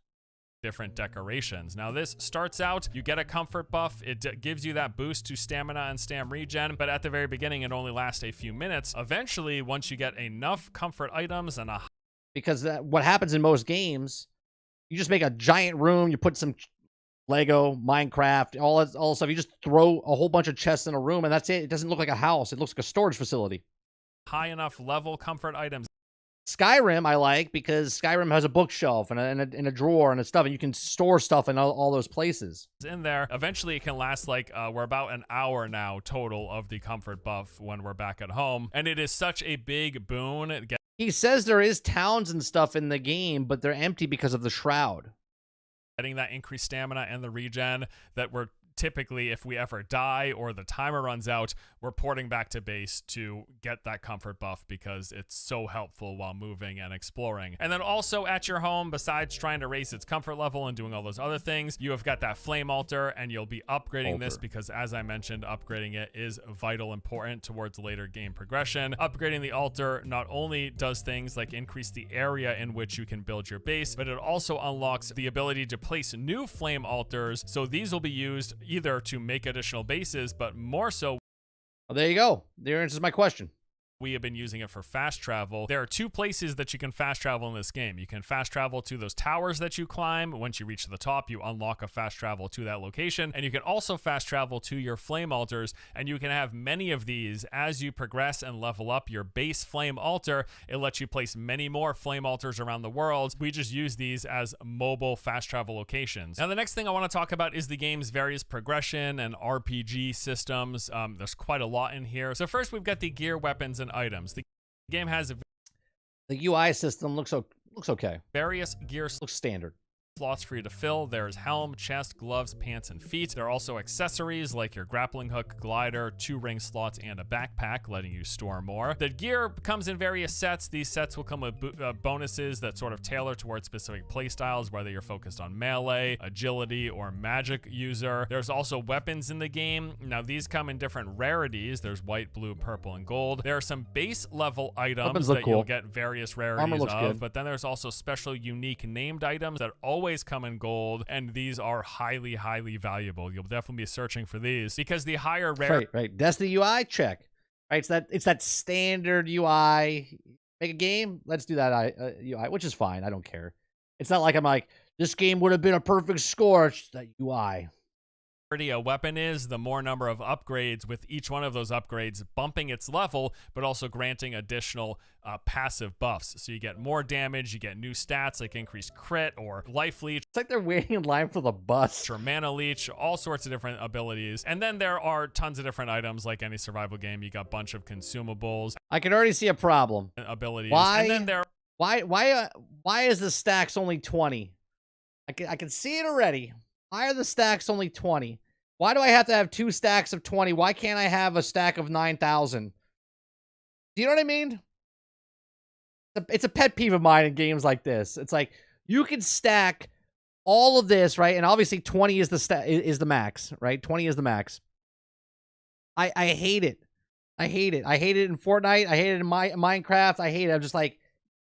Different decorations. Now this starts out, you get a comfort buff. It gives you that boost to stamina and stam regen, but at the very beginning it only lasts a few minutes. Eventually, once you get enough comfort items and because what happens in most games, you just make a giant room, you put some Lego, Minecraft, all that stuff. You just throw a whole bunch of chests in a room and that's it. It doesn't look like a house. It looks like a storage facility. high enough level comfort items Skyrim I like because Skyrim has a bookshelf and a drawer and stuff, and you can store stuff in all those places. in there. Eventually, it can last like we're about an hour now total of the comfort buff when we're back at home, and it is such a big boon. He says there is towns and stuff in the game, but they're empty because of the shroud. Getting that increased stamina and the regen that we're typically, if we ever die or the timer runs out, we're porting back to base to get that comfort buff because it's so helpful while moving and exploring. And then also at your home, besides trying to raise its comfort level and doing all those other things, you have got that flame altar, and you'll be upgrading this because, as I mentioned, upgrading it is vital important towards later game progression. Upgrading the altar not only does things like increase the area in which you can build your base, but it also unlocks the ability to place new flame altars. So these will be used either to make additional bases, but more so, well, there you go. There answers my question. we have been using it for fast travel. There are two places that you can fast travel in this game. You can fast travel to those towers that you climb. Once you reach the top, you unlock a fast travel to that location. And you can also fast travel to your flame altars, and you can have many of these as you progress and level up your base flame altar. It lets you place many more flame altars around the world. We just use these as mobile fast travel locations. Now, the next thing I want to talk about is the game's various progression and RPG systems. There's quite a lot in here. So first, we've got the gear, weapons, and items. The game has the UI system looks okay. various gear Looks standard. slots for you to fill. There's helm, chest, gloves, pants, and feet. There are also accessories like your grappling hook, glider, 2 ring slots, and a backpack, letting you store more. The gear comes in various sets. These sets will come with bonuses that sort of tailor towards specific playstyles, whether you're focused on melee, agility, or magic user. There's also weapons in the game. Now, these come in different rarities. There's white, blue, purple, and gold. There are some base level items that you'll get various rarities of, good. but then there's also special unique named items that always come in gold, and these are highly valuable. You'll definitely be searching for these because the higher rare Right. That's the UI check. Right. It's that standard UI. Make a game. Let's do that UI, which is fine. I don't care. It's not like I'm like, this game would have been a perfect score. It's just that UI. a weapon is, the more number of upgrades, with each one of those upgrades bumping its level, but also granting additional passive buffs. So you get more damage, you get new stats like increased crit or life leech. It's like they're waiting in line for the bus. Or mana leech, all sorts of different abilities. And then there are tons of different items like any survival game. You got a bunch of consumables. I can already see a problem. Abilities. Why? And then there Why is the stacks only 20? I can see it already. Why are the stacks only 20? Why do I have to have 2 stacks of 20? Why can't I have a stack of 9,000? Do you know what I mean? It's a pet peeve of mine in games like this. It's like, you can stack all of this, right? And obviously 20 is the max, right? 20 is the max. I hate it. I hate it. I hate it in Fortnite. I hate it in Minecraft. I hate it. I'm just like,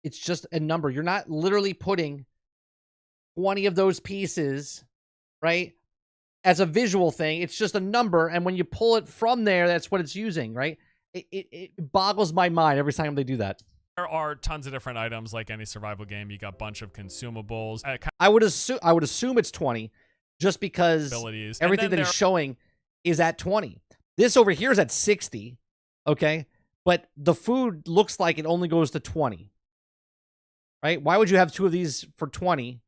it's just a number. You're not literally putting 20 of those pieces, right, as a visual thing. It's just a number, and when you pull it from there, that's what it's using, right? It boggles my mind every time they do that. There are tons of different items like any survival game. You got a bunch of consumables. I would assume it's 20, just because abilities. Everything that he's showing is at 20. This over here is at 60, okay? But the food looks like it only goes to 20, right? Why would you have 2 of these for 20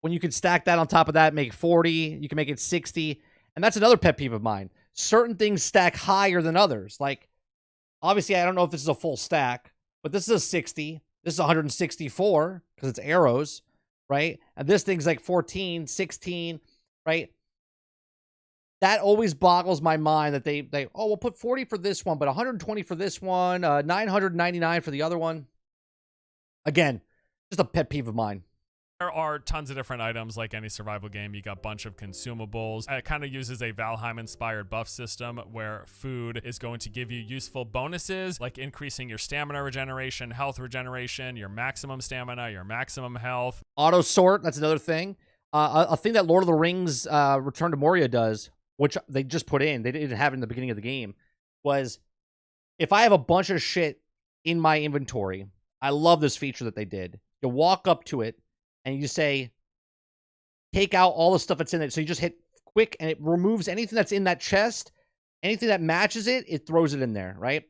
when you could stack that on top of that, make 40, you can make it 60? And that's another pet peeve of mine. Certain things stack higher than others. Like, obviously, I don't know if this is a full stack, but this is a 60. This is 164 because it's arrows, right? And this thing's like 14, 16, right? That always boggles my mind that they we'll put 40 for this one, but 120 for this one, 999 for the other one. Again, just a pet peeve of mine. There are tons of different items like any survival game. You got a bunch of consumables. It kind of uses a Valheim-inspired buff system where food is going to give you useful bonuses like increasing your stamina regeneration, health regeneration, your maximum stamina, your maximum health. Auto sort, that's another thing. A thing that Lord of the Rings Return to Moria does, which they just put in, they didn't have it in the beginning of the game, was if I have a bunch of shit in my inventory, I love this feature that they did. You walk up to it, and you say, take out all the stuff that's in it. So you just hit quick, and it removes anything that's in that chest. Anything that matches it, it throws it in there, right?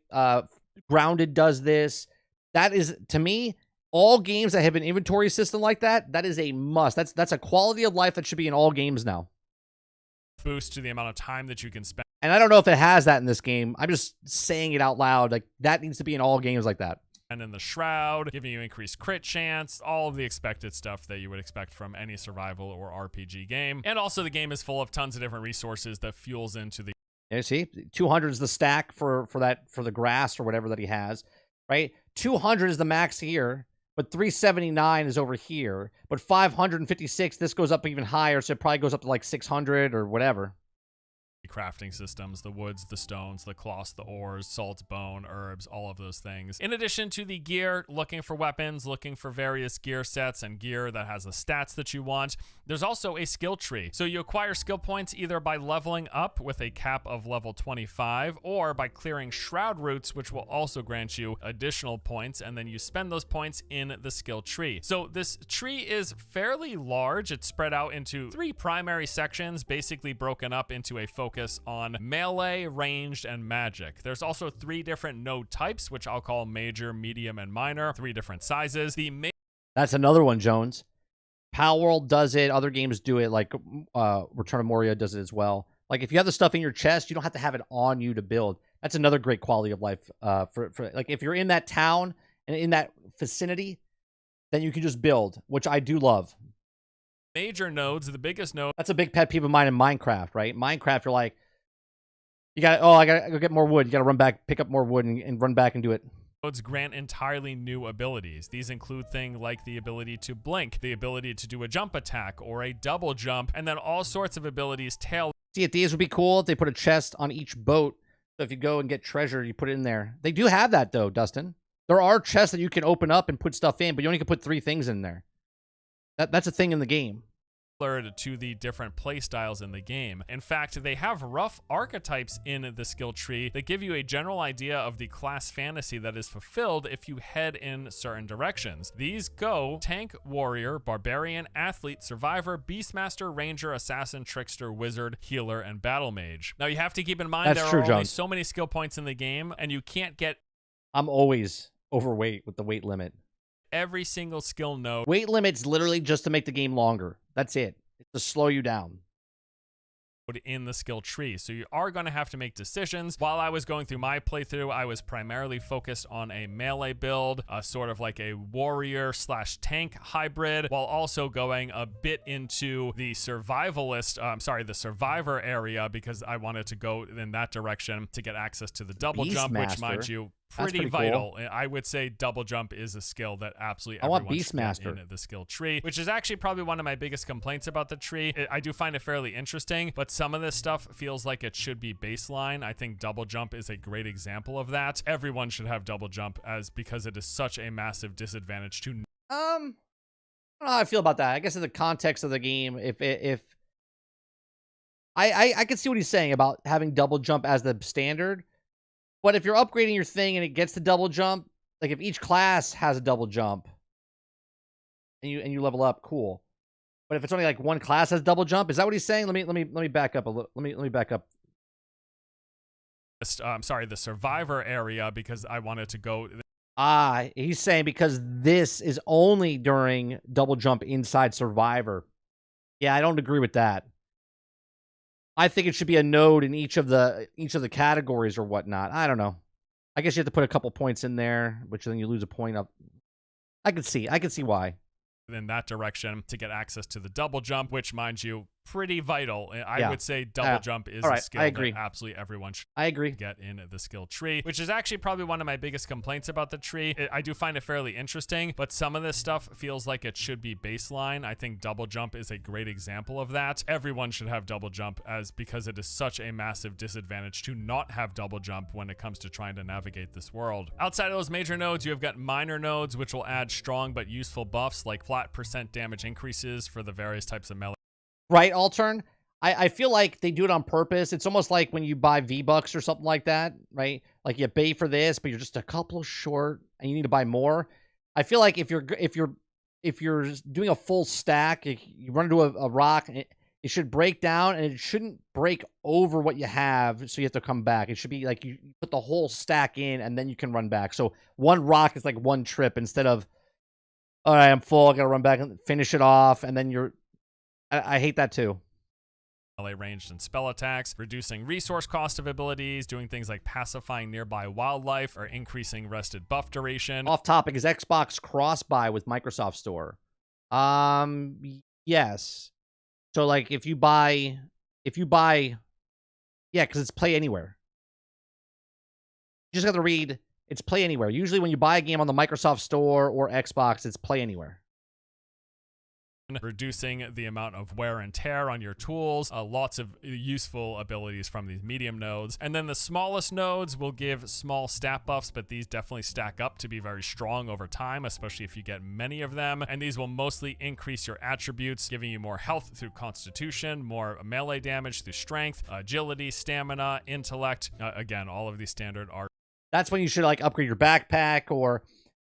Grounded does this. That is, to me, all games that have an inventory system like that, that is a must. That's a quality of life that should be in all games now. Boost to the amount of time that you can spend. And I don't know if it has that in this game. I'm just saying it out loud. Like, that needs to be in all games like that. and in the Shroud, giving you increased crit chance, all of the expected stuff that you would expect from any survival or RPG game. And also the game is full of tons of different resources that fuels into the You see, 200 is the stack for the grass or whatever that he has, right? 200 is the max here, but 379 is over here. But 556, this goes up even higher, so it probably goes up to like 600 or whatever. crafting systems, the woods, the stones, the cloths, the ores, salt, bone, herbs, all of those things. In addition to the gear, looking for weapons, looking for various gear sets and gear that has the stats that you want, there's also a skill tree. So you acquire skill points either by leveling up with a cap of level 25 or by clearing shroud roots, which will also grant you additional points, and then you spend those points in the skill tree. So this tree is fairly large. It's spread out into 3 primary sections, basically broken up into a focus on melee, ranged, and magic. There's also 3 different node types, which I'll call major, medium, and minor, 3 different sizes. That's another one, Jones. Power World does it. Other games do it, like Return of Moria does it as well. Like, if you have the stuff in your chest, you don't have to have it on you to build. That's another great quality of life. For like, if you're in that town and in that vicinity, then you can just build, which I do love. Major nodes, the biggest node. That's a big pet peeve of mine in Minecraft, right? Minecraft, you're like, I gotta go get more wood. You gotta run back, pick up more wood, and run back and do it. Nodes grant entirely new abilities. These include things like the ability to blink, the ability to do a jump attack or a double jump, and then all sorts of abilities tailored. See, if these would be cool if they put a chest on each boat. So if you go and get treasure, you put it in there. They do have that, though, Dustin. There are chests that you can open up and put stuff in, but you only can put 3 things in there. That's a thing in the game. To the different play styles in the game. In fact, they have rough archetypes in the skill tree that give you a general idea of the class fantasy that is fulfilled if you head in certain directions. These go tank, warrior, barbarian, athlete, survivor, beastmaster, ranger, assassin, trickster, wizard, healer, and battle mage. Now you have to keep in mind there are only so many skill points in the game, and you can't get... I'm always overweight with the weight limit. Every single skill node. Weight limit's literally just to make the game longer. That's it. It's to slow you down. In the skill tree. So you are going to have to make decisions. While I was going through my playthrough, I was primarily focused on a melee build, sort of like a warrior / tank hybrid, while also going a bit into the the survivor area, because I wanted to go in that direction to get access to the double jump, which, mind you, pretty vital. Cool. I would say double jump is a skill that absolutely everyone should get in the skill tree, which is actually probably one of my biggest complaints about the tree. I do find it fairly interesting, but some of this stuff feels like it should be baseline. I think double jump is a great example of that. Everyone should have double jump because it is such a massive disadvantage to... I don't know how I feel about that. I guess in the context of the game, if I can see what he's saying about having double jump as the standard. But if you're upgrading your thing and it gets to double jump, like if each class has a double jump and you level up, cool. But if it's only like one class has double jump, is that what he's saying? Let me back up a little. Let me back up. The survivor area, because I wanted to go. He's saying because this is only during double jump inside survivor. Yeah, I don't agree with that. I think it should be a node in each of the categories or whatnot. I don't know. I guess you have to put a couple points in there, which then you lose a point up. I can see why. In that direction to get access to the double jump, which, mind you, pretty vital. I would say double jump is a skill that absolutely everyone should get in the skill tree, which is actually probably one of my biggest complaints about the tree. I do find it fairly interesting, but some of this stuff feels like it should be baseline. I think double jump is a great example of that. Everyone should have double jump because it is such a massive disadvantage to not have double jump when it comes to trying to navigate this world. Outside of those major nodes, you have got minor nodes, which will add strong but useful buffs like flat % damage increases for the various types of melee. Right, Altern? I feel like they do it on purpose. It's almost like when you buy V-Bucks or something like that, right? Like you pay for this, but you're just a couple short and you need to buy more. I feel like if you're doing a full stack, you run into a rock, it should break down and it shouldn't break over what you have, so you have to come back. It should be like you put the whole stack in and then you can run back. So one rock is like one trip instead of, all right, I'm full, I gotta run back and finish it off, and then I hate that too. melee ranged and spell attacks, reducing resource cost of abilities, doing things like pacifying nearby wildlife, or increasing rested buff duration. Off topic, is Xbox cross-buy with Microsoft Store? Yes. So like if you buy, yeah, because it's play anywhere. You just got to read, it's play anywhere. Usually when you buy a game on the Microsoft Store or Xbox, it's play anywhere. Reducing the amount of wear and tear on your tools, lots of useful abilities from these medium nodes. And then the smallest nodes will give small stat buffs, but these definitely stack up to be very strong over time, especially if you get many of them. And these will mostly increase your attributes, giving you more health through constitution, more melee damage through strength, agility, stamina, intellect. Again, all of these standard are. That's when you should like upgrade your backpack, or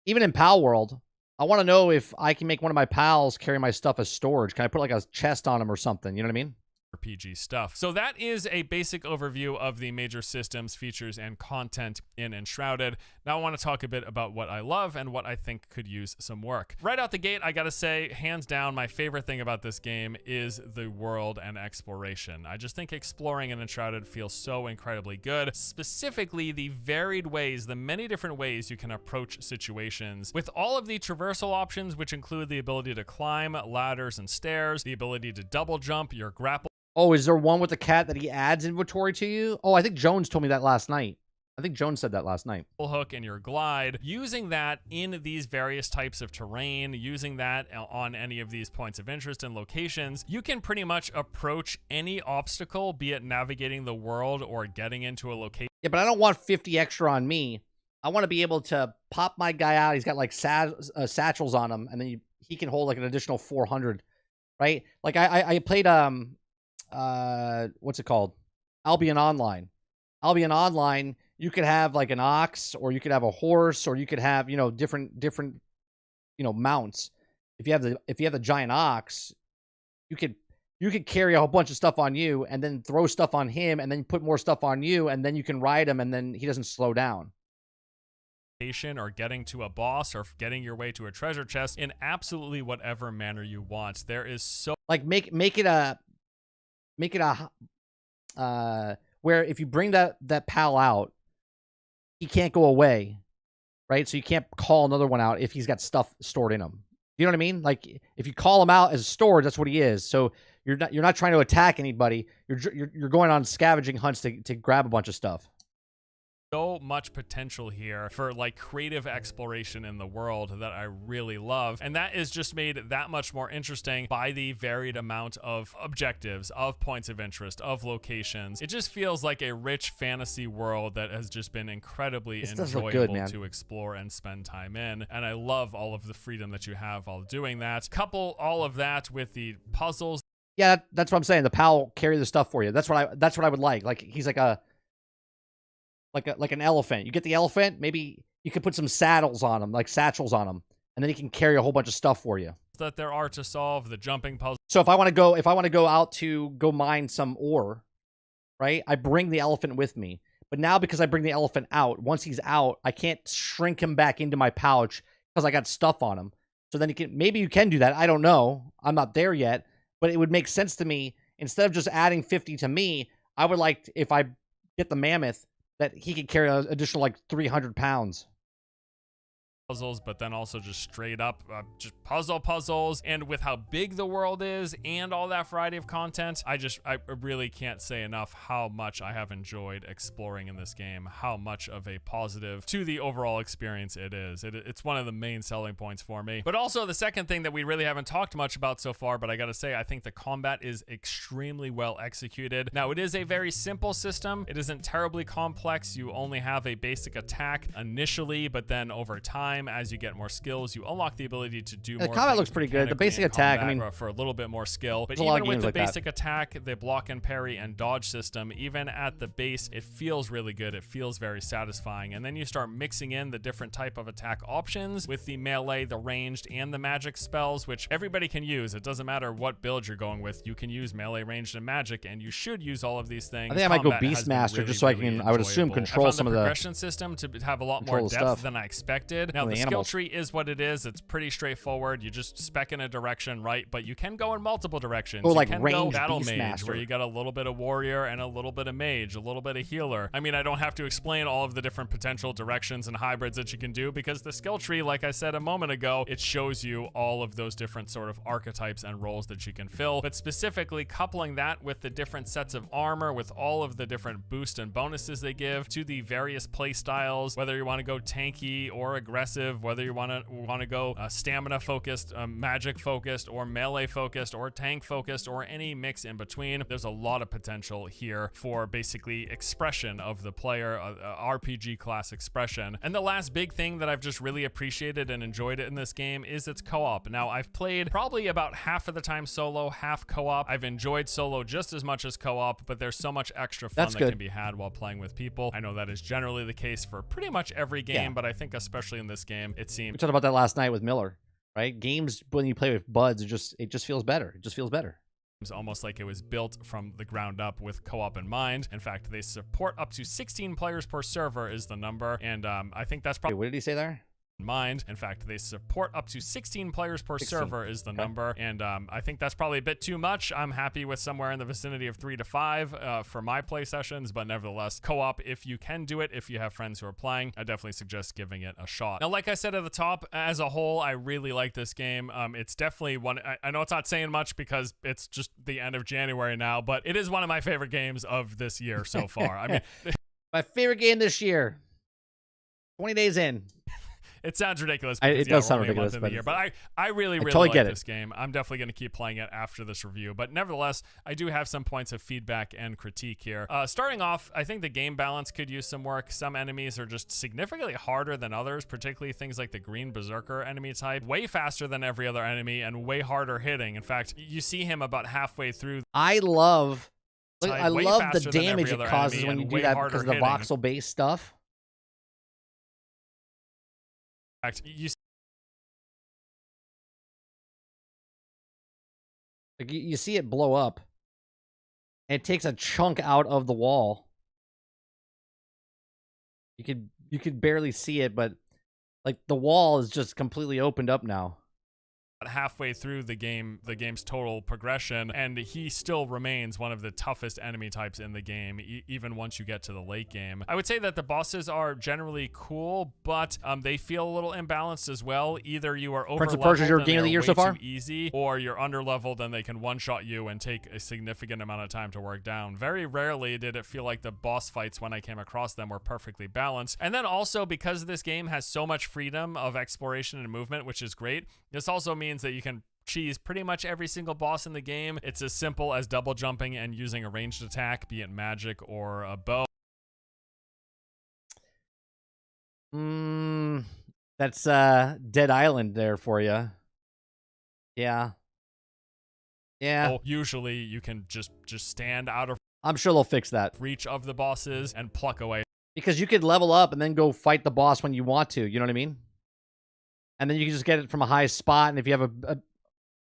even in Pal World. I want to know if I can make one of my pals carry my stuff as storage. Can I put like a chest on him or something? You know what I mean? RPG stuff. So that is a basic overview of the major systems, features, and content in Enshrouded. Now I want to talk a bit about what I love and what I think could use some work. Right out the gate, I gotta say, hands down, my favorite thing about this game is the world and exploration. I just think exploring in Enshrouded feels so incredibly good. Specifically, the varied ways, the many different ways you can approach situations with all of the traversal options, which include the ability to climb ladders and stairs, the ability to double jump, your grapple. Oh, is there one with the cat that he adds inventory to you? Oh, I think Jones told me that last night. I think Jones said that last night. Hook and your glide, using that in these various types of terrain, using that on any of these points of interest and locations, you can pretty much approach any obstacle, be it navigating the world or getting into a location. Yeah, but I don't want 50 extra on me. I want to be able to pop my guy out. He's got like satchels on him, and then he can hold like an additional 400, right? Like I played what's it called? Albion Online. Albion Online, you could have like an ox, or you could have a horse, or you could have, you know, different, you know, mounts. If you have the giant ox, you could carry a whole bunch of stuff on you and then throw stuff on him and then put more stuff on you, and then you can ride him and then he doesn't slow down. Or getting to a boss, or getting your way to a treasure chest in absolutely whatever manner you want. There is so like make it a where if you bring that pal out, he can't go away, right? So you can't call another one out if he's got stuff stored in him. You know what I mean? Like if you call him out as storage, that's what he is. So you're not trying to attack anybody. You're going on scavenging hunts to grab a bunch of stuff. So much potential here for like creative exploration in the world that I really love, and that is just made that much more interesting by the varied amount of objectives, of points of interest, of locations. It just feels like a rich fantasy world that has just been incredibly enjoyable to explore and spend time in, and I love all of the freedom that you have while doing that. Couple all of that with the puzzles. Yeah, that's what I'm saying. The pal carry the stuff for you. That's what I would like. Like he's like an elephant. You get the elephant, maybe you could put some saddles on him, like satchels on him, and then he can carry a whole bunch of stuff for you. That there are to solve, the jumping puzzle. So if I want to go out to go mine some ore, right? I bring the elephant with me. But now because I bring the elephant out, once he's out, I can't shrink him back into my pouch because I got stuff on him. So then maybe you can do that. I don't know. I'm not there yet, but it would make sense to me. Instead of just adding 50 to me, I would like, if I get the mammoth, that he could carry an additional like 300 pounds. Puzzles, but then also just straight up just puzzles. And with how big the world is and all that variety of content, I really can't say enough how much I have enjoyed exploring in this game, how much of a positive to the overall experience it is. It's one of the main selling points for me. But also the second thing that we really haven't talked much about so far, but I gotta say, I think the combat is extremely well executed. Now, it is a very simple system. It isn't terribly complex. You only have a basic attack initially, but then over time, as you get more skills, you unlock the ability to do more. The combat looks pretty good. The basic attack, I mean, for a little bit more skill. But even with the basic attack, the block and parry and dodge system, even at the base, it feels really good. It feels very satisfying. And then you start mixing in the different type of attack options with the melee, the ranged, and the magic spells, which everybody can use. It doesn't matter what build you're going with. You can use melee, ranged, and magic, and you should use all of these things. I think I might go Beastmaster just so I can, I would assume, control some of the progression system to have a lot more depth than I expected. Now, the skill animals. tree is what it is. It's pretty straightforward. You just spec in a direction, right? But you can go in multiple directions. Like you can go ranged battle mage, Beastmaster. where you got a little bit of warrior and a little bit of mage, a little bit of healer. I mean, I don't have to explain all of the different potential directions and hybrids that you can do, because the skill tree, like I said a moment ago, it shows you all of those different sort of archetypes and roles that you can fill. But specifically coupling that with the different sets of armor, with all of the different boost and bonuses they give to the various play styles, whether you want to go tanky or aggressive, whether you want to go stamina focused, magic focused, or melee focused, or tank focused, or any mix in between. There's a lot of potential here for basically expression of the player, RPG class expression. And the last big thing that I've just really appreciated and enjoyed it in this game is its co-op. Now, I've played probably about half of the time solo, half co-op. I've enjoyed solo just as much as co-op, but there's so much extra fun that can be had while playing with people. I know that is generally the case for pretty much every game, but I think especially in this game, it seems. We talked about that last night with Miller, right? Games, when you play with buds, it just feels better. It just feels better. It's almost like it was built from the ground up with co-op in mind. In fact, they support up to 16 players per server is the number, and I think that's probably... Wait, what did he say there? Mind. In fact, they support up to 16 players per 16. server is the number, and I think that's probably a bit too much. I'm happy with somewhere in the vicinity of 3 to 5 for my play sessions, but nevertheless, co-op, if you can do it, if you have friends who are playing, I definitely suggest giving it a shot. Now, like I said at the top, as a whole, I really like this game. It's definitely one, I know it's not saying much because it's just the end of January now, but it is one of my favorite games of this year so far. I mean, my favorite game this year. 20 days in. It sounds ridiculous. It does sound ridiculous, but I really totally like get this game. I'm definitely going to keep playing it after this review. But nevertheless, I do have some points of feedback and critique here. Starting off, I think the game balance could use some work. Some enemies are just significantly harder than others, particularly things like the green berserker enemy type. Way faster than every other enemy and way harder hitting. In fact, you see him about halfway through. I love the damage it causes when you do that because of the voxel-based stuff. You see it blow up, and it takes a chunk out of the wall. You could barely see it, but like the wall is just completely opened up now. Halfway through the game's total progression, and he still remains one of the toughest enemy types in the game, even once you get to the late game. I would say that the bosses are generally cool, but they feel a little imbalanced as well. Either you are over leveled your game of the year so far, easy, or you're under leveled and they can one-shot you and take a significant amount of time to work down. Very rarely did it feel like the boss fights when I came across them were perfectly balanced. And then also, because this game has so much freedom of exploration and movement, which is great, this also means that you can cheese pretty much every single boss in the game. It's as simple as double jumping and using a ranged attack, be it magic or a bow. That's Dead Island there for you. Yeah. Usually you can just stand out of I'm sure they'll fix that. reach of the bosses and pluck away. Because you could level up and then go fight the boss when you want to, you know what I mean? And then you can just get it from a high spot, and if you have a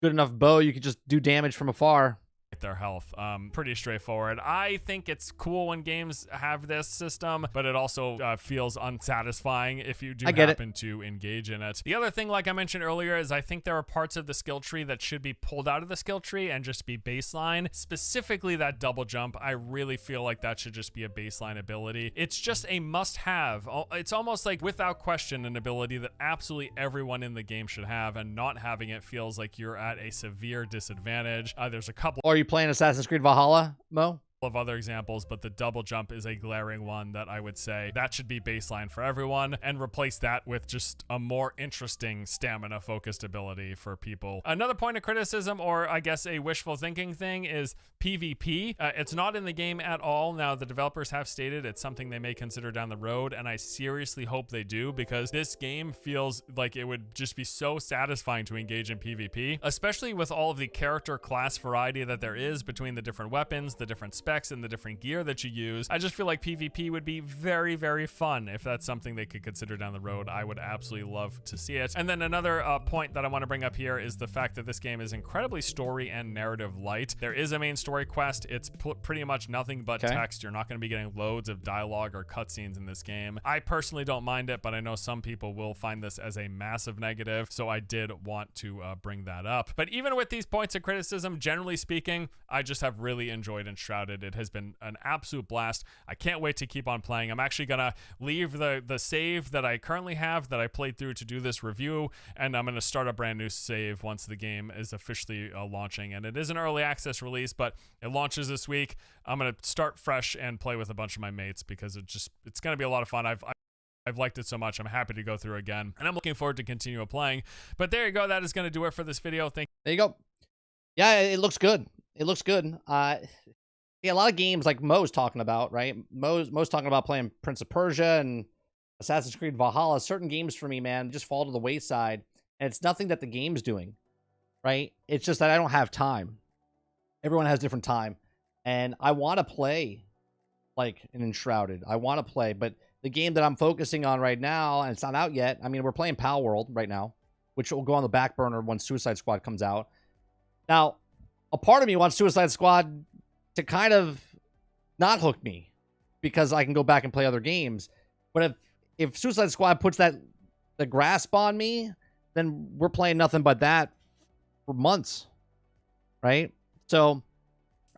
good enough bow, you could just do damage from afar. Their health. Pretty straightforward. I think it's cool when games have this system, but it also feels unsatisfying if you do happen to engage in it. The other thing, like I mentioned earlier, is I think there are parts of the skill tree that should be pulled out of the skill tree and just be baseline. Specifically that double jump, I really feel like that should just be a baseline ability. It's just a must-have. It's almost like, without question, an ability that absolutely everyone in the game should have, and not having it feels like you're at a severe disadvantage. There's a couple... Are you playing Assassin's Creed Valhalla, Mo? Of other examples, but the double jump is a glaring one that I would say that should be baseline for everyone, and replace that with just a more interesting stamina focused ability for people. Another point of criticism, or I guess a wishful thinking thing, is PvP. It's not in the game at all. Now, the developers have stated it's something they may consider down the road, and I seriously hope they do, because this game feels like it would just be so satisfying to engage in PvP, especially with all of the character class variety that there is between the different weapons, the different specs, decks and the different gear that you use. I just feel like PvP would be very, very fun. If that's something they could consider down the road, I would absolutely love to see it. And then another point that I want to bring up here is the fact that this game is incredibly story and narrative light. There is a main story quest. It's pretty much nothing but text. You're not going to be getting loads of dialogue or cutscenes in this game. I personally don't mind it, but I know some people will find this as a massive negative, so I did want to bring that up. But even with these points of criticism, generally speaking, I just have really enjoyed Enshrouded. It has been an absolute blast. I can't wait to keep on playing. I'm actually gonna leave the save that I currently have that I played through to do this review, and I'm gonna start a brand new save once the game is officially launching. And it is an early access release, but it launches this week. I'm gonna start fresh and play with a bunch of my mates because it's gonna be a lot of fun. I've liked it so much. I'm happy to go through again, and I'm looking forward to continue playing. But there you go. That is going to do it for this video. There you go. Yeah, it looks good. It looks good. Yeah, a lot of games like Mo's talking about, right? Mo's talking about playing Prince of Persia and Assassin's Creed Valhalla. Certain games for me, man, just fall to the wayside, and it's nothing that the game's doing, right? It's just that I don't have time. Everyone has different time, and I want to play like an Enshrouded. I want to play, but the game that I'm focusing on right now, and it's not out yet. I mean, we're playing Pal World right now, which will go on the back burner when Suicide Squad comes out. Now, a part of me wants Suicide Squad to kind of not hook me because I can go back and play other games. But if Suicide Squad puts the grasp on me, then we're playing nothing but that for months, right? So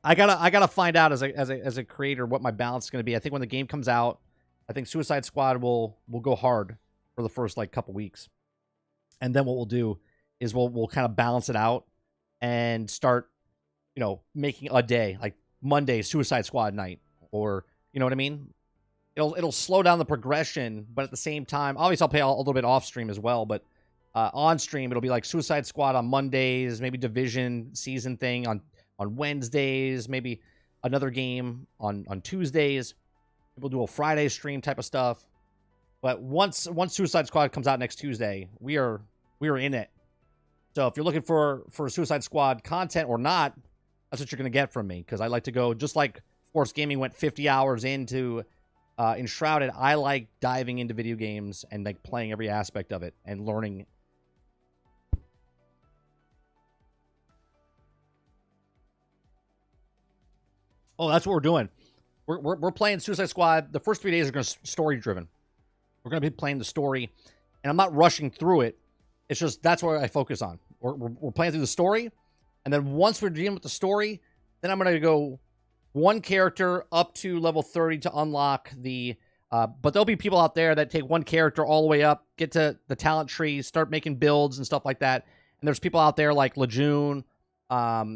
I gotta find out as a creator what my balance is going to be. I think when the game comes out, I think Suicide Squad will go hard for the first like couple weeks, and then what we'll do is we'll kind of balance it out and start, making a day like Monday Suicide Squad night, or you know what I mean. It'll slow down the progression, but at the same time, obviously I'll play a little bit off stream as well, but on stream it'll be like Suicide Squad on Mondays, maybe Division season thing on Wednesdays, maybe another game on Tuesdays. We'll do a Friday stream type of stuff. But once Suicide Squad comes out next Tuesday, we are in it. So if you're looking for Suicide Squad content or not, that's what you're going to get from me. Because I like to go, just like Force Gaming went 50 hours into Enshrouded, I like diving into video games and like playing every aspect of it and learning. Oh, that's what we're doing. We're playing Suicide Squad. The first 3 days are going to be story driven. We're going to be playing the story, and I'm not rushing through it. It's just that's where I focus on. We're playing through the story, and then once we're dealing with the story, then I'm going to go one character up to level 30 to unlock the. But there'll be people out there that take one character all the way up, get to the talent tree, start making builds and stuff like that. And there's people out there like Lejeune, Caboose,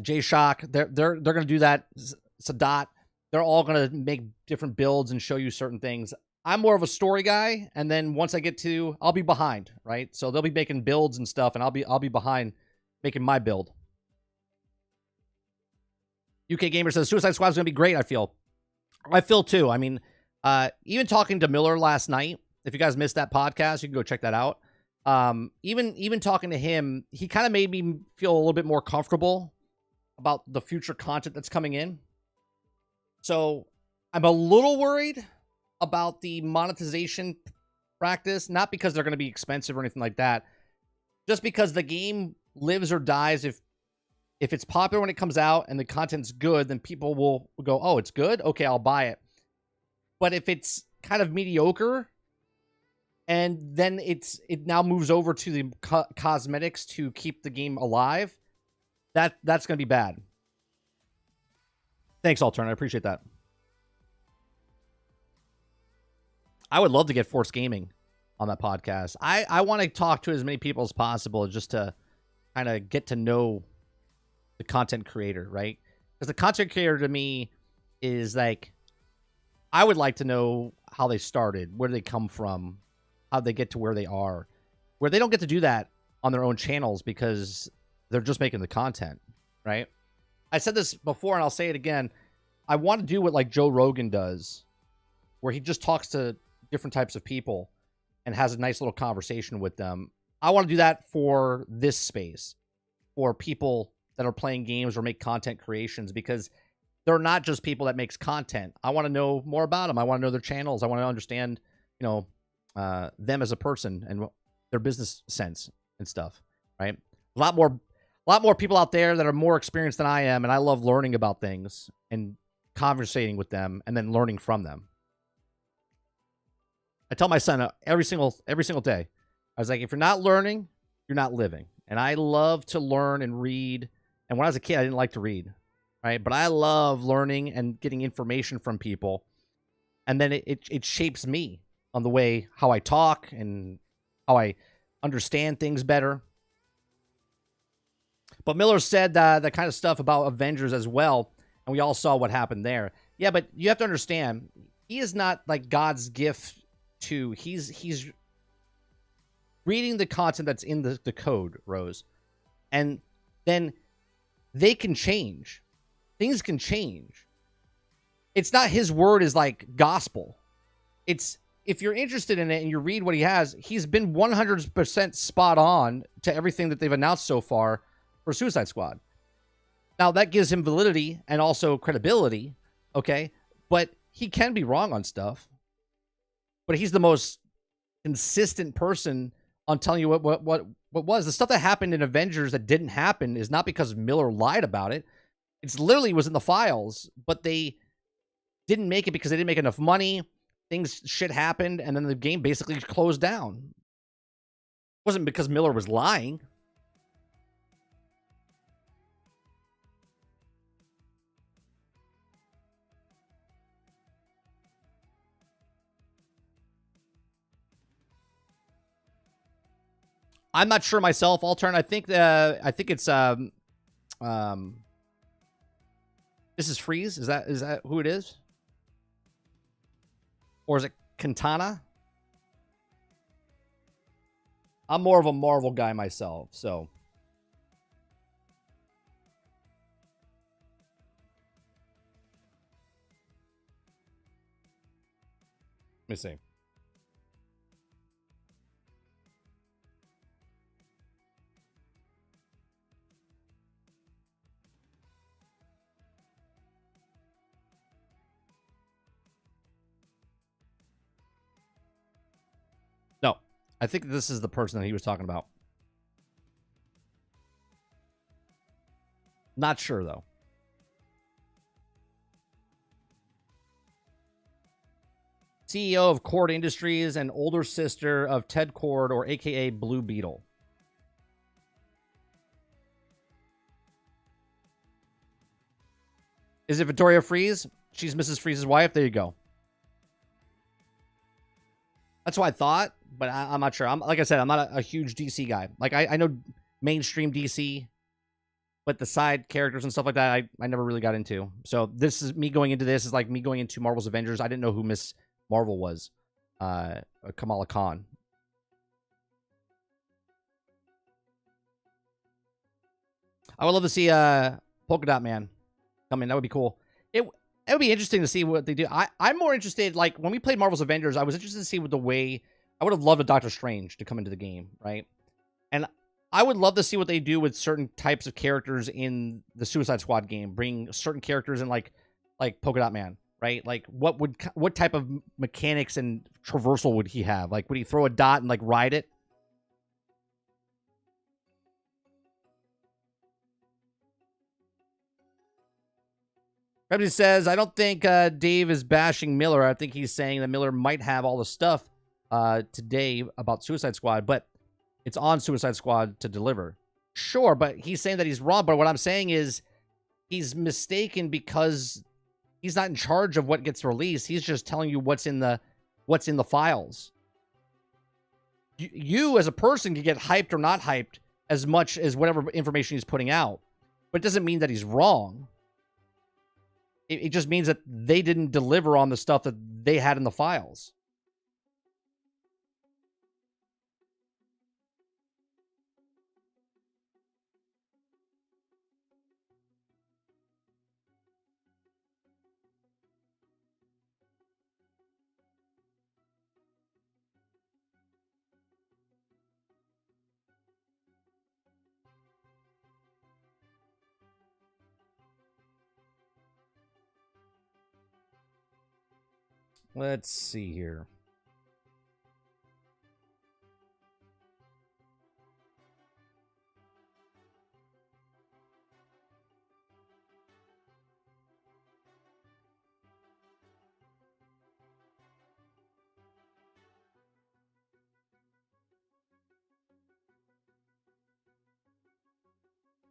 J-Shock, they're going to do that. Sadat, they're all going to make different builds and show you certain things. I'm more of a story guy, and then once I get to, I'll be behind, right? So they'll be making builds and stuff, and I'll be behind making my build. UK Gamer says Suicide Squad is going to be great. I feel too. I mean, even talking to Miller last night. If you guys missed that podcast, you can go check that out. Even talking to him, he kind of made me feel a little bit more comfortable about the future content that's coming in. So I'm a little worried about the monetization practice, not because they're going to be expensive or anything like that, just because the game lives or dies. If it's popular when it comes out and the content's good, then people will go, oh, it's good? Okay, I'll buy it. But if it's kind of mediocre, and then it now moves over to the cosmetics to keep the game alive, that's going to be bad. Thanks, Altern. I appreciate that. I would love to get Force Gaming on that podcast. I want to talk to as many people as possible just to kind of get to know the content creator, right? Because the content creator to me is like, I would like to know how they started, where they come from, how they get to where they are, where they don't get to do that on their own channels because they're just making the content, right? I said this before and I'll say it again. I want to do what like Joe Rogan does, where he just talks to different types of people and has a nice little conversation with them. I want to do that for this space, for people that are playing games or make content creations, because they're not just people that makes content. I want to know more about them. I want to know their channels. I want to understand, them as a person and their business sense and stuff, right? A lot more people out there that are more experienced than I am, and I love learning about things and conversating with them and then learning from them. I tell my son every single day, I was like, if you're not learning, you're not living. And I love to learn and read. And when I was a kid, I didn't like to read, right? But I love learning and getting information from people. And then it shapes me on the way how I talk and how I understand things better. But Miller said that kind of stuff about Avengers as well, and we all saw what happened there. Yeah, but you have to understand, he is not like God's gift to... He's reading the content that's in the code, Rose. And then they can change. Things can change. It's not his word is like gospel. It's... If you're interested in it and you read what he has, he's been 100% spot on to everything that they've announced so far for Suicide Squad. Now, that gives him validity and also credibility, okay? But he can be wrong on stuff. But he's the most consistent person on telling you what was. The stuff that happened in Avengers that didn't happen is not because Miller lied about it. It's literally was in the files, but they didn't make it because they didn't make enough money. Shit happened, and then the game basically closed down. It wasn't because Miller was lying. I'm not sure myself. Altern, I think it's this is Freeze. Is that who it is? Or is it Quintana? I'm more of a Marvel guy myself, so. Let me see. No, I think this is the person that he was talking about. Not sure, though. CEO of Cord Industries and older sister of Ted Cord, or AKA Blue Beetle. Is it Victoria Freeze? She's Mrs. Freeze's wife. There you go. That's what I thought, but I'm not sure. Like I said, I'm not a huge DC guy. Like, I know mainstream DC, but the side characters and stuff like that, I never really got into. So this is me going into this is like me going into Marvel's Avengers. I didn't know who Miss Marvel was. Kamala Khan. I would love to see Polka Dot Man come in. That would be cool. It would be interesting to see what they do. I'm more interested, like, when we played Marvel's Avengers, I was interested to see what the way... I would have loved a Doctor Strange to come into the game, right? And I would love to see what they do with certain types of characters in the Suicide Squad game. Bring certain characters in, like Polka Dot Man, right? Like, what type of mechanics and traversal would he have? Like, would he throw a dot and, like, ride it? Rebsy says, I don't think Dave is bashing Miller. I think he's saying that Miller might have all the stuff today about Suicide Squad, but it's on Suicide Squad to deliver. Sure, but he's saying that he's wrong. But what I'm saying is he's mistaken because he's not in charge of what gets released. He's just telling you what's in the files. You as a person can get hyped or not hyped as much as whatever information he's putting out. But it doesn't mean that he's wrong. It just means that they didn't deliver on the stuff that they had in the files. Let's see here.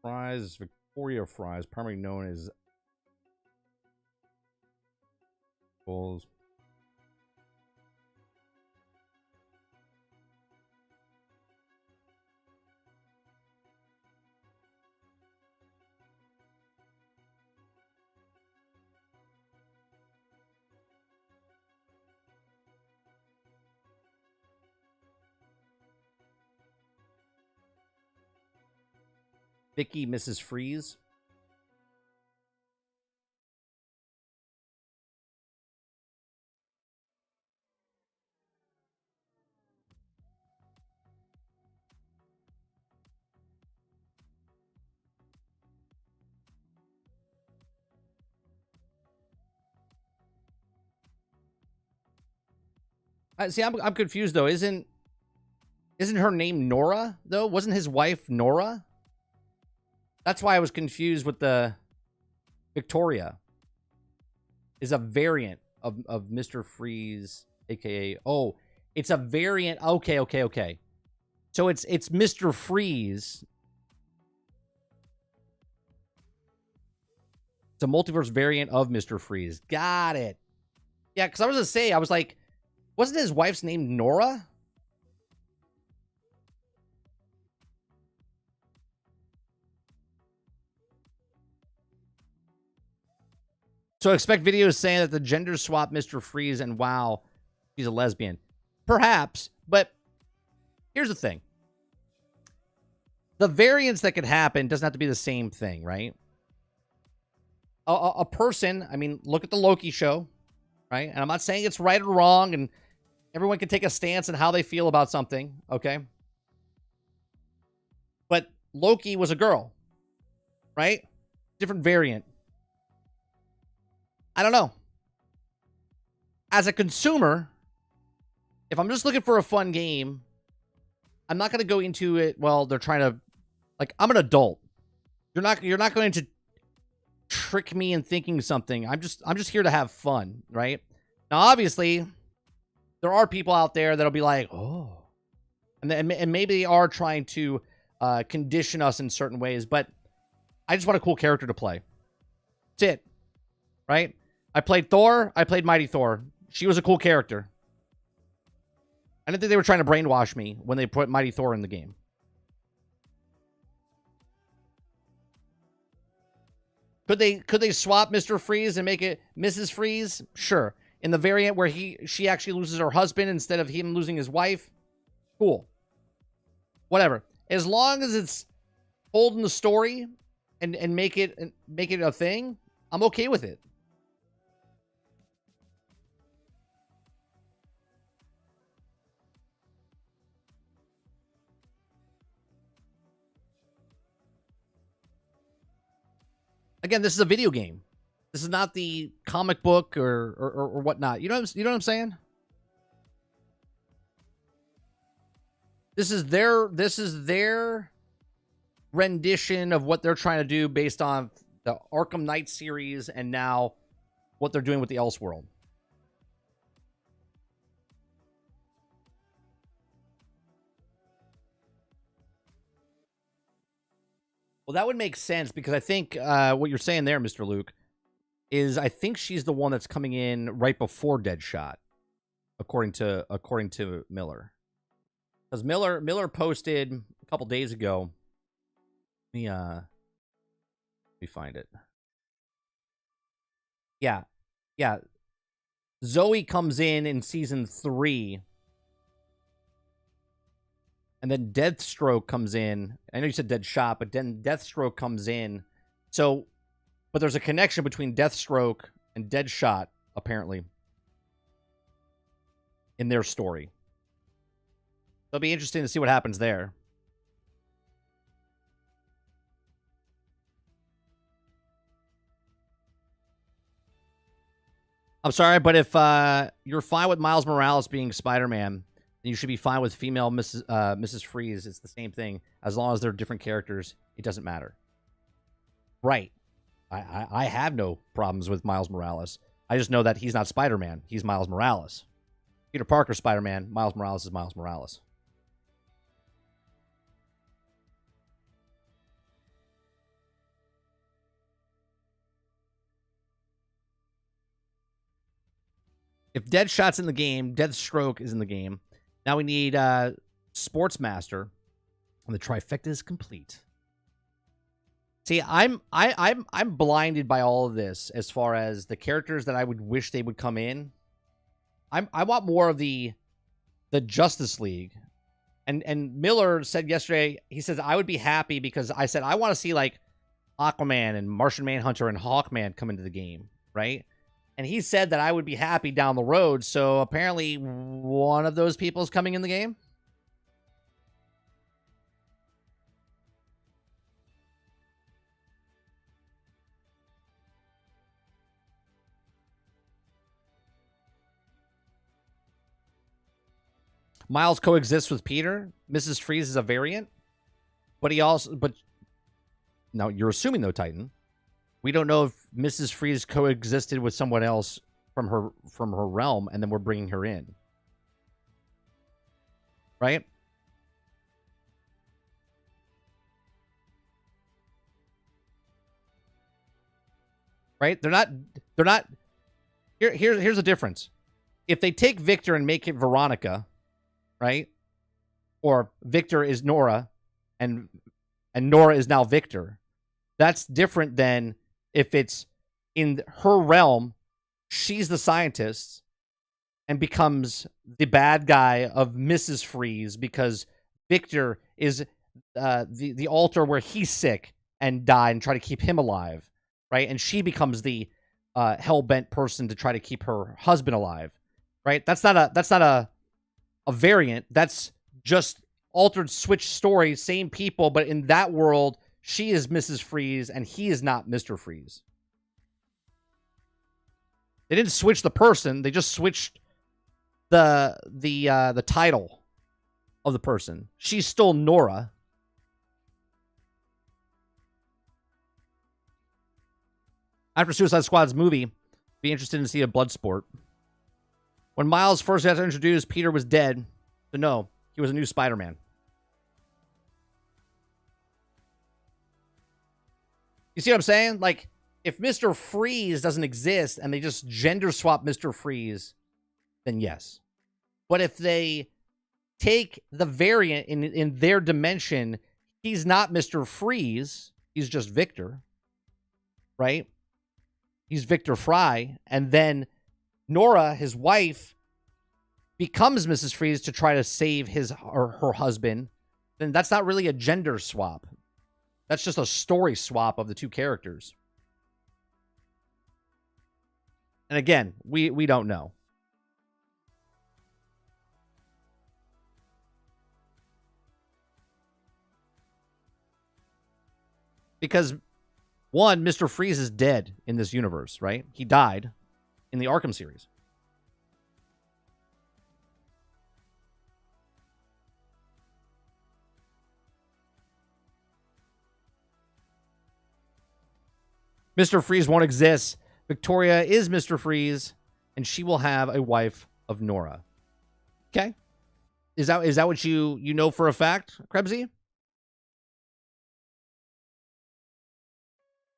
Fries, Victoria Fries, primarily known as Bulls. Vicky, Mrs. Freeze. See, I'm confused though. Isn't her name Nora though? Wasn't his wife Nora? That's why I was confused with the Victoria. Is a variant of Mr. Freeze, aka it's a variant. Okay. So it's Mr. Freeze. It's a multiverse variant of Mr. Freeze. Got it. Yeah, because I was gonna say, I was like, wasn't his wife's name Nora? So expect videos saying that the gender swap Mr. Freeze and wow, she's a lesbian. Perhaps, but here's the thing. The variance that could happen doesn't have to be the same thing, right? A person, I mean, look at the Loki show, right? And I'm not saying it's right or wrong, and everyone can take a stance on how they feel about something, okay? But Loki was a girl, right? Different variant. I don't know. As a consumer, if I'm just looking for a fun game, I'm not going to go into it, well, they're trying to, like, I'm an adult. You're not going to trick me in thinking something. I'm just here to have fun, right? Now, obviously, there are people out there that'll be like, oh, and maybe they are trying to condition us in certain ways, but I just want a cool character to play. That's it, right? I played Thor. I played Mighty Thor. She was a cool character. I didn't think they were trying to brainwash me when they put Mighty Thor in the game. Could they swap Mr. Freeze and make it Mrs. Freeze? Sure. In the variant where she actually loses her husband instead of him losing his wife? Cool. Whatever. As long as it's holding the story and make it a thing, I'm okay with it. Again, this is a video game. This is not the comic book or whatnot. You know what I'm saying? This is their rendition of what they're trying to do based on the Arkham Knight series and now what they're doing with the Elseworld. Well, that would make sense because I think what you're saying there, Mr. Luke, is I think she's the one that's coming in right before Deadshot, according to Miller. Because Miller posted a couple days ago. Let me find it. Yeah. Zoe comes in season 3. And then Deathstroke comes in. I know you said Deadshot, but then Deathstroke comes in. So, but there's a connection between Deathstroke and Deadshot, apparently, in their story. It'll be interesting to see what happens there. I'm sorry, but if you're fine with Miles Morales being Spider-Man, then you should be fine with female Mrs. Freeze. It's the same thing. As long as they're different characters, it doesn't matter. Right. I have no problems with Miles Morales. I just know that he's not Spider-Man. He's Miles Morales. Peter Parker, Spider-Man. Miles Morales is Miles Morales. If Deadshot's in the game, Deathstroke is in the game. Now we need Sportsmaster, and the trifecta is complete. See, I'm blinded by all of this as far as the characters that I would wish they would come in. I want more of the Justice League. And Miller said yesterday, he says, I would be happy because I said I want to see like Aquaman and Martian Manhunter and Hawkman come into the game, right? And he said that I would be happy down the road. So apparently one of those people is coming in the game. Miles coexists with Peter. Mrs. Freeze is a variant. But now you're assuming though, Titan. We don't know if Mrs. Freeze coexisted with someone else from her realm, and then we're bringing her in, right? Right? They're not. Here's the difference. If they take Victor and make it Veronica, right? Or Victor is Nora, and Nora is now Victor. That's different than if it's in her realm, she's the scientist and becomes the bad guy of Mrs. Freeze because Victor is the altar where he's sick and died and try to keep him alive, right? And she becomes the hell-bent person to try to keep her husband alive, right? That's not a variant. That's just altered switch story, same people, but in that world, she is Mrs. Freeze, and he is not Mr. Freeze. They didn't switch the person; they just switched the title of the person. She's still Nora. After Suicide Squad's movie, be interested to see a blood sport. When Miles first got introduced, Peter was dead. So no, he was a new Spider-Man. You see what I'm saying? Like, if Mr. Freeze doesn't exist and they just gender swap Mr. Freeze, then yes. But if they take the variant in their dimension, he's not Mr. Freeze. He's just Victor. Right? He's Victor Fry. And then Nora, his wife, becomes Mrs. Freeze to try to save his or her husband. Then that's not really a gender swap. That's just a story swap of the two characters. And again, we don't know. Because, one, Mr. Freeze is dead in this universe, right? He died in the Arkham series. Mr. Freeze won't exist. Victoria is Mr. Freeze, and she will have a wife of Nora. Okay? Is that what you know for a fact, Krebsy?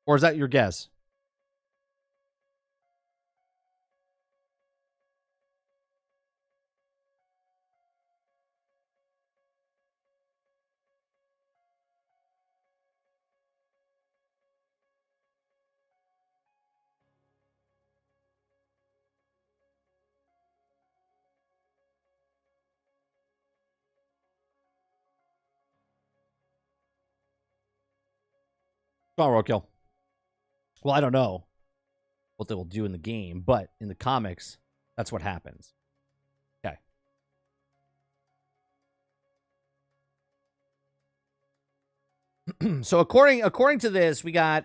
Or is that your guess? Oh, roadkill. Well, I don't know what they will do in the game, but in the comics, that's what happens. Okay. So according to this, we got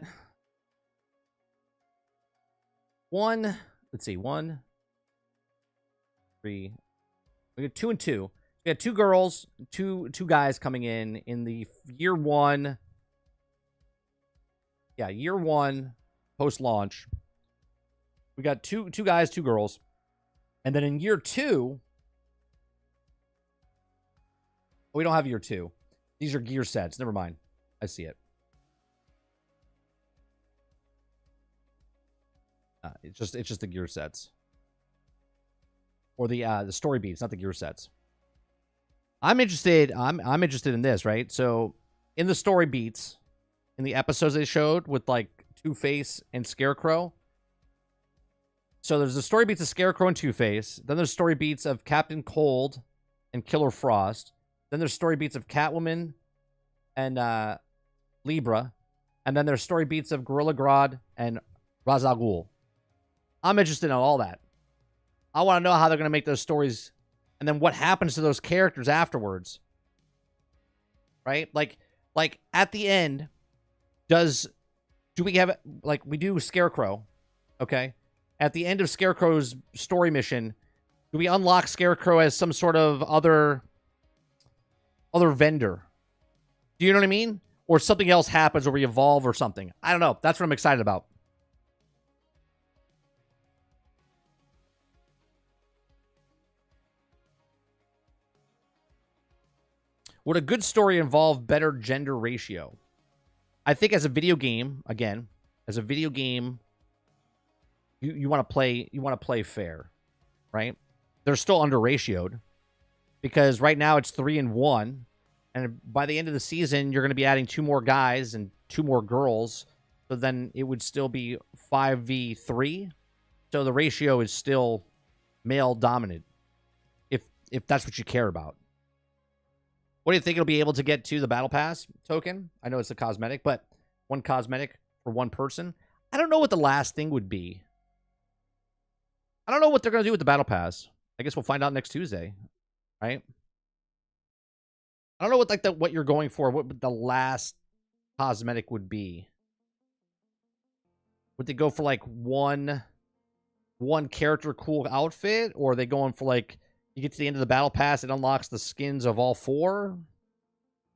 one. let's see, 1, 3. We got 2 and 2. We got 2 girls, two guys coming in the year 1. Yeah, year 1 post launch. We got two guys, 2 girls, and then in year 2, we don't have year 2. These are gear sets. Never mind. I see it. It's just the gear sets, or the story beats, not the gear sets. I'm interested. I'm interested in this, right? So, in the story beats, in the episodes they showed with like Two-Face and Scarecrow. So there's the story beats of Scarecrow and Two-Face. Then there's story beats of Captain Cold and Killer Frost. Then there's story beats of Catwoman and Libra. And then there's story beats of Gorilla Grodd and Ra's al Ghul. I'm interested in all that. I want to know how they're going to make those stories, and then what happens to those characters afterwards. Right? Like at the end, do we have, like, we do Scarecrow, okay? At the end of Scarecrow's story mission, do we unlock Scarecrow as some sort of other vendor? Do you know what I mean? Or something else happens, or we evolve or something. I don't know. That's what I'm excited about. Would a good story involve better gender ratio? I think as a video game, again, as a video game, you want to play fair, right? They're still under ratioed because right now it's 3-1, and by the end of the season you're going to be adding 2 more guys and 2 more girls, so then it would still be 5v3. So the ratio is still male dominant, if that's what you care about. What do you think it'll be able to get to the Battle Pass token? I know it's a cosmetic, but 1 cosmetic for 1 person. I don't know what the last thing would be. I don't know what they're going to do with the Battle Pass. I guess we'll find out next Tuesday, right? I don't know what you're going for, what the last cosmetic would be. Would they go for like one character cool outfit, or are they going for like, you get to the end of the Battle Pass, it unlocks the skins of all 4?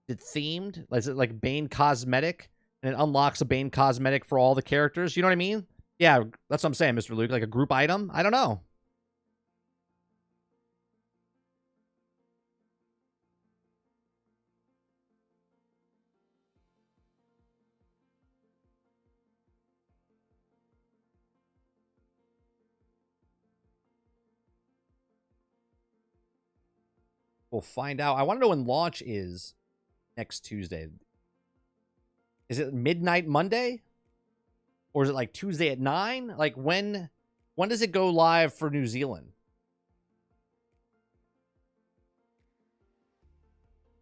Is it themed? Is it like Bane cosmetic, and it unlocks a Bane cosmetic for all the characters? You know what I mean? Yeah, that's what I'm saying, Mr. Luke. Like a group item? I don't know. We'll find out. I want to know when launch is next Tuesday. Is it midnight Monday? Or is it like Tuesday at 9? Like when does it go live for New Zealand?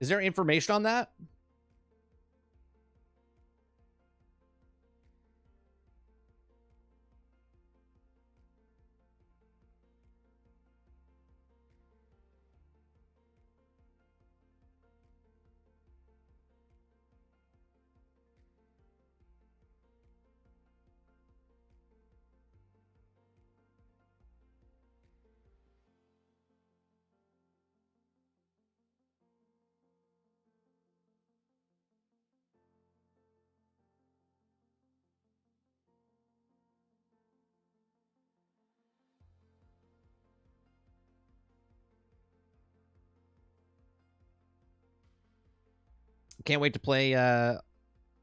Is there information on that? Can't wait to play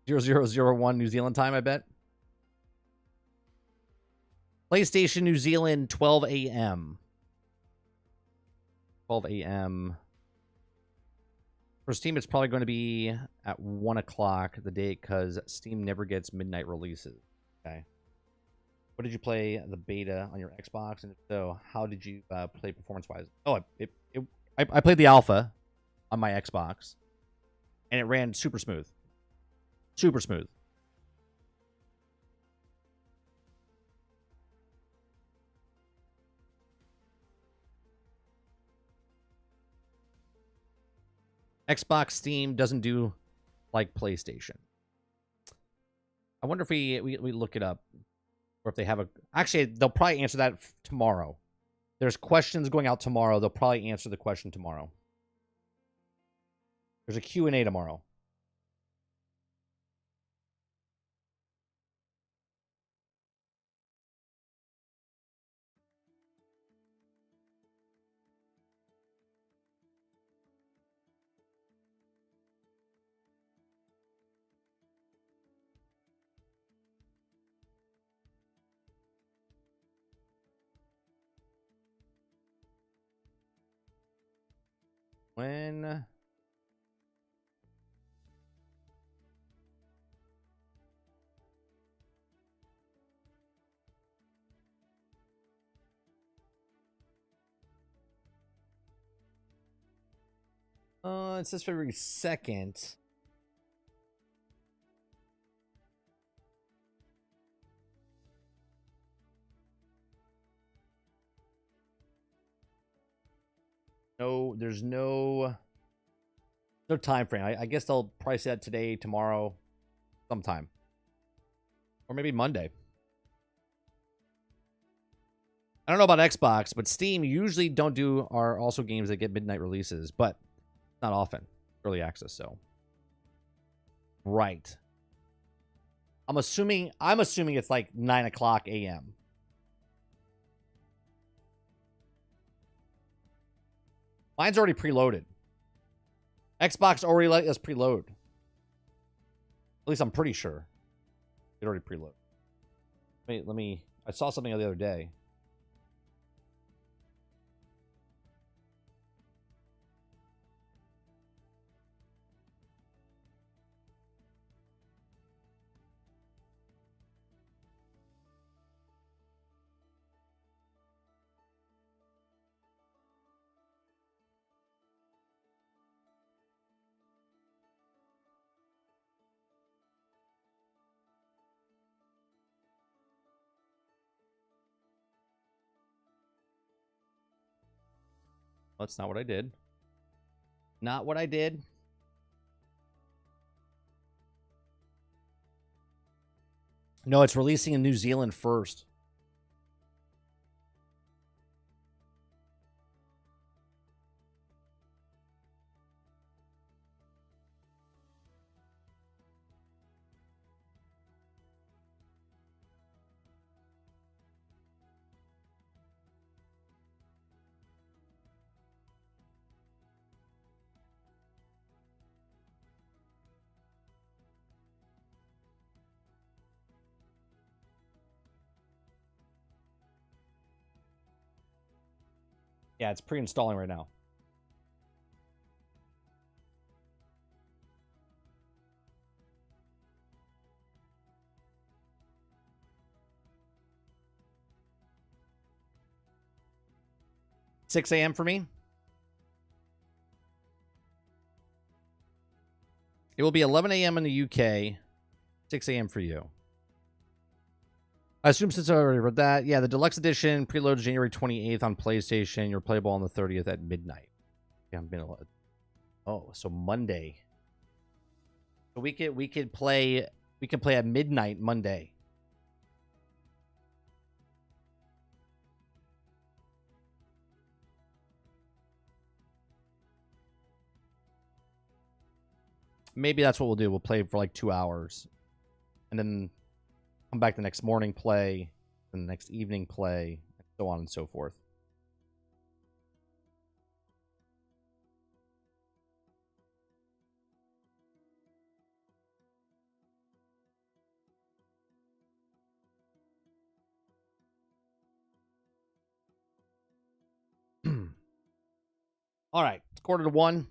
0001 New Zealand time, I bet. PlayStation New Zealand, 12 a.m. 12 a.m. For Steam, it's probably going to be at 1 o'clock the date because Steam never gets midnight releases. Okay. What did you play the beta on your Xbox? And if so, how did you play performance-wise? Oh, I played the alpha on my Xbox, and it ran super smooth. Super smooth. Xbox Steam doesn't do like PlayStation. I wonder if we look it up. Or if they have a... Actually, they'll probably answer that tomorrow. There's questions going out tomorrow. They'll probably answer the question tomorrow. There's a Q&A tomorrow. When... it says February 2nd. No, there's no time frame. I guess they'll probably say that today, tomorrow, sometime. Or maybe Monday. I don't know about Xbox, but Steam usually don't do are also games that get midnight releases, but not often. Early access, so. Right. I'm assuming it's like 9 o'clock a.m. Mine's already preloaded. Xbox already let us preload. At least I'm pretty sure. It already preloaded. Wait, let me... I saw something the other day. That's not what I did. Not what I did. No, it's releasing in New Zealand first. Yeah, it's pre-installing right now. $6 a.m. for me. It will be 11 a.m. in the UK. 6 a.m. for you. I assume since I already read that. Yeah, the deluxe edition preloads January 28th on PlayStation. You're playable on the 30th at midnight. Yeah, I'm been. Oh, so Monday. So we could play at midnight Monday. Maybe that's what we'll do. We'll play for like 2 hours. And then come back the next morning, play, and the next evening, play, and so on and so forth. All right, it's 12:45.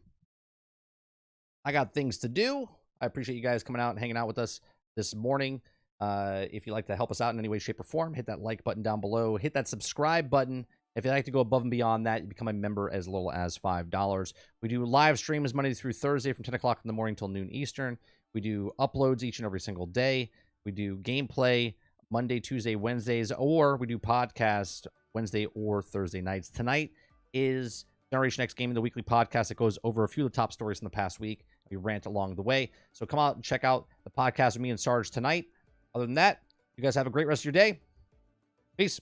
I got things to do. I appreciate you guys coming out and hanging out with us this morning. If you'd like to help us out in any way, shape, or form, hit that like button down below. Hit that subscribe button. If you'd like to go above and beyond that, you become a member as little as $5. We do live streams Monday through Thursday from 10 o'clock in the morning till noon Eastern. We do uploads each and every single day. We do gameplay Monday, Tuesday, Wednesdays, or we do podcast Wednesday or Thursday nights. Tonight is Generation X Gaming, the weekly podcast that goes over a few of the top stories from the past week. We rant along the way. So come out and check out the podcast with me and Sarge tonight. Other than that, you guys have a great rest of your day. Peace.